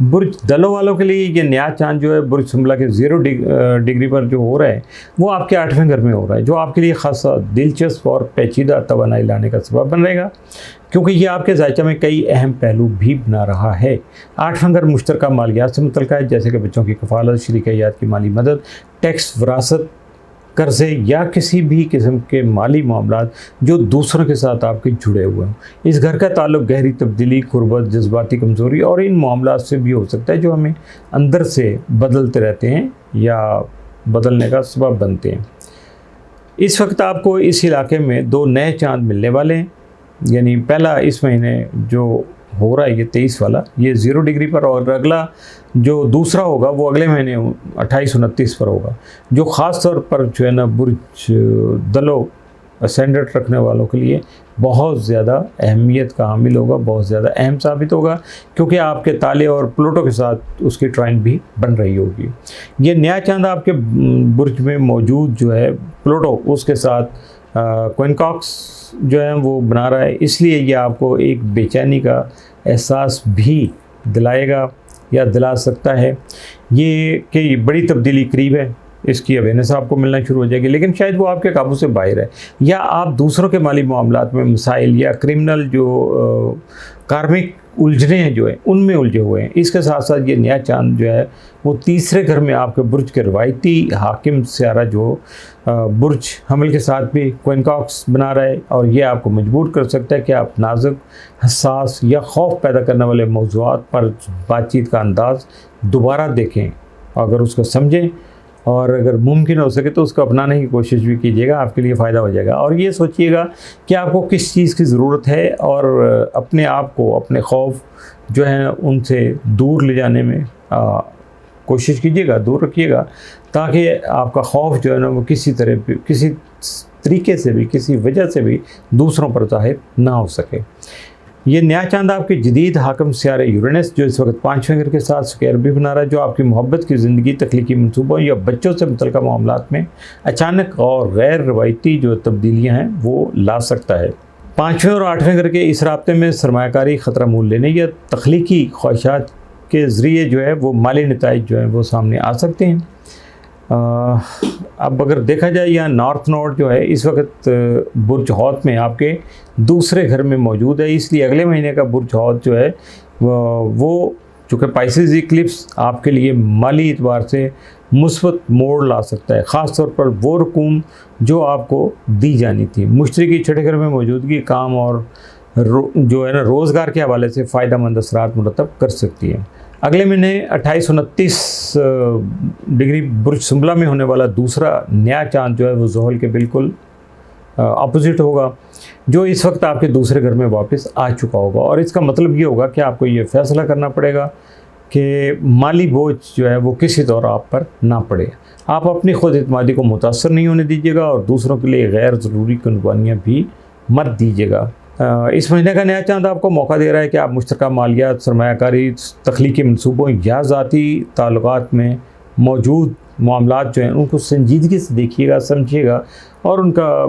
बुर्ज दलो वालों के लिए ये नया चांद जो है बुर्ज सुंबला के 0 डिग्री पर जो हो रहा है वो आपके 8वें घर में हो रहा है, जो आपके लिए खासा दिलचस्प और पेचीदा तवानाई लाने का सबब बन रहेगा, क्योंकि ये आपके जायचा में कई अहम पहलू भी बना रहा है। 8वां घर मुश्तरका मालियात से मुतल्लिक़ है, जैसे कि बच्चों की कफ़ालत, शरीकियात की माली मदद, टैक्स, विरासत, कर्ज़े या किसी भी किस्म के माली मामलात जो दूसरों के साथ आपके जुड़े हुए हैं। इस घर का ताल्लुक गहरी तब्दीली, कुर्बत, जज्बाती कमज़ोरी और इन मामलात से भी हो सकता है जो हमें अंदर से बदलते रहते हैं या बदलने का सबब बनते हैं। इस वक्त आपको इस इलाके में 2 नए चांद मिलने वाले हैं, यानी पहला इस महीने जो हो रहा है ये 23 वाला, ये 0 डिग्री पर, और अगला जो दूसरा होगा वो अगले महीने 28-29 पर होगा, जो ख़ास तौर पर जो है ना बुर्ज दलो असेंडेंट रखने वालों के लिए बहुत ज़्यादा अहमियत का हामिल होगा, बहुत ज़्यादा अहम साबित होगा, क्योंकि आपके ताले और प्लूटो के साथ उसकी ट्राइन भी बन रही होगी। ये नया चांद आपके बुर्ज में मौजूद जो है प्लूटो, उसके साथ क्विंकॉक्स जो है वो बना रहा है, इसलिए ये आपको एक बेचैनी का एहसास भी दिलाएगा या दिला सकता है। ये कि बड़ी तब्दीली करीब है, इसकी अवेयरनेस आपको मिलना शुरू हो जाएगी, लेकिन शायद वो आपके काबू से बाहर है, या आप दूसरों के माली मामलात में मसाइल या क्रिमिनल जो कार्मिक उलझने हैं जो है उनमें उलझे हुए हैं। इसके साथ साथ ये नया चांद जो है वो तीसरे घर में आपके बुर्ज के रवायती हाकिम सियारा जो बुर्ज हमल के साथ भी क्विंकॉक्स बना रहा है, और ये आपको मजबूर कर सकता है कि आप नाजुक, हसास या खौफ पैदा करने वाले मौज़ूआत पर बातचीत का अंदाज़ दोबारा देखें, अगर उसको समझें, और अगर मुमकिन हो सके तो उसको अपनाने की कोशिश भी कीजिएगा, आपके लिए फ़ायदा हो जाएगा। और ये सोचिएगा कि आपको किस चीज़ की ज़रूरत है, और अपने आप को, अपने खौफ जो है उनसे दूर ले जाने में कोशिश कीजिएगा, दूर रखिएगा, ताकि आपका खौफ जो है ना वो किसी तरीके से भी, किसी वजह से भी दूसरों पर ज़ाहिर ना हो सके। ये नया चांद आपके जदीद हाकम सियारे यूरेनस जो इस वक्त 5वें घर के साथ स्क्वायर भी बना रहा है, जो आपकी मोहब्बत की ज़िंदगी, तख्लीकी मनसूबों या बच्चों से मुतल्लिक़ मामलात में अचानक और गैर रवायती जो तब्दीलियाँ हैं वो ला सकता है। 5वें और 8वें घर के इस राब्ते में सरमायाकारी ख़तरा मोल लेने या तख्लीकी ख्वाहिशात के ज़रिए जो है वो माली नताइज जो है वो सामने आ सकते हैं। अब अगर देखा जाए, यहाँ नॉर्थ नोड जो है इस वक्त बुर्ज हौत में आपके दूसरे घर में मौजूद है, इसलिए अगले महीने का बुर्ज हौत जो है वो चूँकि पाइसेस इक्लिप्स आपके लिए माली एतबार से मुस्बत मोड़ ला सकता है, ख़ास तौर पर वो रकूम जो आपको दी जानी थी। मुश्तरी की छठे घर में मौजूदगी काम और जो है ना रोज़गार के हवाले से फ़ायदा मंद असरात मुरतब कर सकती है। अगले महीने 28-29 डिग्री बुर्ज सुंबला में होने वाला दूसरा नया चांद जो है वो ज़ोहल के बिल्कुल अपोजिट होगा, जो इस वक्त आपके दूसरे घर में वापस आ चुका होगा, और इसका मतलब ये होगा कि आपको ये फ़ैसला करना पड़ेगा कि माली बोझ जो है वो किसी तौर आप पर ना पड़े। आप अपनी खुद एतमादी को मुतासर नहीं होने दीजिएगा, और दूसरों के लिए गैर ज़रूरी कुर्बानियाँ भी मत दीजिएगा। इस महीने का नया चांद आपको मौका दे रहा है कि आप मुश्तरका मालियात, सरमायाकारी, तख्लीकी मनसूबों या ज़ाती ताल्लुकात में मौजूद मामलात जो हैं उनको संजीदगी से देखिएगा, समझिएगा, और उनका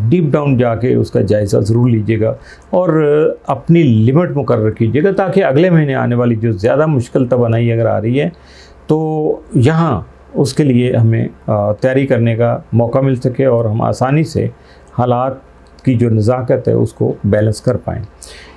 डीप डाउन जाके उसका जायज़ा ज़रूर लीजिएगा, और अपनी लिमिट मुकर्रर कीजिएगा, ताकि अगले महीने आने वाली जो ज़्यादा मुश्किल तवानाई अगर आ रही है तो यहाँ उसके लिए हमें तैयारी करने का मौका मिल सके, और हम आसानी से हालात की जो नज़ाकत है उसको बैलेंस कर पाएँ।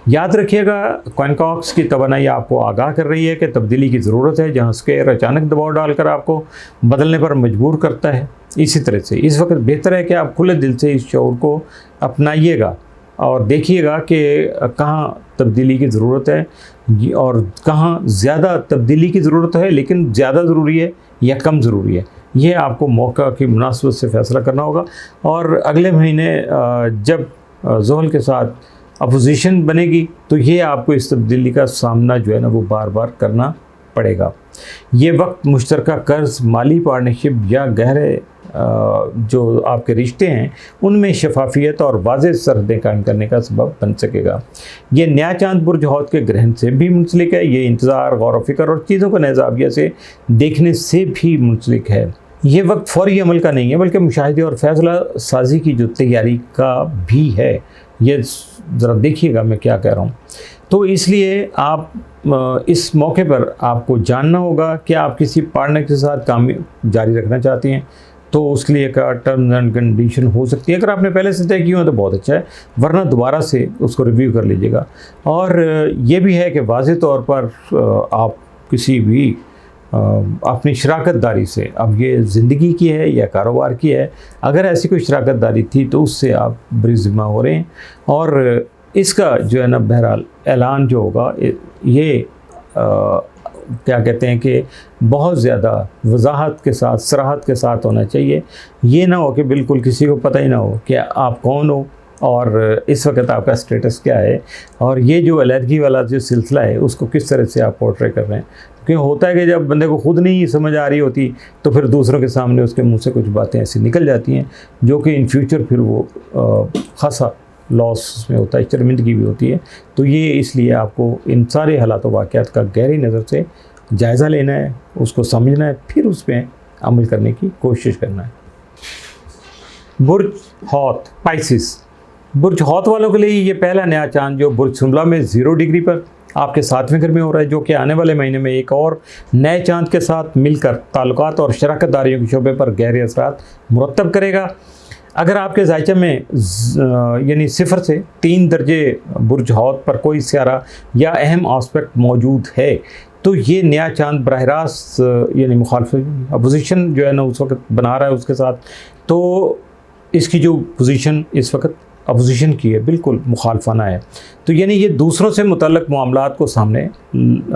याद रखिएगा, क्विंकॉक्स की तवानाई आपको आगाह कर रही है कि तब्दीली की ज़रूरत है, जहाँ स्क्वायर अचानक दबाव डालकर आपको बदलने पर मजबूर करता है। इसी तरह से इस वक्त बेहतर है कि आप खुले दिल से इस शऊर को अपनाइएगा और देखिएगा कि कहाँ तब्दीली की ज़रूरत है और कहाँ ज़्यादा तब्दीली की ज़रूरत है लेकिन ज़्यादा ज़रूरी है या कम ज़रूरी है। ये आपको मौका की मुनासबत से फ़ैसला करना होगा, और अगले महीने जब ज़ोहल के साथ अपोजिशन बनेगी तो ये आपको इस तब्दीली का सामना जो है ना वो बार बार करना पड़ेगा। ये वक्त मुश्तरका कर्ज, माली पार्टनरशिप या गहरे जो आपके रिश्ते हैं उनमें शफाफियत और वाज़ेह सरहदें कायम करने का सबब बन सकेगा। ये नया चांद बुर्ज हौत के ग्रहण से भी मुंसलिक है। ये इंतज़ार, गौर व फिक्र और चीज़ों को नए ज़ाविया से देखने से भी मुंसलिक है। ये वक्त फौरी अमल का नहीं है बल्कि मुशाहिदे और फैसला साजी की जो तैयारी का भी है। ये ज़रा देखिएगा मैं क्या कह रहा हूँ। तो इसलिए आप इस मौके पर आपको जानना होगा कि आप किसी पार्टनर के साथ काम जारी रखना चाहते हैं तो उसके लिए एक टर्म्स एंड कंडीशन हो सकती है। अगर आपने पहले से तय किया हो तो बहुत अच्छा है, वरना दोबारा से उसको रिव्यू कर लीजिएगा। और ये भी है कि वाज़ेह तौर पर आप किसी भी अपनी शराकत दारी से, अब ये ज़िंदगी की है या कारोबार की है, अगर ऐसी कोई शराकत दारी थी तो उससे आप बरिज़िम्मा हो रहे हैं। और इसका जो है ना बहरहाल ऐलान जो होगा ये क्या कहते हैं कि बहुत ज़्यादा वजाहत के साथ, सराहत के साथ होना चाहिए। ये ना हो कि बिल्कुल किसी को पता ही ना हो कि आप कौन हो और इस वक्त आपका स्टेटस क्या है, और ये जो अलहदगी वाला जो सिलसिला है उसको किस तरह से आप पोर्ट्रे कर रहे हैं। क्योंकि होता है कि जब बंदे को खुद नहीं समझ आ रही होती तो फिर दूसरों के सामने उसके मुंह से कुछ बातें ऐसी निकल जाती हैं जो कि इन फ्यूचर फिर वो खासा लॉस में होता है, शर्मिंदगी भी होती है। तो ये इसलिए आपको इन सारे हालात वाक़यात का गहरी नज़र से जायज़ा लेना है, उसको समझना है, फिर उस पर अमल करने की कोशिश करना है। बुर्ज हौत पाइसिस, बुर्ज हौत वालों के लिए ये पहला नया चांद जो बुर्ज सुंबला में 0 डिग्री पर आपके 7वें घर में हो रहा है, जो कि आने वाले महीने में एक और नए चांद के साथ मिलकर ताल्लुकात और शराकत दारियों के शोबे पर गहरे असरात मुरतब करेगा। अगर आपके जायचे में यानी 0 से 3 दर्जे बुर्ज हौत पर कोई सियारा या अहम आस्पेक्ट मौजूद है तो ये नया चांद बराह रास्त यानी मुखालफत अपोजिशन जो है ना उस वक्त बना रहा है उसके साथ, तो इसकी जो पोजीशन इस वक्त अपोजिशन की है बिल्कुल मुखालफाना है। तो यानी ये दूसरों से मुतल्लक मामलात को सामने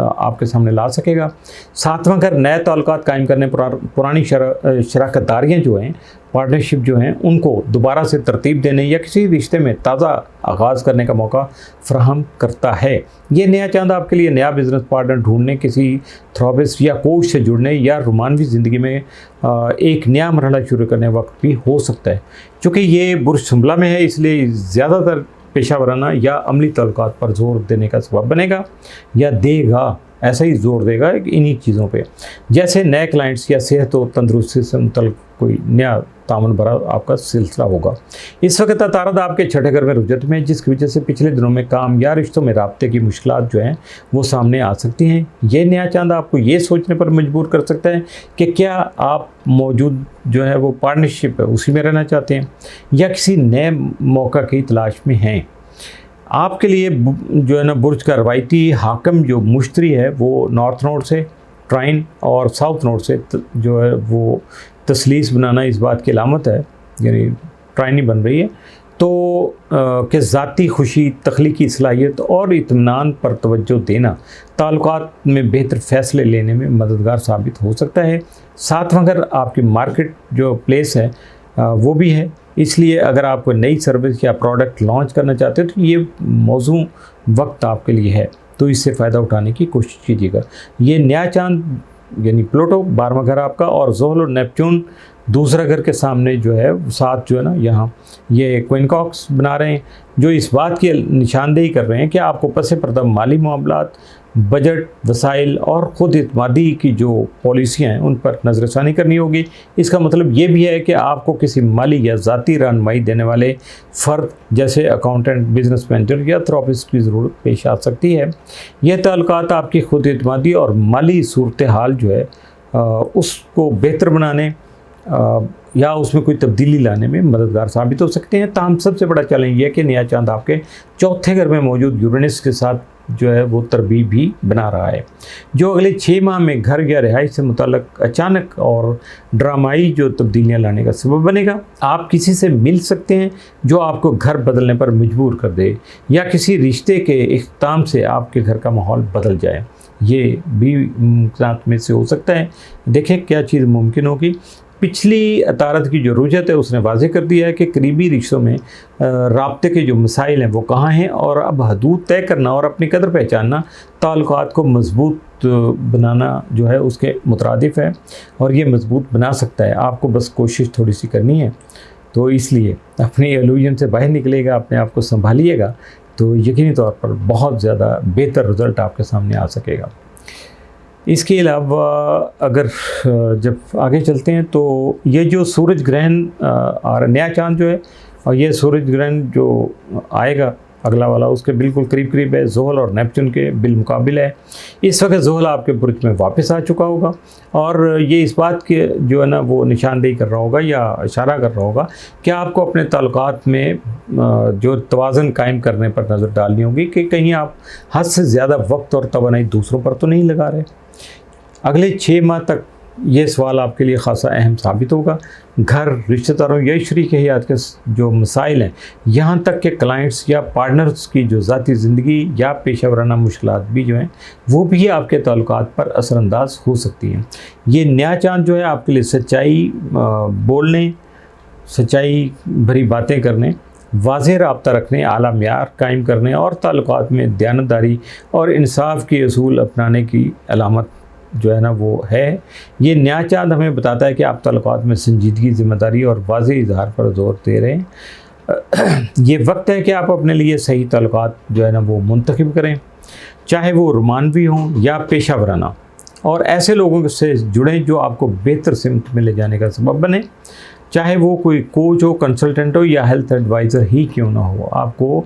आपके सामने ला सकेगा। 7वां घर नए ताल्लुकात कायम करने, पुरानी शराकत दारियाँ जो हैं, पार्टनरशिप जो हैं, उनको दोबारा से तरतीब देने या किसी रिश्ते में ताज़ा आगाज़ करने का मौका फ़राहम करता है। ये नया चांद आपके लिए नया बिज़नेस पार्टनर ढूंढने, किसी थेरेपिस्ट या कोच से जुड़ने या रोमानवी ज़िंदगी में एक नया मरहला शुरू करने वक्त भी हो सकता है। चूँकि ये बुर्ज सुंबला में है इसलिए ज़्यादातर पेशा वराना या अमली ताल्लुकात पर जोर देने का सबब बनेगा या देगा, ऐसा ही जोर देगा इन्हीं चीज़ों पे, जैसे नए क्लाइंट्स या सेहत और तंदुरुस्ती से मुतल्लिक़ कोई नया तामन भरा आपका सिलसिला होगा। इस वक्त अतारद आपके 6ठे घर में रुजत में, जिसकी वजह से पिछले दिनों में काम या रिश्तों में राब्ते की मुश्किलात जो हैं वो सामने आ सकती हैं। ये नया चांद आपको ये सोचने पर मजबूर कर सकता है कि क्या आप मौजूद जो है वो पार्टनरशिप है उसी में रहना चाहते हैं या किसी नए मौका की तलाश में हैं। आपके लिए जो है ना बुर्ज का रवायती हाकम जो मुश्तरी है वो नॉर्थ नोड से ट्राइन और साउथ नोड से जो है वो तसलीस बनाना इस बात की अलामत है, यानी ट्राइनी बन रही है, तो कि ज़ाती खुशी, तख्लीकी सलाहियत और इत्मीनान पर तवज्जो देना ताल्लुकात में बेहतर फ़ैसले लेने में मददगार साबित हो सकता है। 7वां घर आपकी मार्केट जो प्लेस है वो भी है, इसलिए अगर आप कोई नई सर्विस या प्रोडक्ट लॉन्च करना चाहते हैं तो ये मौजू वक्त आपके लिए है, तो इससे फ़ायदा उठाने की कोशिश कीजिएगा। ये नया चांद यानी प्लूटो 12वां घर आपका और ज़ोहल और नेपच्यून दूसरा घर के सामने जो है साथ जो है ना यहाँ ये क्विनकॉक्स बना रहे हैं, जो इस बात की निशानदेही कर रहे हैं कि आपको पसे पर्दा माली मामलात, बजट, वसाइल और ख़ुद इत्मादी की जो पॉलिसियाँ हैं उन पर नज़रसानी करनी होगी। इसका मतलब ये भी है कि आपको किसी माली या ज़ाती रहनुमाई देने वाले फ़र्द जैसे अकाउंटेंट, बिजनेस मैनेजर या थेरेपिस्ट की ज़रूरत पेश आ सकती है। यह ताल्लुकात आपकी ख़ुद इत्मादी और माली सूरत हाल जो है उसको बेहतर बनाने या उसमें कोई तब्दीली लाने में मददगार साबित हो सकते हैं। ताहम सबसे बड़ा चैलेंज ये है कि नया चांद आपके 4थे घर में मौजूद यूरेनस के साथ जो है वो तरबीब भी बना रहा है, जो अगले 6 माह में घर या रिहाइश से मुताल्लिक़ अचानक और ड्रामाई जो तब्दीलियाँ लाने का सबब बनेगा। आप किसी से मिल सकते हैं जो आपको घर बदलने पर मजबूर कर दे या किसी रिश्ते के इख्तिताम से आपके घर का माहौल बदल जाए, ये भी मुमकिनात में से हो सकता है। देखें क्या चीज़ मुमकिन होगी। पिछली अतारत की जो रुजत है उसने वाज़ेह कर दिया है कि करीबी रिश्तों में राब्ते के जो मसाइल हैं वो कहाँ हैं, और अब हदूद तय करना और अपनी कदर पहचानना ताल्लुकात को मज़बूत बनाना जो है उसके मुतरादिफ है, और ये मज़बूत बना सकता है। आपको बस कोशिश थोड़ी सी करनी है, तो इसलिए अपनी एलूजन से बाहर निकलेगा, अपने आप को संभालिएगा, तो यकीनी तौर पर बहुत ज़्यादा बेहतर रिज़ल्ट आपके सामने आ सकेगा। इसके अलावा अगर जब आगे चलते हैं तो ये जो सूरज ग्रहण और नया चांद जो है, और ये सूरज ग्रहण जो आएगा अगला वाला उसके बिल्कुल करीब करीब है, ज़ोहल और नेपच्यून के बिलमुकाबिल है। इस वक्त ज़ोहल आपके बुर्ज में वापस आ चुका होगा और ये इस बात के जो है ना वो निशानदेही कर रहा होगा या इशारा कर रहा होगा कि आपको अपने ताल्लुकात में जो तवाज़ुन कायम करने पर नज़र डालनी होगी कि कहीं आप हद से ज़्यादा वक्त और तवानाई दूसरों पर तो नहीं लगा रहे। अगले 6 माह तक ये सवाल आपके लिए ख़ासा अहम साबित होगा। घर, रिश्तेदारों या शरीक हयात के जो मसाइल हैं, यहाँ तक कि क्लाइंट्स या पार्टनर्स की जो ज़ाती ज़िंदगी या पेशा वराना मुश्किलात भी जो हैं वो भी आपके ताल्लुकात पर असरअंदाज हो सकती हैं। ये नया चांद जो है आपके लिए सच्चाई बोलने, सच्चाई भरी बातें करने वाज़ेह राब्ता रखने, आला मियार कायम करने और ताल्लुकात में दयानतदारी और इंसाफ के असूल अपनाने की अलामत जो है ना वो है। ये नया चांद हमें बताता है कि आप ताल्लुकात में संजीदगी, ज़िम्मेदारी और वाज़ेह इज़हार पर ज़ोर दे रहे हैं। ये वक्त है कि आप अपने लिए सही ताल्लुकात जो है ना वो मुंतखब करें, चाहे वो रोमानवी हों या पेशा वराना, और ऐसे लोगों से जुड़ें जो आपको बेहतर सिमत में ले जाने का सबब बने, चाहे वो कोई कोच हो, कंसल्टेंट हो या हेल्थ एडवाइज़र ही क्यों ना हो। आपको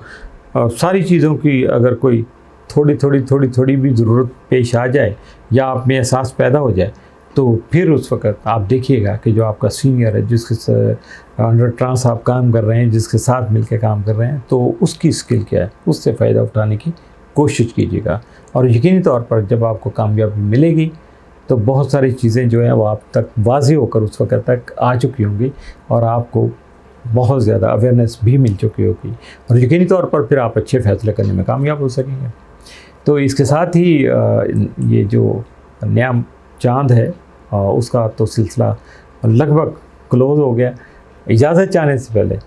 सारी चीज़ों की अगर कोई थोड़ी भी ज़रूरत पेश आ जाए या आप में एहसास पैदा हो जाए, तो फिर उस वक़्त आप देखिएगा कि जो आपका सीनियर है, जिसके अंडर ट्रांस आप काम कर रहे हैं, जिसके साथ मिलकर काम कर रहे हैं, तो उसकी स्किल क्या है, उससे फ़ायदा उठाने की कोशिश कीजिएगा। और यकीनी तौर पर जब आपको कामयाबी मिलेगी तो बहुत सारी चीज़ें जो हैं वो आप तक वाज़ेह होकर उस वक़्त तक आ चुकी होंगी और आपको बहुत ज़्यादा अवेयरनेस भी मिल चुकी होगी, और यकीनी तौर पर फिर आप अच्छे फ़ैसले करने में कामयाब हो सकेंगे। तो इसके साथ ही ये जो नया चांद है उसका तो सिलसिला लगभग क्लोज़ हो गया। इजाज़त चाहने से पहले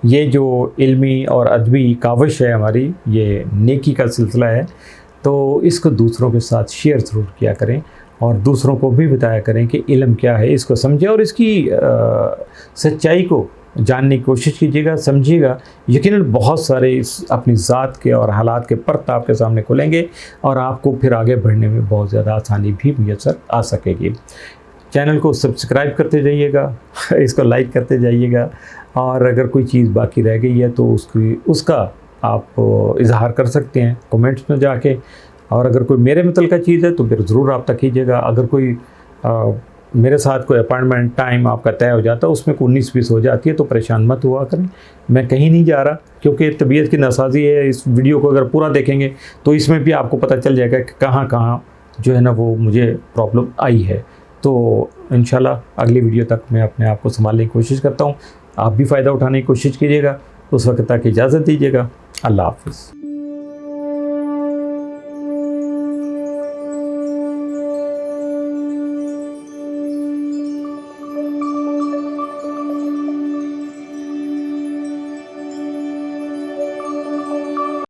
ये जो इल्मी और अदबी काविश है हमारी, ये नेकी का सिलसिला है, तो इसको दूसरों के साथ शेयर ज़रूर किया करें और दूसरों को भी बताया करें कि इल्म क्या है, इसको समझें और इसकी सच्चाई को जानने की कोशिश कीजिएगा, समझिएगा। यकीनन बहुत सारे इस अपनी ज़ात के और हालात के पर्त आपके सामने खुलेंगे और आपको फिर आगे बढ़ने में बहुत ज़्यादा आसानी भी मुयस्सर आ सकेगी। चैनल को सब्सक्राइब करते जाइएगा, इसको लाइक करते जाइएगा, और अगर कोई चीज़ बाकी रह गई है तो उसका आप इजहार कर सकते हैं कमेंट्स में जाके, और अगर कोई मेरे मतलब का चीज़ है तो फिर ज़रूर रब्ता कीजिएगा। अगर कोई मेरे साथ कोई अपॉइंटमेंट टाइम आपका तय हो जाता है, उसमें कोई 19-20 हो जाती है, तो परेशान मत हुआ करें। मैं कहीं नहीं जा रहा, क्योंकि तबीयत की नासाजी है। इस वीडियो को अगर पूरा देखेंगे तो इसमें भी आपको पता चल जाएगा कि कहाँ कहाँ जो है ना वो मुझे प्रॉब्लम आई है। तो इंशाल्लाह अगली वीडियो तक मैं अपने आप को संभालने की कोशिश करता हूँ। आप भी फ़ायदा उठाने की कोशिश कीजिएगा। उस वक्त तक इजाज़त दीजिएगा। अल्लाह हाफ़िज़।